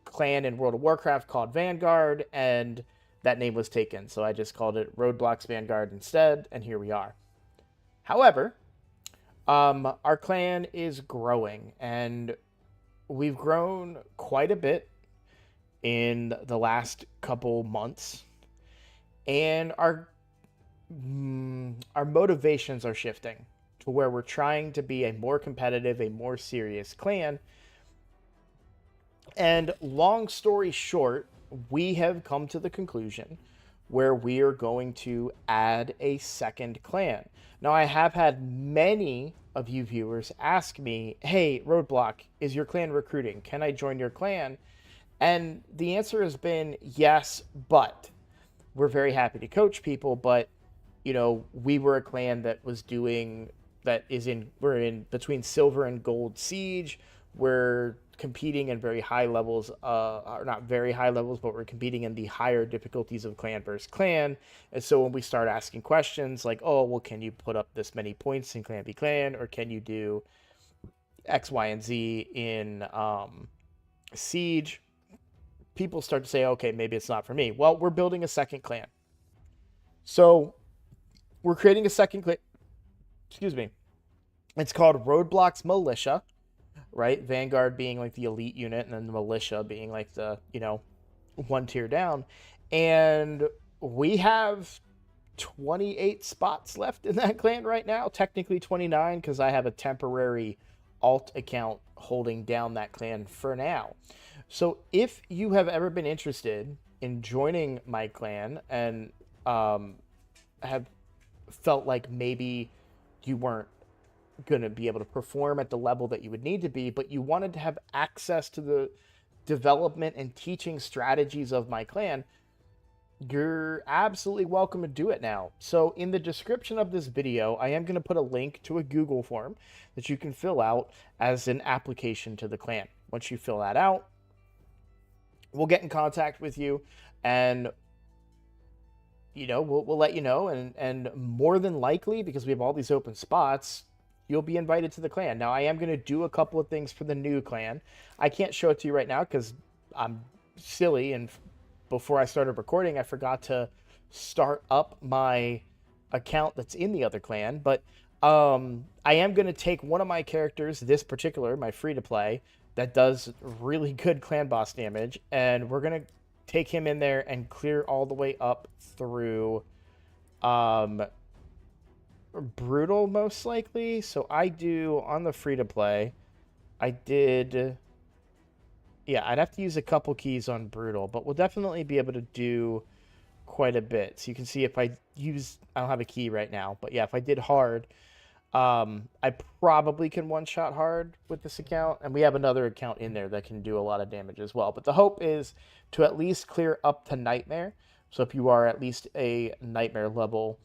clan in World of Warcraft called Vanguard, and that name was taken, so I just called it Roadblock's Vanguard instead, and here we are. However, our clan is growing, and we've grown quite a bit in the last couple months, and our motivations are shifting to where we're trying to be a more competitive, a more serious clan. And long story short, we have come to the conclusion where we are going to add a second clan. Now, I have had many of you viewers ask me, hey, Roadblock, is your clan recruiting? Can I join your clan? And the answer has been yes, but we're very happy to coach people, but we were a clan that was we're in between silver and gold siege. We're competing in very high levels, or not very high levels, but we're competing in the higher difficulties of clan versus clan. And so when we start asking questions like, oh, well, can you put up this many points in clan v clan, or can you do X, Y, and Z in siege? people start to say, okay, maybe it's not for me. Well, we're building a second clan. So we're creating a second clan. Excuse me. It's called Roadblocks Militia, right? Vanguard being like the elite unit, and then the militia being like the, one tier down. And we have 28 spots left in that clan right now. Technically 29, because I have a temporary alt account holding down that clan for now. So if you have ever been interested in joining my clan and have felt like maybe you weren't going to be able to perform at the level that you would need to be, but you wanted to have access to the development and teaching strategies of my clan, you're absolutely welcome to do it now. So in the description of this video, I am going to put a link to a Google form that you can fill out as an application to the clan. Once you fill that out, we'll get in contact with you, and we'll let you know, and more than likely, because we have all these open spots, you'll be invited to the clan. Now, I am going to do a couple of things for the new clan. I can't show it to you right now because I'm silly, and before I started recording, I forgot to start up my account that's in the other clan. But I am going to take one of my characters, this particular, my free-to-play, that does really good clan boss damage, and we're going to take him in there and clear all the way up through brutal, most likely. So I do, on the free-to-play, I'd have to use a couple keys on brutal, but we'll definitely be able to do quite a bit. So you can see if I don't have a key right now, but yeah, if I did hard, I probably can one-shot hard with this account, and we have another account in there that can do a lot of damage as well. But the hope is to at least clear up to Nightmare. So if you are at least a Nightmare level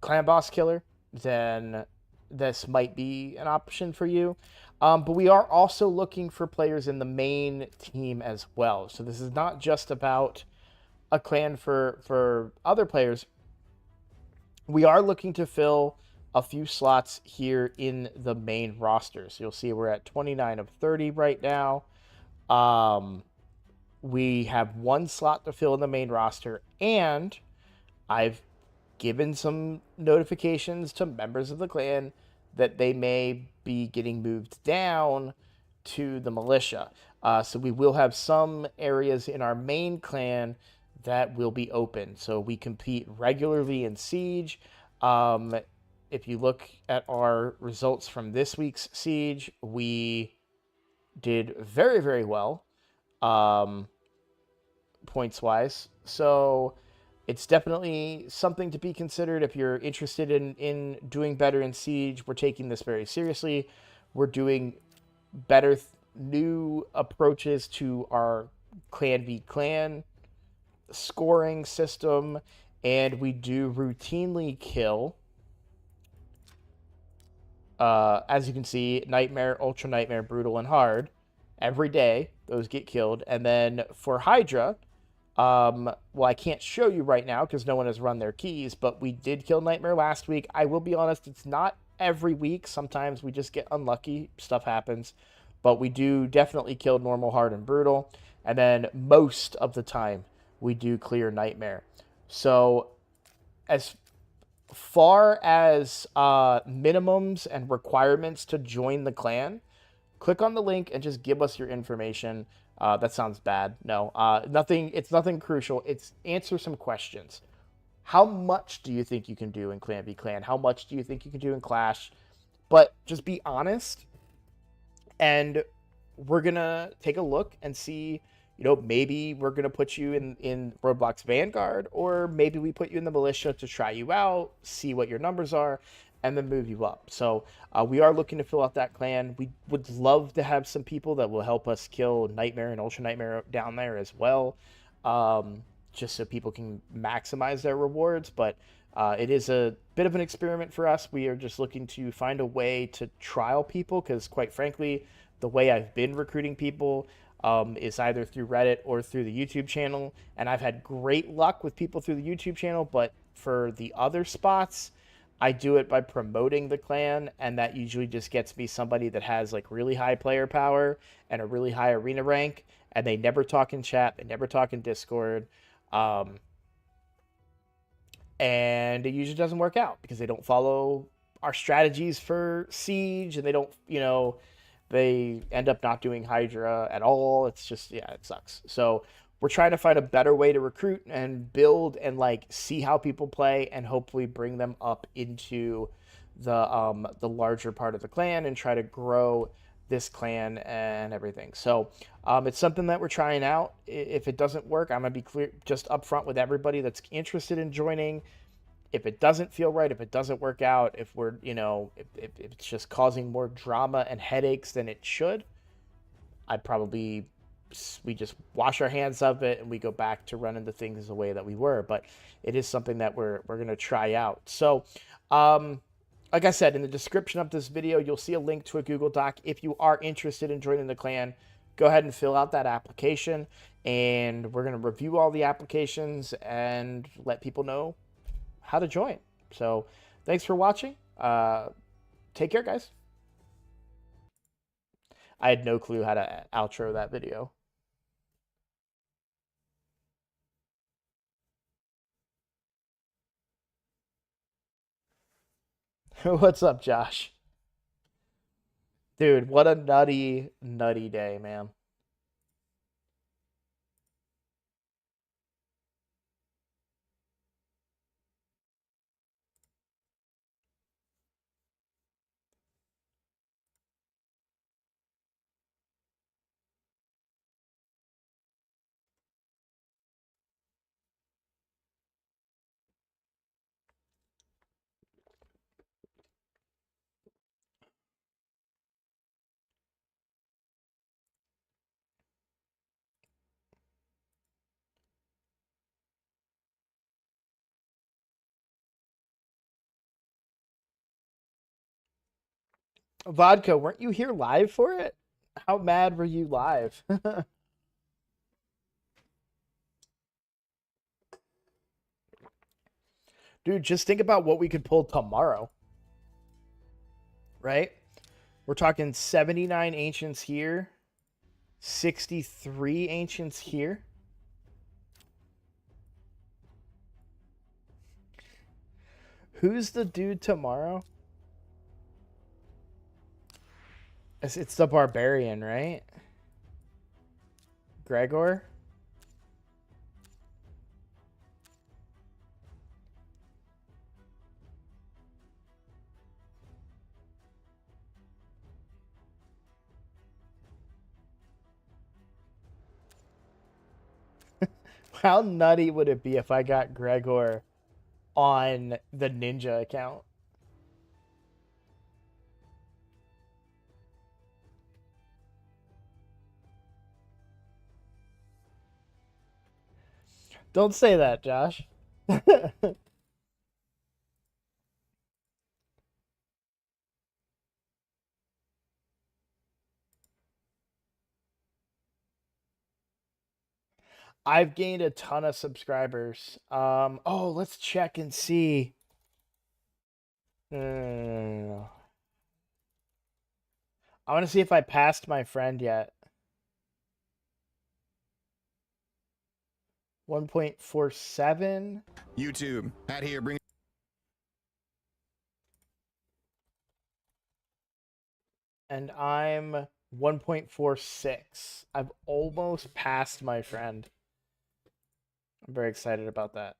clan boss killer, then this might be an option for you. But we are also looking for players in the main team as well. So this is not just about a clan for other players. We are looking to fill a few slots here in the main roster. So you'll see we're at 29 of 30 right now. We have one slot to fill in the main roster, and I've given some notifications to members of the clan that they may be getting moved down to the militia. So we will have some areas in our main clan that will be open. So we compete regularly in Siege. If you look at our results from this week's Siege, we did very, very well, points-wise. So it's definitely something to be considered if you're interested in doing better in Siege. We're taking this very seriously. We're doing better new approaches to our clan v clan scoring system, and we do routinely kill. As you can see, Nightmare, Ultra Nightmare, Brutal, and Hard. Every day, those get killed. And then for Hydra, well, I can't show you right now because no one has run their keys, but we did kill Nightmare last week. I will be honest, it's not every week. Sometimes we just get unlucky. Stuff happens. But we do definitely kill Normal, Hard, and Brutal. And then most of the time, we do clear Nightmare. So as far as minimums and requirements to join the clan, click on the link and just give us your information. That sounds bad. No, nothing. It's nothing crucial. It's answer some questions. How much do you think you can do in Clan v Clan? How much do you think you can do in Clash? But just be honest, and we're gonna take a look and see. Maybe we're going to put you in Roblox Vanguard, or maybe we put you in the militia to try you out, see what your numbers are, and then move you up. So we are looking to fill out that clan. We would love to have some people that will help us kill Nightmare and Ultra Nightmare down there as well, just so people can maximize their rewards. But it is a bit of an experiment for us. We are just looking to find a way to trial people, because quite frankly, the way I've been recruiting people is either through Reddit or through the YouTube channel. And I've had great luck with people through the YouTube channel, but for the other spots, I do it by promoting the clan, and that usually just gets me somebody that has like really high player power and a really high arena rank, and they never talk in chat, they never talk in Discord. And it usually doesn't work out because they don't follow our strategies for siege, and they don't, they end up not doing Hydra at all. It's just, yeah, it sucks. So we're trying to find a better way to recruit and build and like see how people play and hopefully bring them up into the larger part of the clan and try to grow this clan and everything. So it's something that we're trying out. If it doesn't work, I'm gonna be clear, just upfront with everybody that's interested in joining. If it doesn't feel right, if it doesn't work out, if we're, if it's just causing more drama and headaches than it should, we just wash our hands of it and we go back to running the things the way that we were. But it is something that we're gonna try out. So like I said, in the description of this video, you'll see a link to a Google Doc. If you are interested in joining the clan, go ahead and fill out that application, and we're going to review all the applications and let people know how to join. So thanks for watching. Take care, guys. I had no clue how to outro that video. What's up, Josh? Dude, what a nutty day, man. Vodka, weren't you here live for it? How mad were you live? Dude, just think about what we could pull tomorrow. Right? We're talking 79 ancients here, 63 ancients here. Who's the dude tomorrow? It's the barbarian, right? Gregor? How nutty would it be if I got Gregor on the ninja account? Don't say that, Josh. I've gained a ton of subscribers. Oh, let's check and see. No. I want to see if I passed my friend yet. 1.47. YouTube. At here, bring. And I'm 1.46. I've almost passed my friend. I'm very excited about that.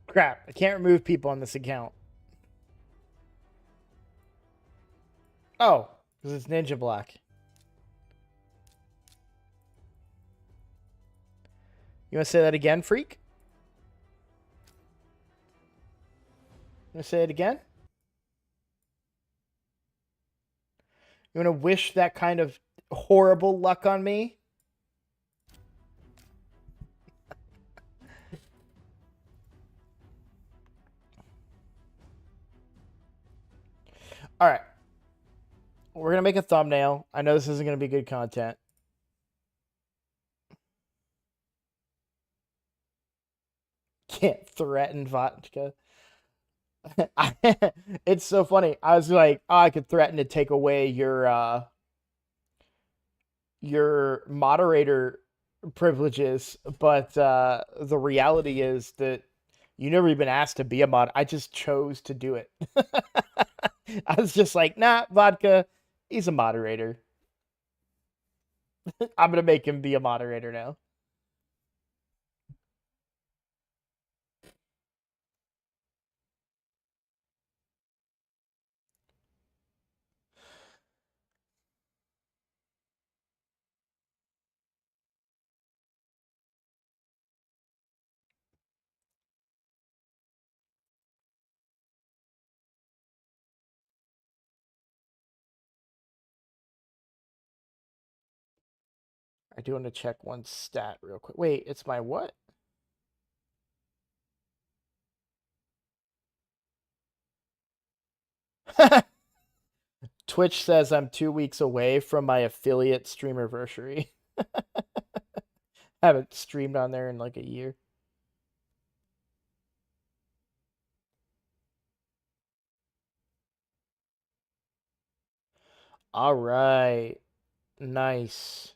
Crap, I can't remove people on this account. Oh, because it's Ninja Black. You want to say that again, freak? You want to say it again? You want to wish that kind of horrible luck on me? All right. We're gonna make a thumbnail. I know this isn't gonna be good content. Can't threaten vodka. It's so funny. I was like, oh, I could threaten to take away your moderator privileges, but the reality is that you never even asked to be a mod. I just chose to do it. I was just like, nah, vodka, he's a moderator. I'm gonna make him be a moderator now. I do want to check one stat real quick. Wait, it's my what? Twitch says I'm 2 weeks away from my affiliate streamerversary. Haven't streamed on there in like a year. All right. Nice.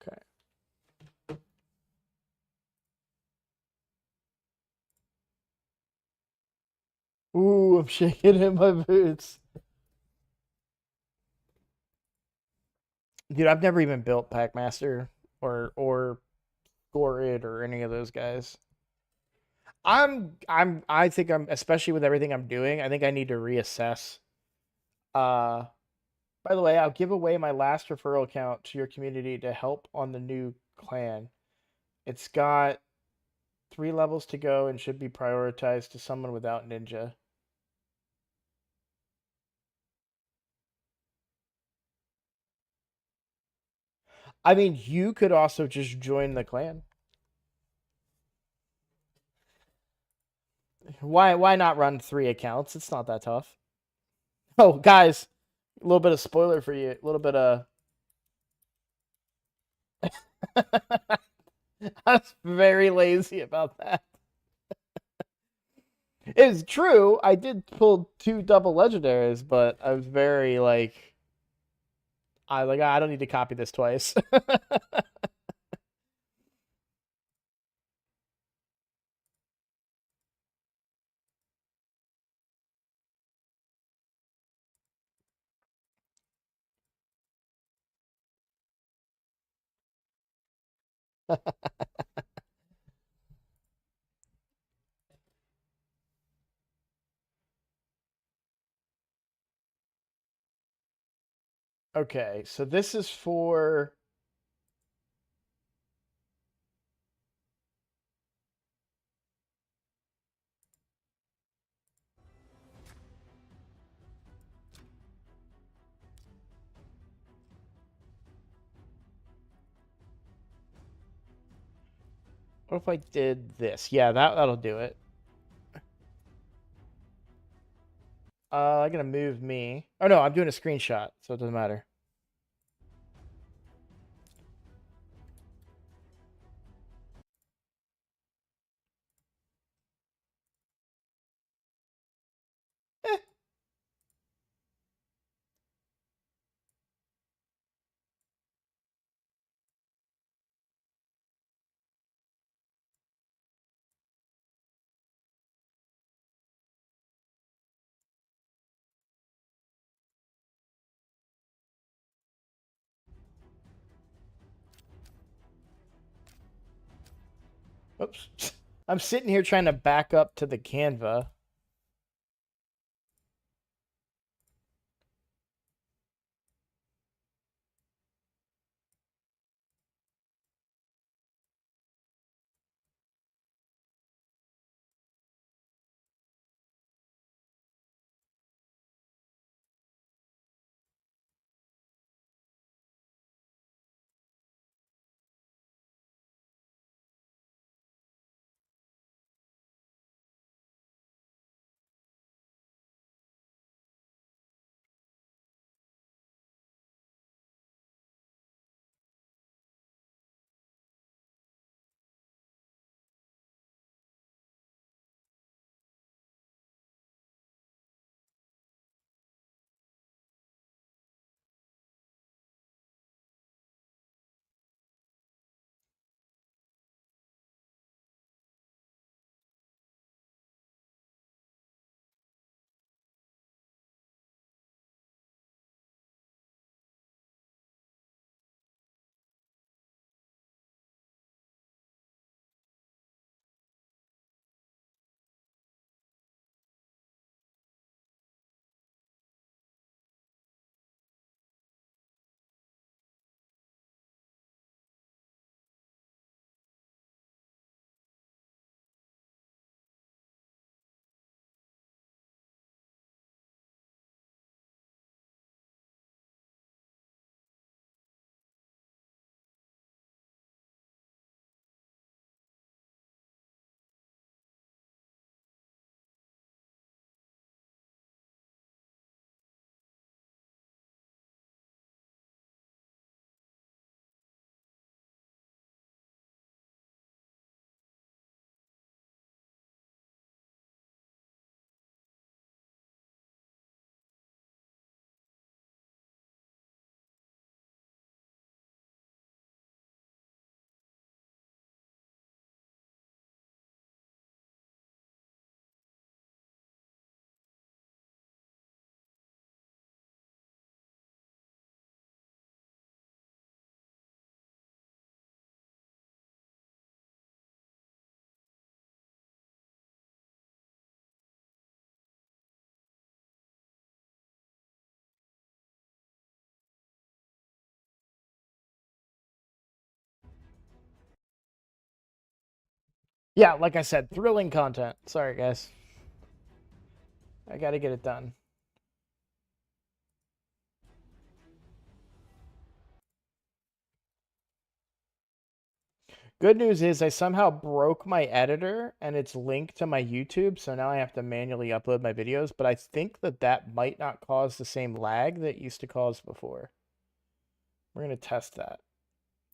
Okay. Ooh, I'm shaking in my boots. Dude, I've never even built Packmaster or Scored or any of those guys. I think I'm, especially with everything I'm doing, I think I need to reassess. Uh by the way, I'll give away my last referral account to your community to help on the new clan. It's got 3 levels to go and should be prioritized to someone without ninja. I mean, you could also just join the clan. Why not run 3 accounts? It's not that tough. Oh, guys, a little bit of spoiler for you. A little bit of I was very lazy about that. It's true. I did pull 2 double legendaries, but I was very like I don't need to copy this twice. Okay, so this is for what if I did this? Yeah, that'll do it. I'm gonna move me. Oh no, I'm doing a screenshot, so it doesn't matter. Eh, Oops. I'm sitting here trying to back up to the Canva. Yeah, like I said, thrilling content. Sorry, guys. I gotta get it done. Good news is I somehow broke my editor and it's linked to my YouTube, so now I have to manually upload my videos, but I think that that might not cause the same lag that it used to cause before. We're going to test that.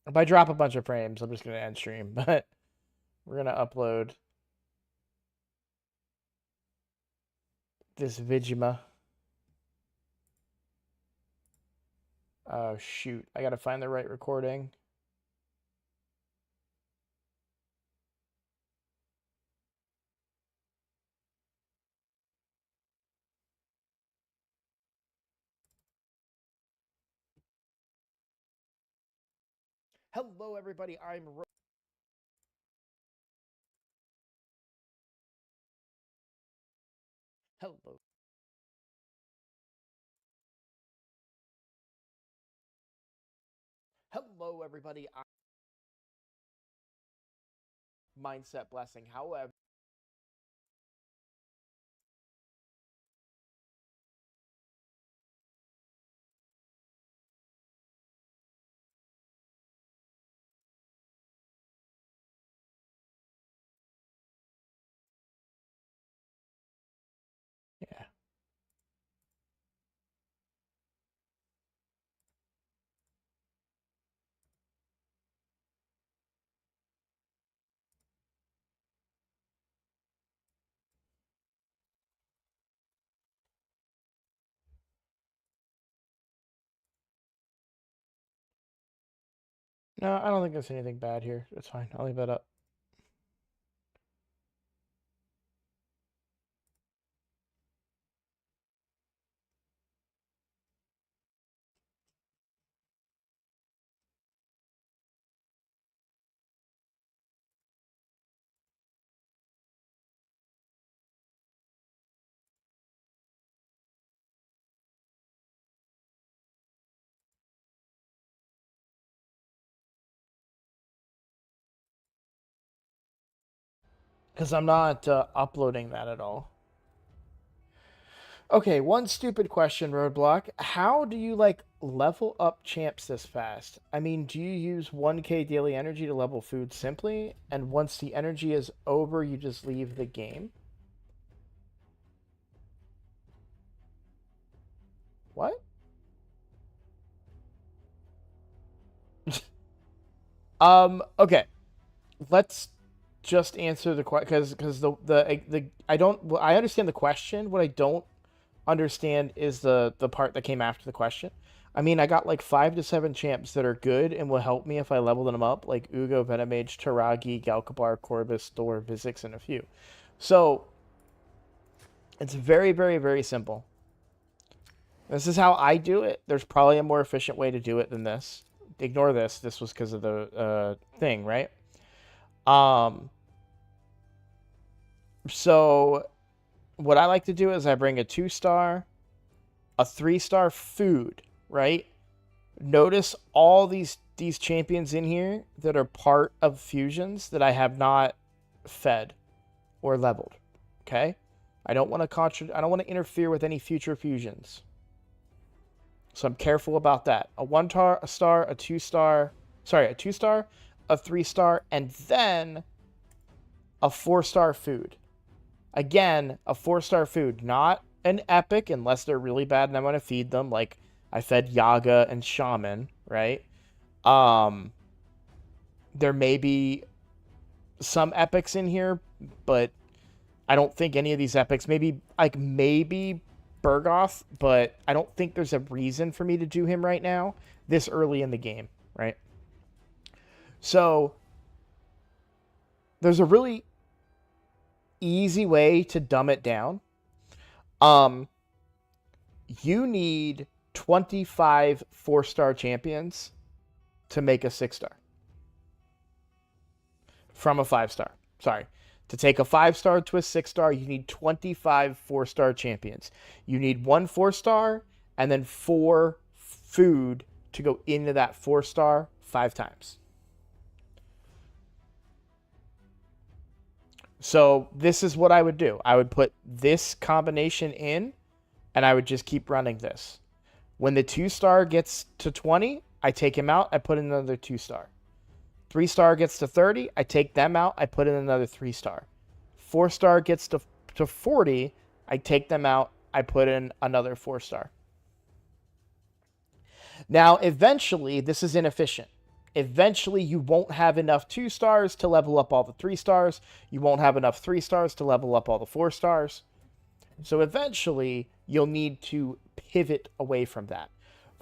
If I drop a bunch of frames, I'm just going to end stream, but we're going to upload this Vigima. Oh, shoot. I got to find the right recording. Hello, everybody. I'm Hello. Hello, everybody. I'm Mindset Blessing. However, yeah. No, I don't think there's anything bad here. It's fine. I'll leave that up. Because I'm not uploading that at all. Okay, one stupid question, Roadblock. How do you, like, level up champs this fast? I mean, do you use 1k daily energy to level food simply? And once the energy is over, you just leave the game? What? Okay. Let's just answer the question, because the I understand the question. What I don't understand is the part that came after the question. I mean, I got like 5 to 7 champs that are good and will help me if I level them up, like Ugo, Venomage, Taragi, Galkabar, Corvus, Thor, Vizix, and a few. So it's very, very, very simple. This is how I do it. There's probably a more efficient way to do it than this. Ignore this. This was because of the thing, right? So what I like to do is I bring a 2-star, a 3-star food, right? Notice all these champions in here that are part of fusions that I have not fed or leveled. Okay? I don't want to interfere with any future fusions. So I'm careful about that. A 1-star, a star, a 2-star, sorry, a 2-star, a 3-star, and then a 4-star food. Again, a 4-star food, not an epic unless they're really bad and I'm going to feed them, like I fed Yaga and Shaman, right? There may be some epics in here, but I don't think any of these epics, maybe Bergoth, but I don't think there's a reason for me to do him right now, this early in the game, right? So there's a really easy way to dumb it down. You need 25 4-star champions to make a 6-star from a 5-star. Sorry. To take a 5-star to a 6-star, you need 25 4-star champions. You need 1 4-star and then 4 food to go into that 4-star 5 times. So this is what I would do. I would put this combination in, and I would just keep running this. When the 2-star gets to 20, I take him out. I put in another 2-star. 3-star gets to 30, I take them out. I put in another 3-star. 4-star gets to 40, I take them out. I put in another 4-star. Now, eventually, this is inefficient. Eventually, you won't have enough 2-stars to level up all the 3-stars. You won't have enough 3-stars to level up all the 4-stars. So eventually, you'll need to pivot away from that.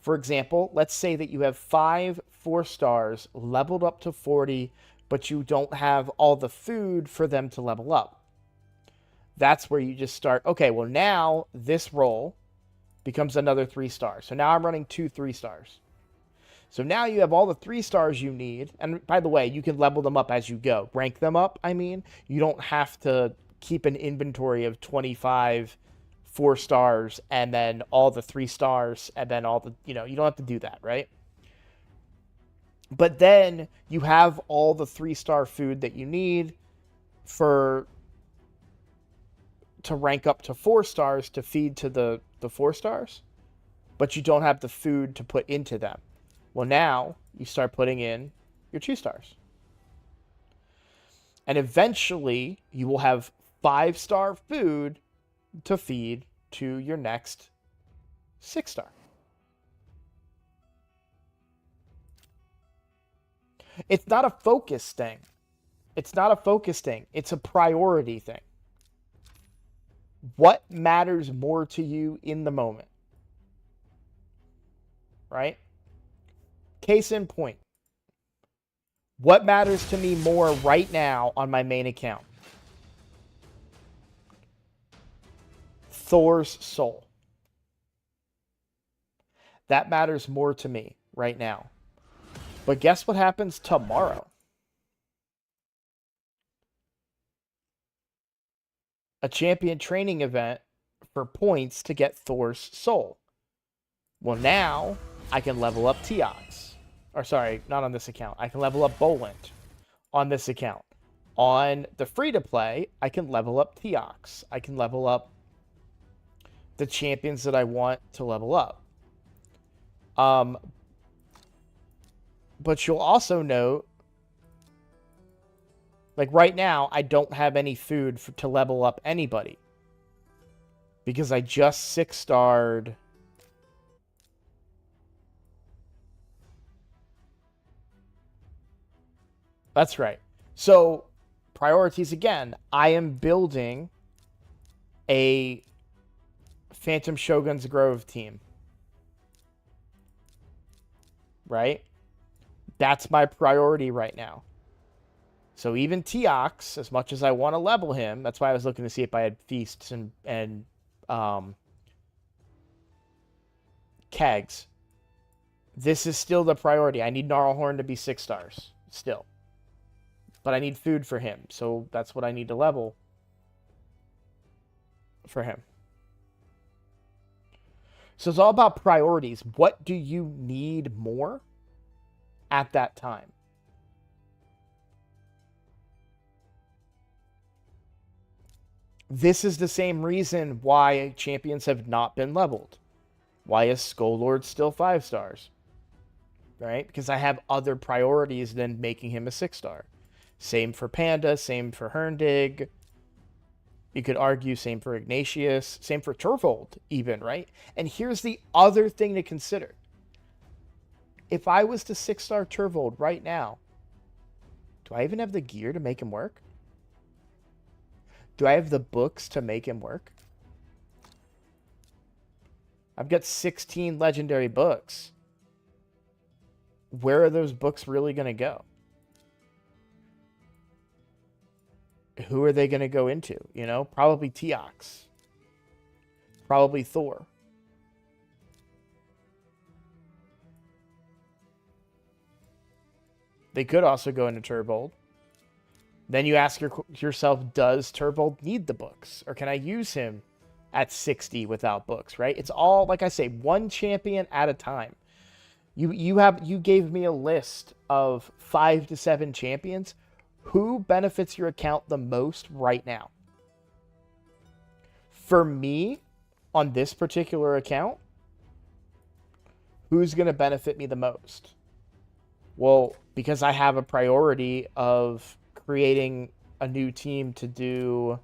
For example, let's say that you have 5 4-stars leveled up to 40, but you don't have all the food for them to level up. That's where you just start, okay, well now this role becomes another 3-star. So now I'm running 2 3-stars. So now you have all the 3-stars you need. And by the way, you can level them up as you go. Rank them up, I mean. You don't have to keep an inventory of 25 4-stars and then all the 3-stars and then all the, you don't have to do that, right? But then you have all the 3-star food that you need to rank up to 4-stars to feed to the 4-stars, but you don't have the food to put into them. Well, now you start putting in your 2-stars. And eventually you will have 5-star food to feed to your next 6-star. It's not a focus thing. It's not a focus thing. It's a priority thing. What matters more to you in the moment? Right? Case in point. What matters to me more right now on my main account? Thor's soul. That matters more to me right now. But guess what happens tomorrow? A champion training event for points to get Thor's soul. Well, now I can level up Teox. Or sorry, not on this account. I can level up Bolent on this account. On the free-to-play, I can level up Teox. I can level up the champions that I want to level up. But you'll also note, like right now, I don't have any food to level up anybody. Because I just 6-starred... That's right. So, priorities again. I am building a Phantom Shogun's Grove team. Right? That's my priority right now. So even Teox, as much as I want to level him, that's why I was looking to see if I had feasts and kegs. This is still the priority. I need Gnarlhorn to be 6 stars. Still. But I need food for him, so that's what I need to level for him. So it's all about priorities. What do you need more at that time? This is the same reason why champions have not been leveled. Why is Skull-Lord still 5 stars? Right? Because I have other priorities than making him a 6-star. Same for Panda, same for Herndig. You could argue same for Ignatius, same for Turvold even, right? And here's the other thing to consider. If I was to 6-star Turvold right now, do I even have the gear to make him work? Do I have the books to make him work? I've got 16 legendary books. Where are those books really going to go? Who are they going to go into? You know, probably Teox. Probably Thor. They could also go into Turvold. Then you ask yourself, does Turvold need the books? Or can I use him at 60 without books, right? It's all, like I say, one champion at a time. You gave me a list of 5 to 7 champions. Who benefits your account the most right now? For me, on this particular account, who's going to benefit me the most? Well, because I have a priority of creating a new team to do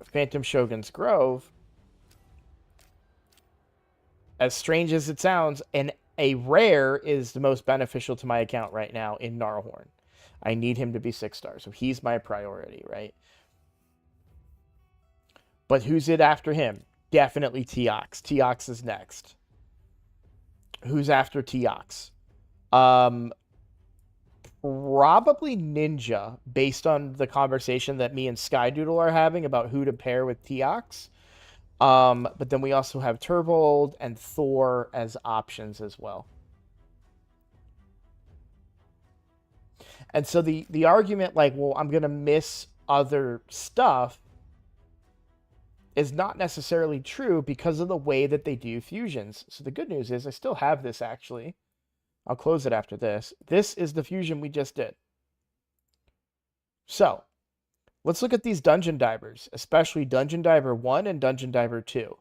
Phantom Shogun's Grove, as strange as it sounds, a rare is the most beneficial to my account right now in Gnarlhorn. I need him to be 6 stars, so he's my priority, right? But who's it after him? Definitely Teox. Teox is next. Who's after Teox? Probably Ninja, based on the conversation that me and Skydoodle are having about who to pair with Teox. But then we also have Turvold and Thor as options as well. And so the argument like, well, I'm going to miss other stuff is not necessarily true because of the way that they do fusions. So the good news is I still have this actually. I'll close it after this. This is the fusion we just did. So let's look at these Dungeon Divers, especially Dungeon Diver 1 and Dungeon Diver 2.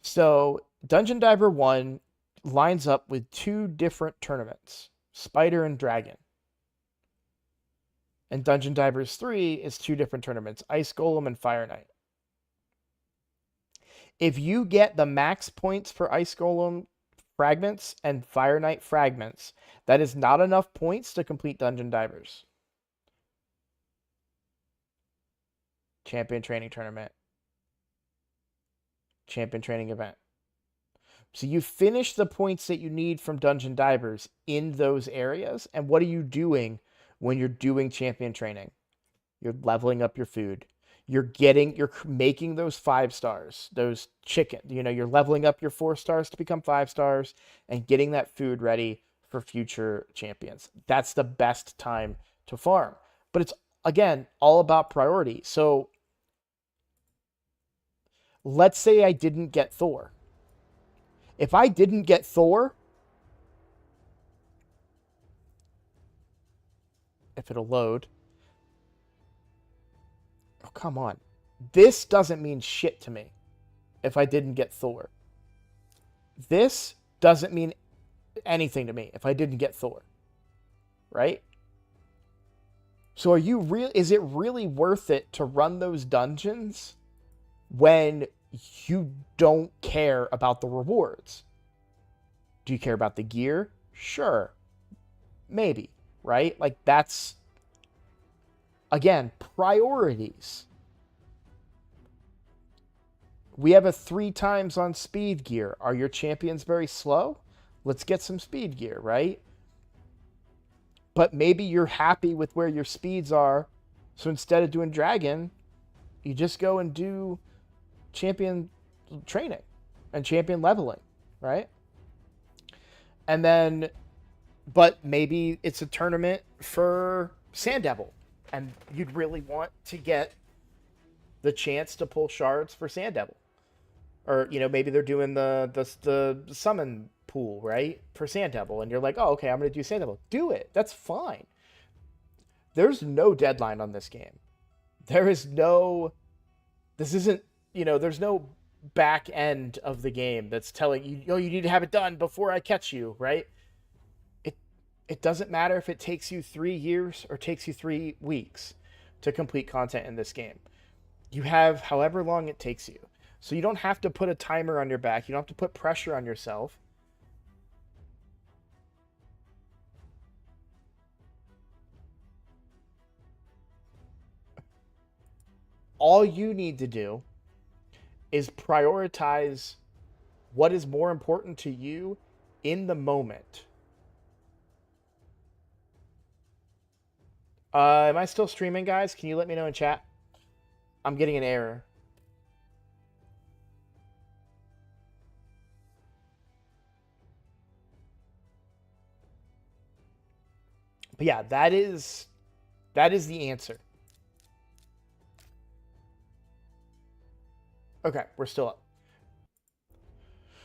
So Dungeon Diver 1 lines up with 2 different tournaments, Spider and Dragon. And Dungeon Divers 3 is 2 different tournaments, Ice Golem and Fire Knight. If you get the max points for Ice Golem fragments and Fire Knight fragments, that is not enough points to complete Dungeon Divers. Champion Training Tournament. Champion Training Event. So you finish the points that you need from Dungeon Divers in those areas. And what are you doing when you're doing Champion Training? You're leveling up your food. You're making those 5 stars, those chicken. You know, you're leveling up your 4 stars to become 5 stars and getting that food ready for future champions. That's the best time to farm. But it's, again, all about priority. So let's say I didn't get Thor. If I didn't get Thor, if it'll load. Oh, come on. This doesn't mean shit to me if I didn't get Thor. This doesn't mean anything to me if I didn't get Thor. Right? So are you is it really worth it to run those dungeons when you don't care about the rewards? Do you care about the gear? Sure. Maybe, right? Like, that's, again, priorities. We have a 3 times on speed gear. Are your champions very slow? Let's get some speed gear, right? But maybe you're happy with where your speeds are. So instead of doing dragon, you just go and do champion training and champion leveling, right? And then, but maybe it's a tournament for Sand Devil, and you'd really want to get the chance to pull shards for Sand Devil. Or, you know, maybe they're doing the summon pool, right, for Sand Devil, and you're like, oh, okay, I'm going to do Sand Devil. Do it. That's fine. There's no deadline on this game. This isn't, you know, there's no back end of the game that's telling you, oh, you need to have it done before I catch you, right? It doesn't matter if it takes you 3 years or takes you 3 weeks to complete content in this game. You have however long it takes you. So you don't have to put a timer on your back. You don't have to put pressure on yourself. All you need to do is prioritize what is more important to you in the moment. Am I still streaming, guys? Can you let me know in chat? I'm getting an error. But yeah, that is the answer. Okay, we're still up.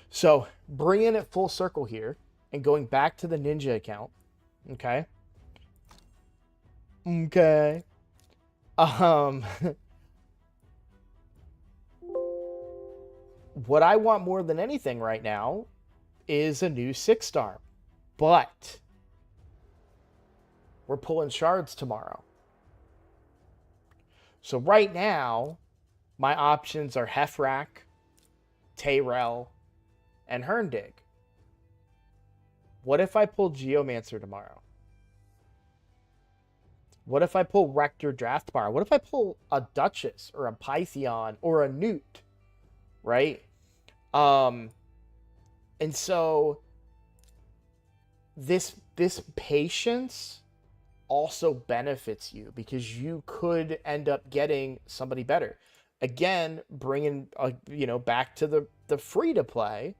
So, bringing it full circle here and going back to the Ninja account. Okay. Okay. What I want more than anything right now is a new 6-star. But we're pulling shards tomorrow. So right now, my options are Hefrak, Tayrel, and Herndig. What if I pull Geomancer tomorrow? What if I pull Rector Draftbar? What if I pull a Duchess or a Pythion or a Newt? Right? And so this patience also benefits you because you could end up getting somebody better. Again, bringing back to the free to play.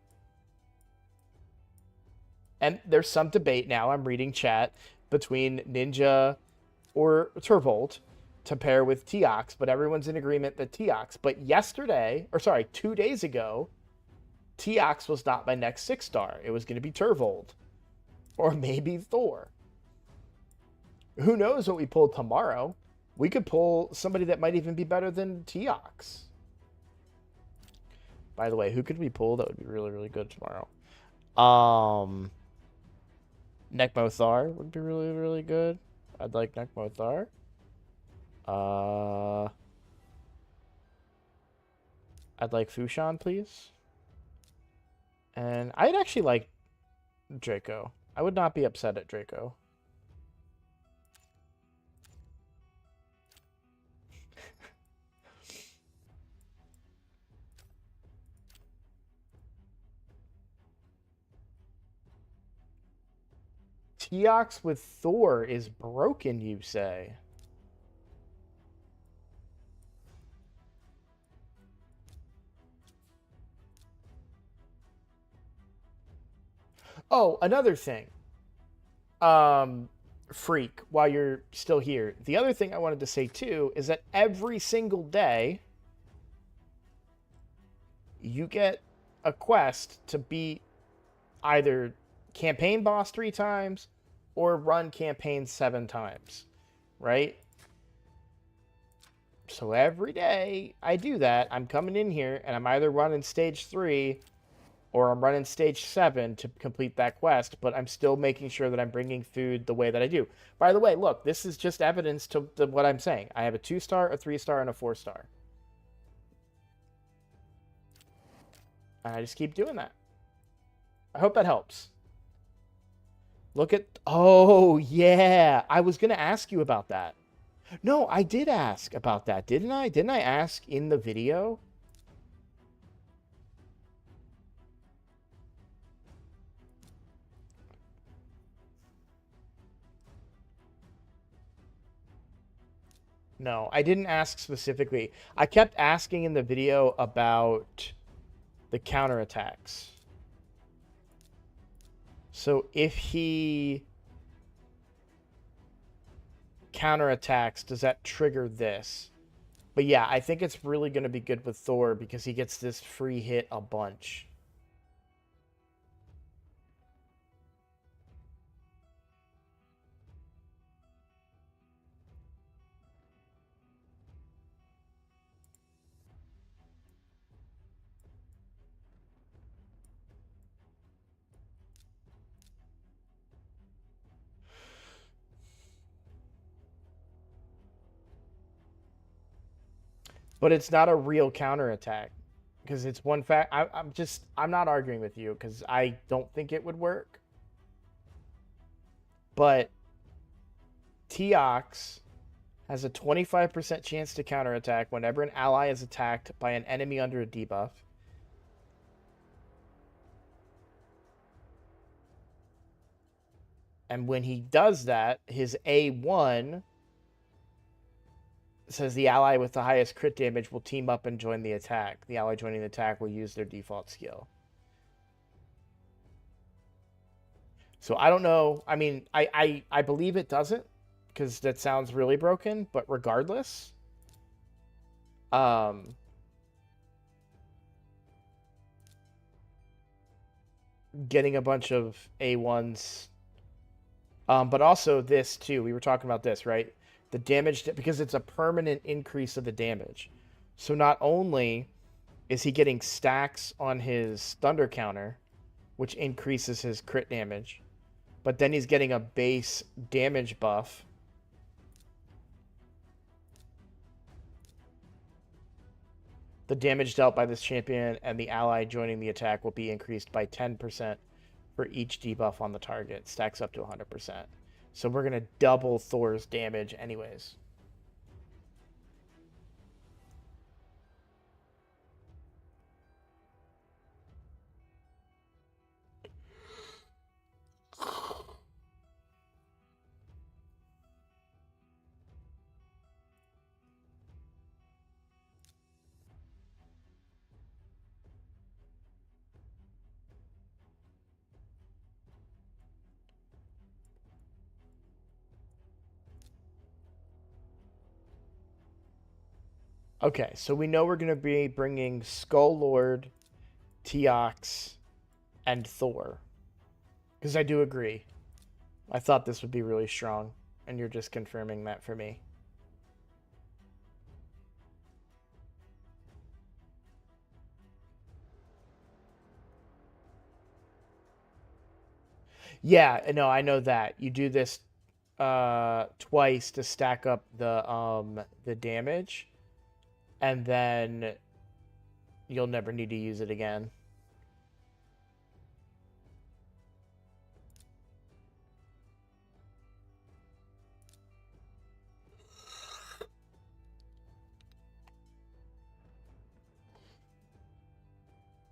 And there's some debate now. I'm reading chat between Ninja or Turvold to pair with Teox, but everyone's in agreement that Teox. But 2 days ago, Teox was not my next 6-star. It was going to be Turvold or maybe Thor. Who knows what we pull tomorrow? We could pull somebody that might even be better than Teox. By the way, who could we pull that would be really, really good tomorrow? Nekmothar would be really, really good. I'd like Nekmothar. I'd like Fushan, please. And I'd actually like Draco. I would not be upset at Draco. Teox with Thor is broken, you say? Oh, another thing. Freak, while you're still here. The other thing I wanted to say too is that every single day you get a quest to beat either campaign boss 3 times or run campaign 7 times. right? So every day I do that, I'm coming in here and I'm either running stage 3 or I'm running stage 7 to complete that quest, but I'm still making sure that I'm bringing food the way that I do. By the way, look, this is just evidence to what I'm saying. I have a 2-star, a 3-star, and a 4-star. And I just keep doing that. I hope that helps. Look at... Oh, yeah. I was going to ask you about that. No, I did ask about that, didn't I? Didn't I ask in the video? No, I didn't ask specifically. I kept asking in the video about the counterattacks. So if he counterattacks, does that trigger this? But yeah, I think it's really going to be good with Thor because he gets this free hit a bunch. But it's not a real counterattack because it's one fact. I'm not arguing with you because I don't think it would work. But Teox has a 25% chance to counterattack whenever an ally is attacked by an enemy under a debuff. And when he does that, his A1 says the ally with the highest crit damage will team up and join the attack. The ally joining the attack will use their default skill. So I don't know. I mean, I believe it doesn't because that sounds really broken. But regardless, getting a bunch of A1s. But also this too. We were talking about this, right? The damage, because it's a permanent increase of the damage. So not only is he getting stacks on his thunder counter, which increases his crit damage, but then he's getting a base damage buff. The damage dealt by this champion and the ally joining the attack will be increased by 10% for each debuff on the target. Stacks up to 100%. So we're going to double Thor's damage anyways. Okay, so we know we're going to be bringing Skull Lord, Teox, and Thor. Because I do agree. I thought this would be really strong, and you're just confirming that for me. Yeah, no, I know that. You do this twice to stack up the damage, and then you'll never need to use it again.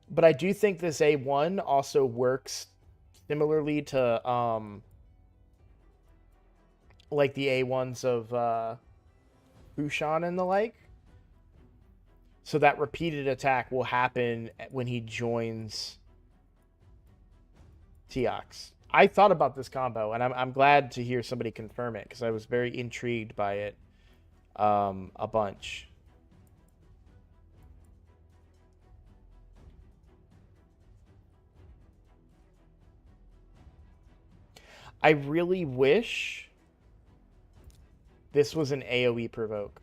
But I do think this A1 also works similarly to like the A1s of Fushan and the like. So that repeated attack will happen when he joins Teox. I thought about this combo, and I'm glad to hear somebody confirm it because I was very intrigued by it a bunch. I really wish This was an AoE provoke.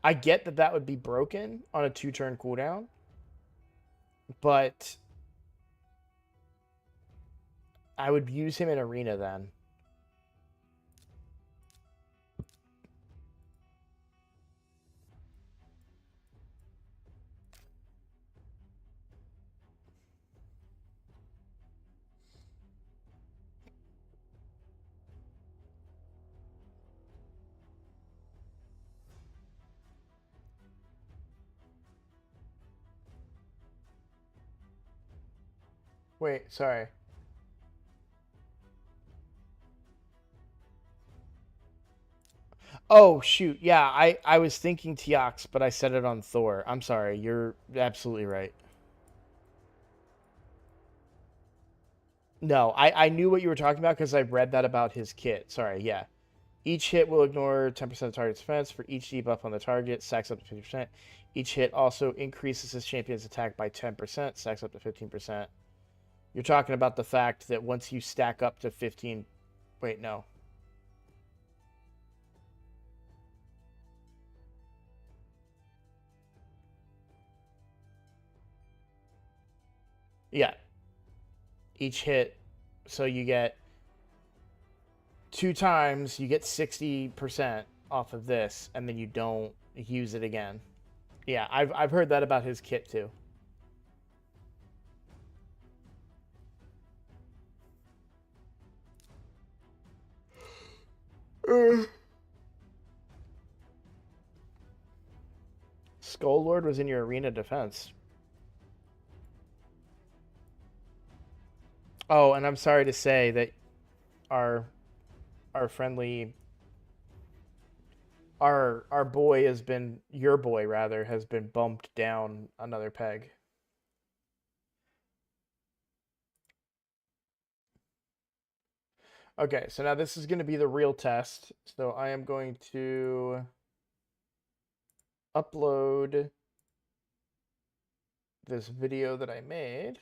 I get that that would be broken on a 2-turn cooldown, but I would use him in arena then. Wait, sorry. Oh shoot, yeah, I was thinking Teox, but I said it on Thor. I'm sorry, you're absolutely right. No, I knew what you were talking about because I read that about his kit. Sorry, yeah. Each hit will ignore 10% of the target's defense. For each debuff on the target, stacks up to 50%. Each hit also increases his champion's attack by 10%, stacks up to 15%. You're talking about the fact that once you stack up to 15... Wait, no. Yeah. Each hit, so you get 2 times, you get 60% off of this, and then you don't use it again. Yeah, I've heard that about his kit too. Skull Lord was in your arena defense. Oh, and I'm sorry to say that our friendly our boy has been your boy rather has been bumped down another peg. Okay, so now this is going to be the real test. So I am going to upload this video that I made.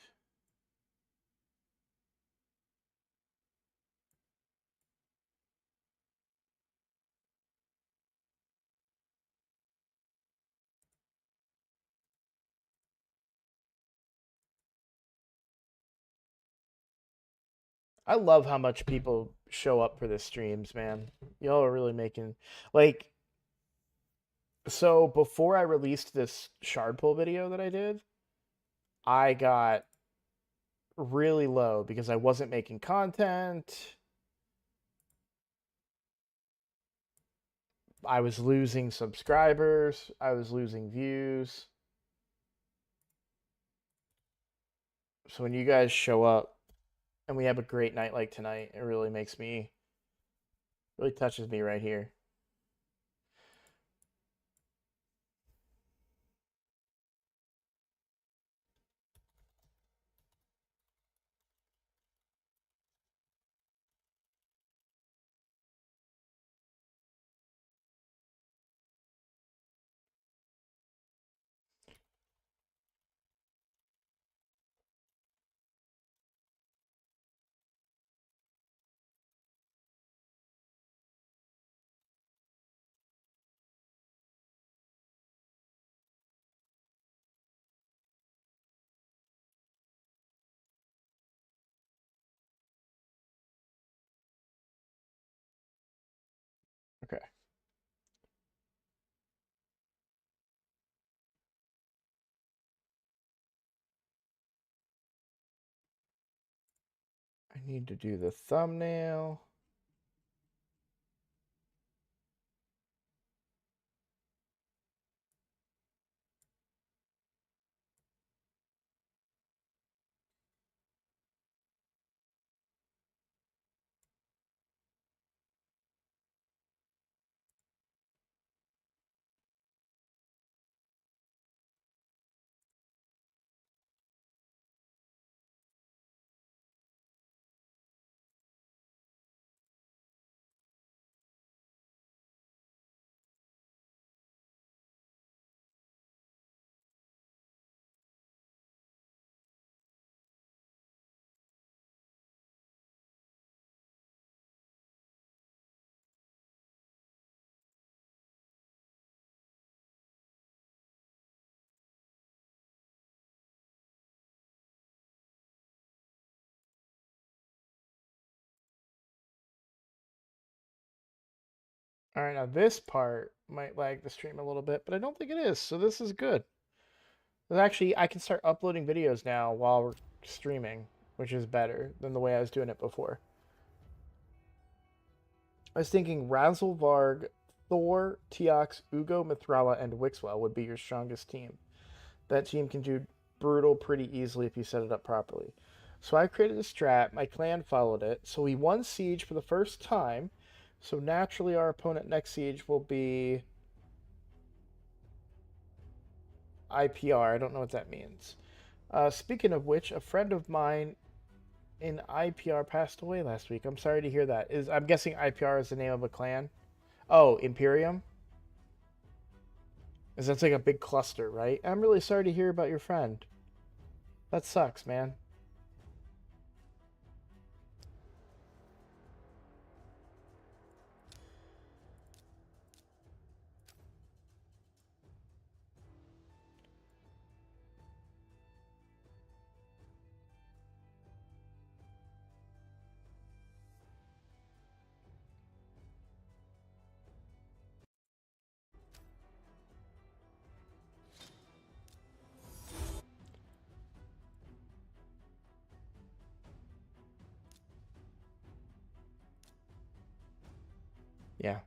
I love how much people show up for the streams, man. Y'all are really making like so before I released this shard pull video that I did, I got really low because I wasn't making content. I was losing subscribers, I was losing views. So when you guys show up and we have a great night like tonight, it really makes me really touches me right here. Okay. I need to do the thumbnail. All right, now this part might lag the stream a little bit, but I don't think it is, so this is good. Actually, I can start uploading videos now while we're streaming, which is better than the way I was doing it before. I was thinking Razzlevarg, Thor, Teox, Ugo, Mithrala, and Wixwell would be your strongest team. That team can do brutal pretty easily if you set it up properly. So I created a strat, my clan followed it, so we won Siege for the first time, so naturally our opponent next Siege will be IPR. I don't know what that means. Speaking of which, a friend of mine in IPR passed away last week. I'm sorry to hear that. I'm guessing IPR is the name of a clan. Oh, Imperium? Is that's like a big cluster, right? I'm really sorry to hear about your friend. That sucks, man. Yeah.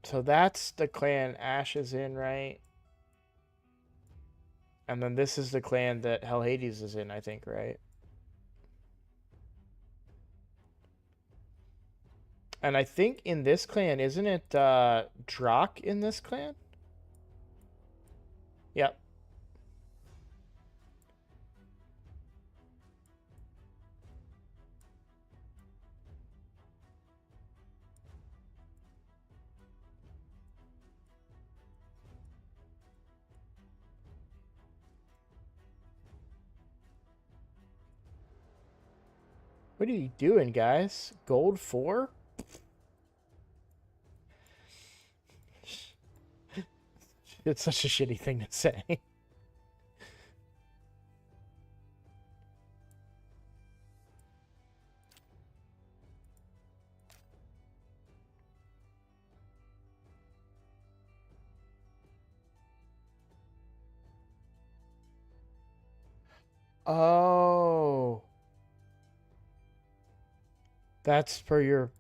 So that's the clan Ash is in, right? And then this is the clan that Hell Hades is in, I think, right? And I think in this clan, isn't it Drakh in this clan? Yep. What are you doing, guys? Gold 4? It's such a shitty thing to say. Oh. That's for your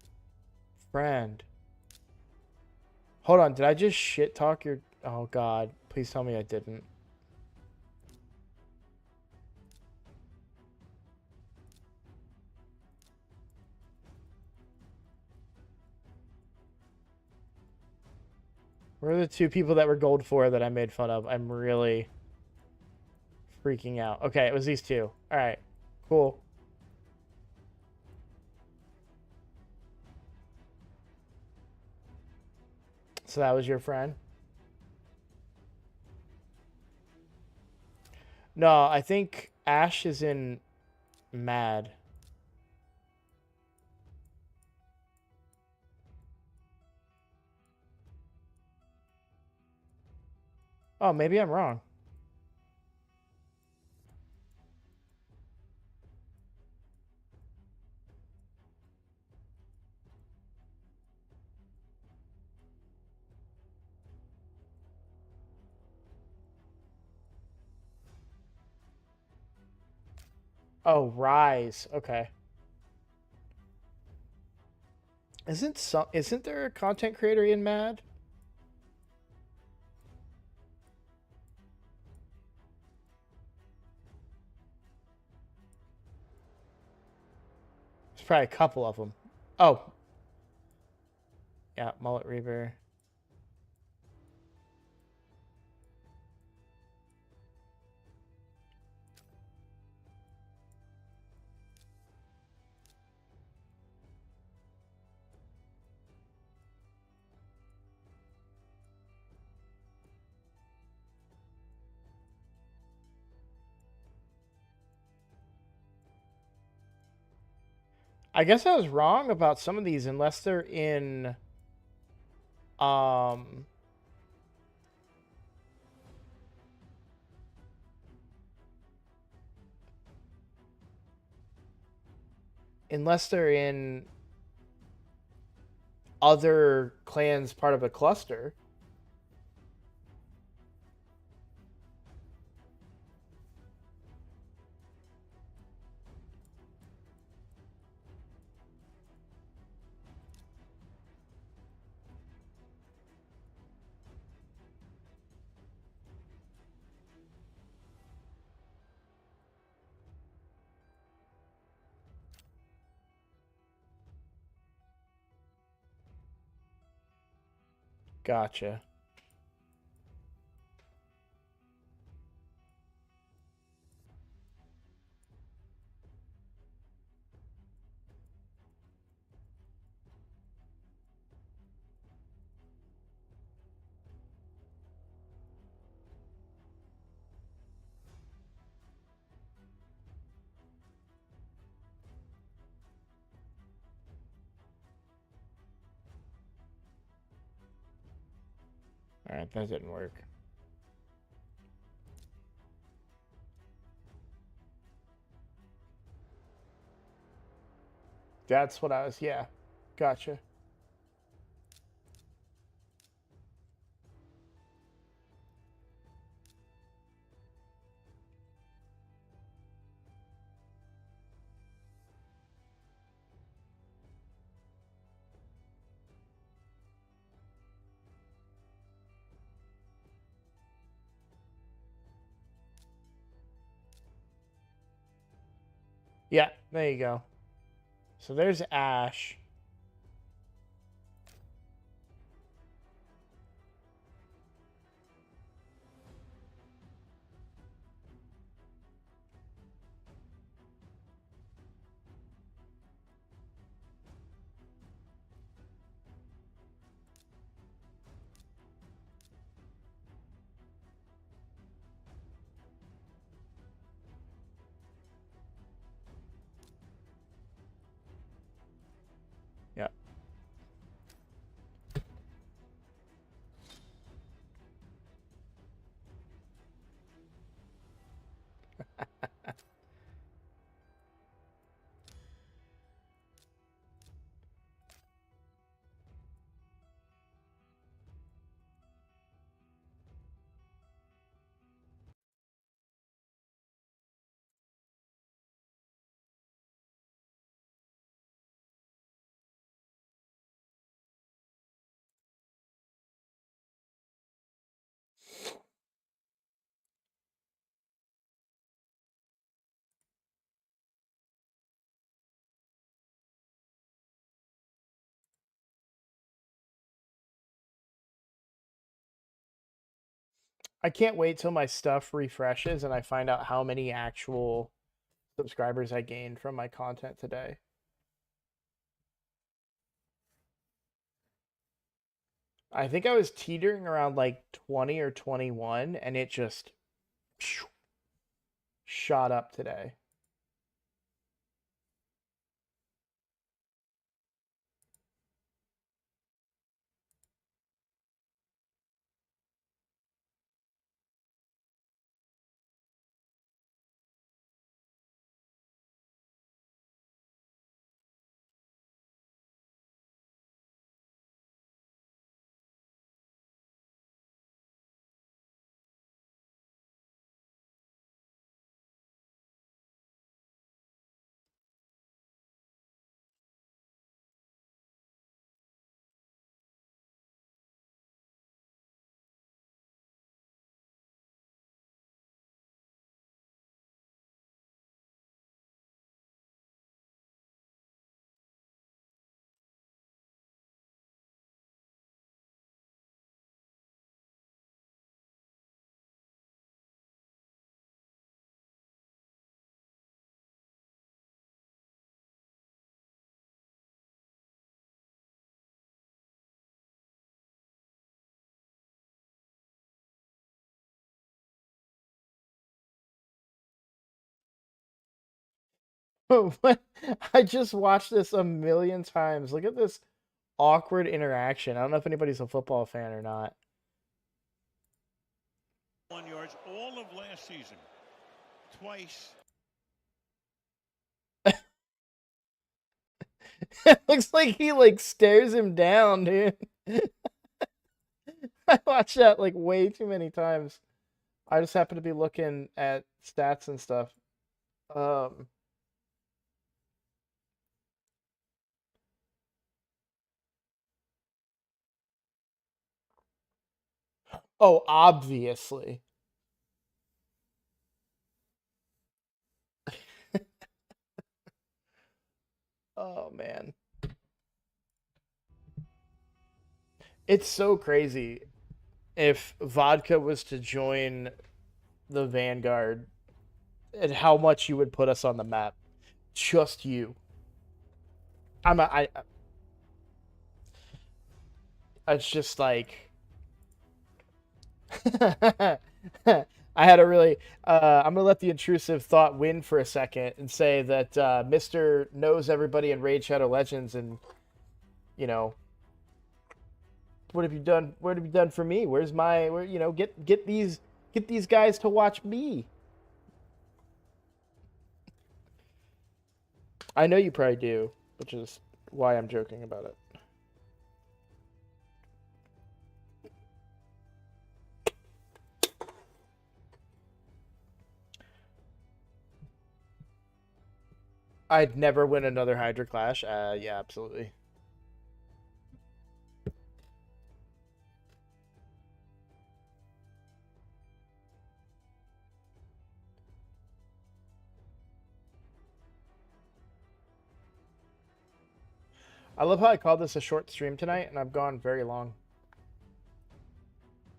friend. Hold on, did I just shit talk your... Oh, God. Please tell me I didn't. Where are the two people that were gold 4 that I made fun of? I'm really freaking out. Okay, it was these two. All right, cool. So that was your friend? No, I think Ash is in Mad. Oh, maybe I'm wrong. Oh, Rise. Okay. Isn't there a content creator in Mad? There's probably a couple of them. Oh. Yeah, Mullet Reaver. I guess I was wrong about some of these unless they're in um unless they're in other clans part of a cluster. Gotcha. All right, that didn't work. That's what I was, yeah. Gotcha. Yeah, there you go. So there's Ash. Yeah. I can't wait till my stuff refreshes and I find out how many actual subscribers I gained from my content today. I think I was teetering around like 20 or 21 and it just shot up today. What? I just watched this a million times. Look at this awkward interaction. I don't know if anybody's a football fan or not. 1 yards all of last season. Twice. It looks like he like stares him down, dude. I watched that like way too many times. I just happen to be looking at stats and stuff. Um Oh, obviously. Oh man. It's so crazy if vodka was to join the Vanguard and how much you would put us on the map. Just you. I it's just like I had a really I'm gonna let the intrusive thought win for a second and say that Mr. knows everybody in Raid Shadow Legends, and you know, what have you done for me? Where get these guys to watch me. I know you probably do, which is why I'm joking about it. I'd never win another Hydra Clash. Yeah, absolutely. I love how I called this a short stream tonight, and I've gone very long.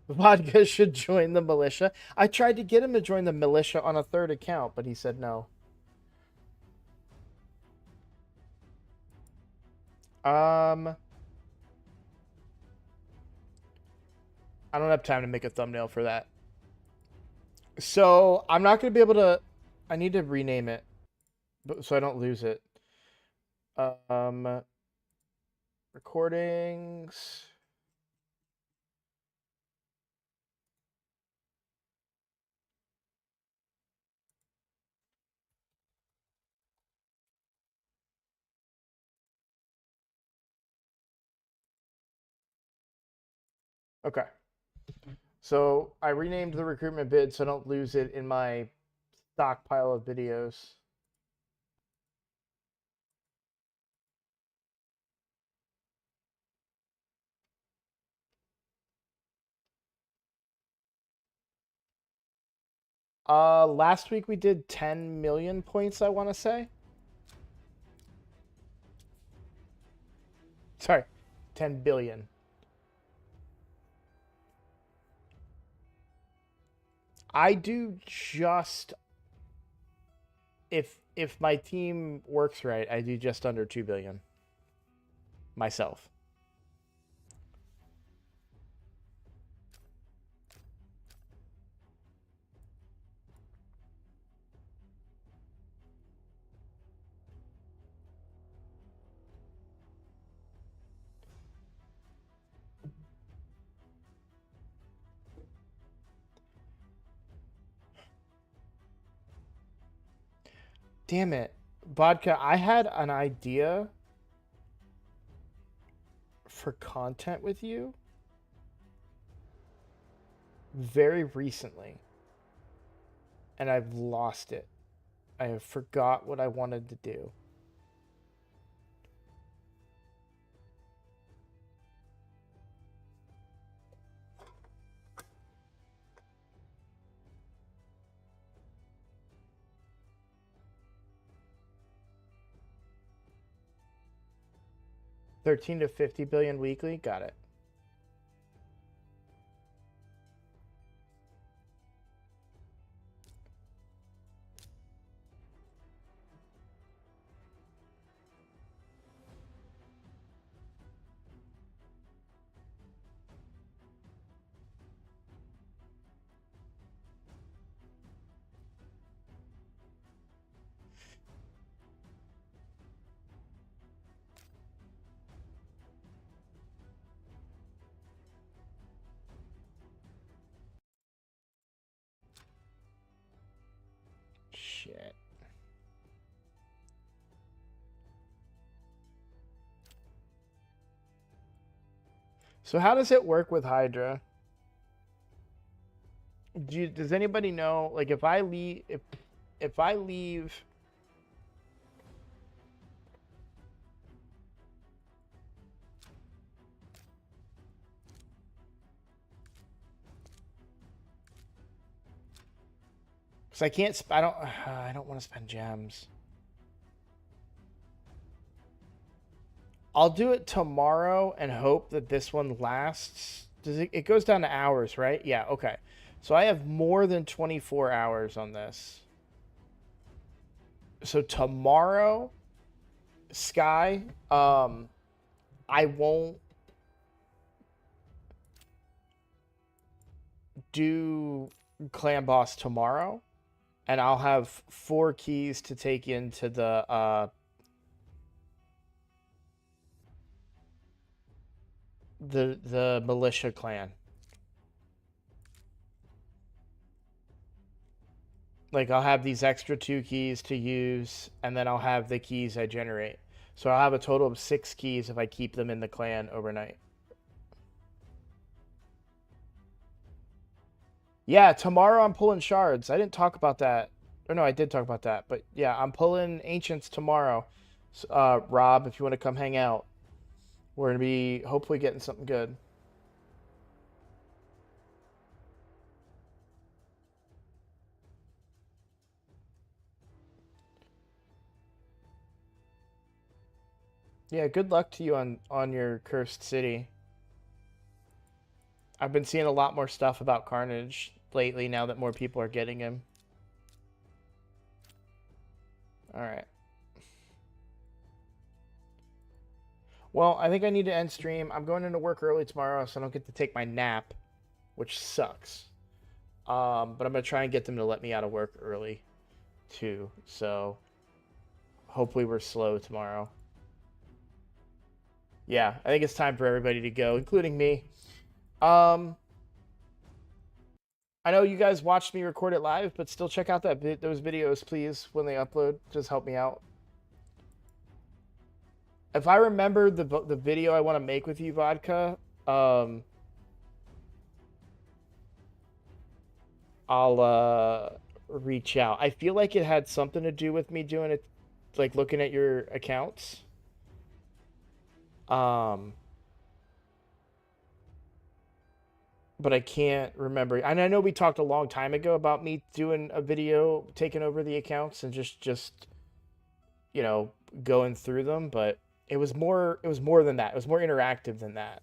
Vodka should join the militia. I tried to get him to join the militia on a third account, but he said no. I don't have time to make a thumbnail for that. So I'm not going to be able to. I need to rename it, so I don't lose it. Recordings. Okay. So I renamed the recruitment bid so I don't lose it in my stockpile of videos. Last week we did 10 million points, I want to say. Sorry, 10 billion. I do just, if my team works right, I do just under 2 billion myself. Damn it. Vodka, I had an idea for content with you very recently, and I've lost it. I have forgot what I wanted to do. $13 to $50 billion weekly. Got it. Shit. So how does it work with Hydra? Does anybody know, like, if I leave, if I leave, because I can't, I don't want to spend gems. I'll do it tomorrow and hope that this one lasts. It goes down to hours, right? Yeah, okay. So I have more than 24 hours on this. So tomorrow, Sky, I won't do Clan Boss tomorrow, and I'll have 4 keys to take into the militia clan. Like, I'll have these extra 2 keys to use, and then I'll have the keys I generate. So I'll have a total of 6 keys if I keep them in the clan overnight. Yeah, tomorrow I'm pulling shards. I didn't talk about that. Or no, I did talk about that. But yeah, I'm pulling ancients tomorrow. Rob, if you want to come hang out, we're going to be hopefully getting something good. Yeah, good luck to you on your cursed city. I've been seeing a lot more stuff about Carnage lately now that more people are getting him. Alright. Well, I think I need to end stream. I'm going into work early tomorrow, so I don't get to take my nap, which sucks. But I'm going to try and get them to let me out of work early, too. So, hopefully we're slow tomorrow. Yeah, I think it's time for everybody to go, including me. I know you guys watched me record it live, but still check out those videos, please, when they upload. Just help me out. If I remember the video I want to make with you, Vodka, I'll reach out. I feel like it had something to do with me doing it, like looking at your accounts. But I can't remember. And I know we talked a long time ago about me doing a video, taking over the accounts and just you know, going through them, but it was more than that. It was more interactive than that.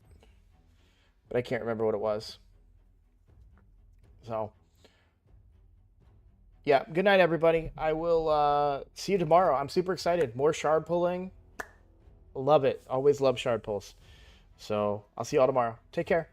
But I can't remember what it was. So, yeah, good night everybody. I will see you tomorrow. I'm super excited. More shard pulling. Love it. Always love shard pulls. So, I'll see you all tomorrow. Take care.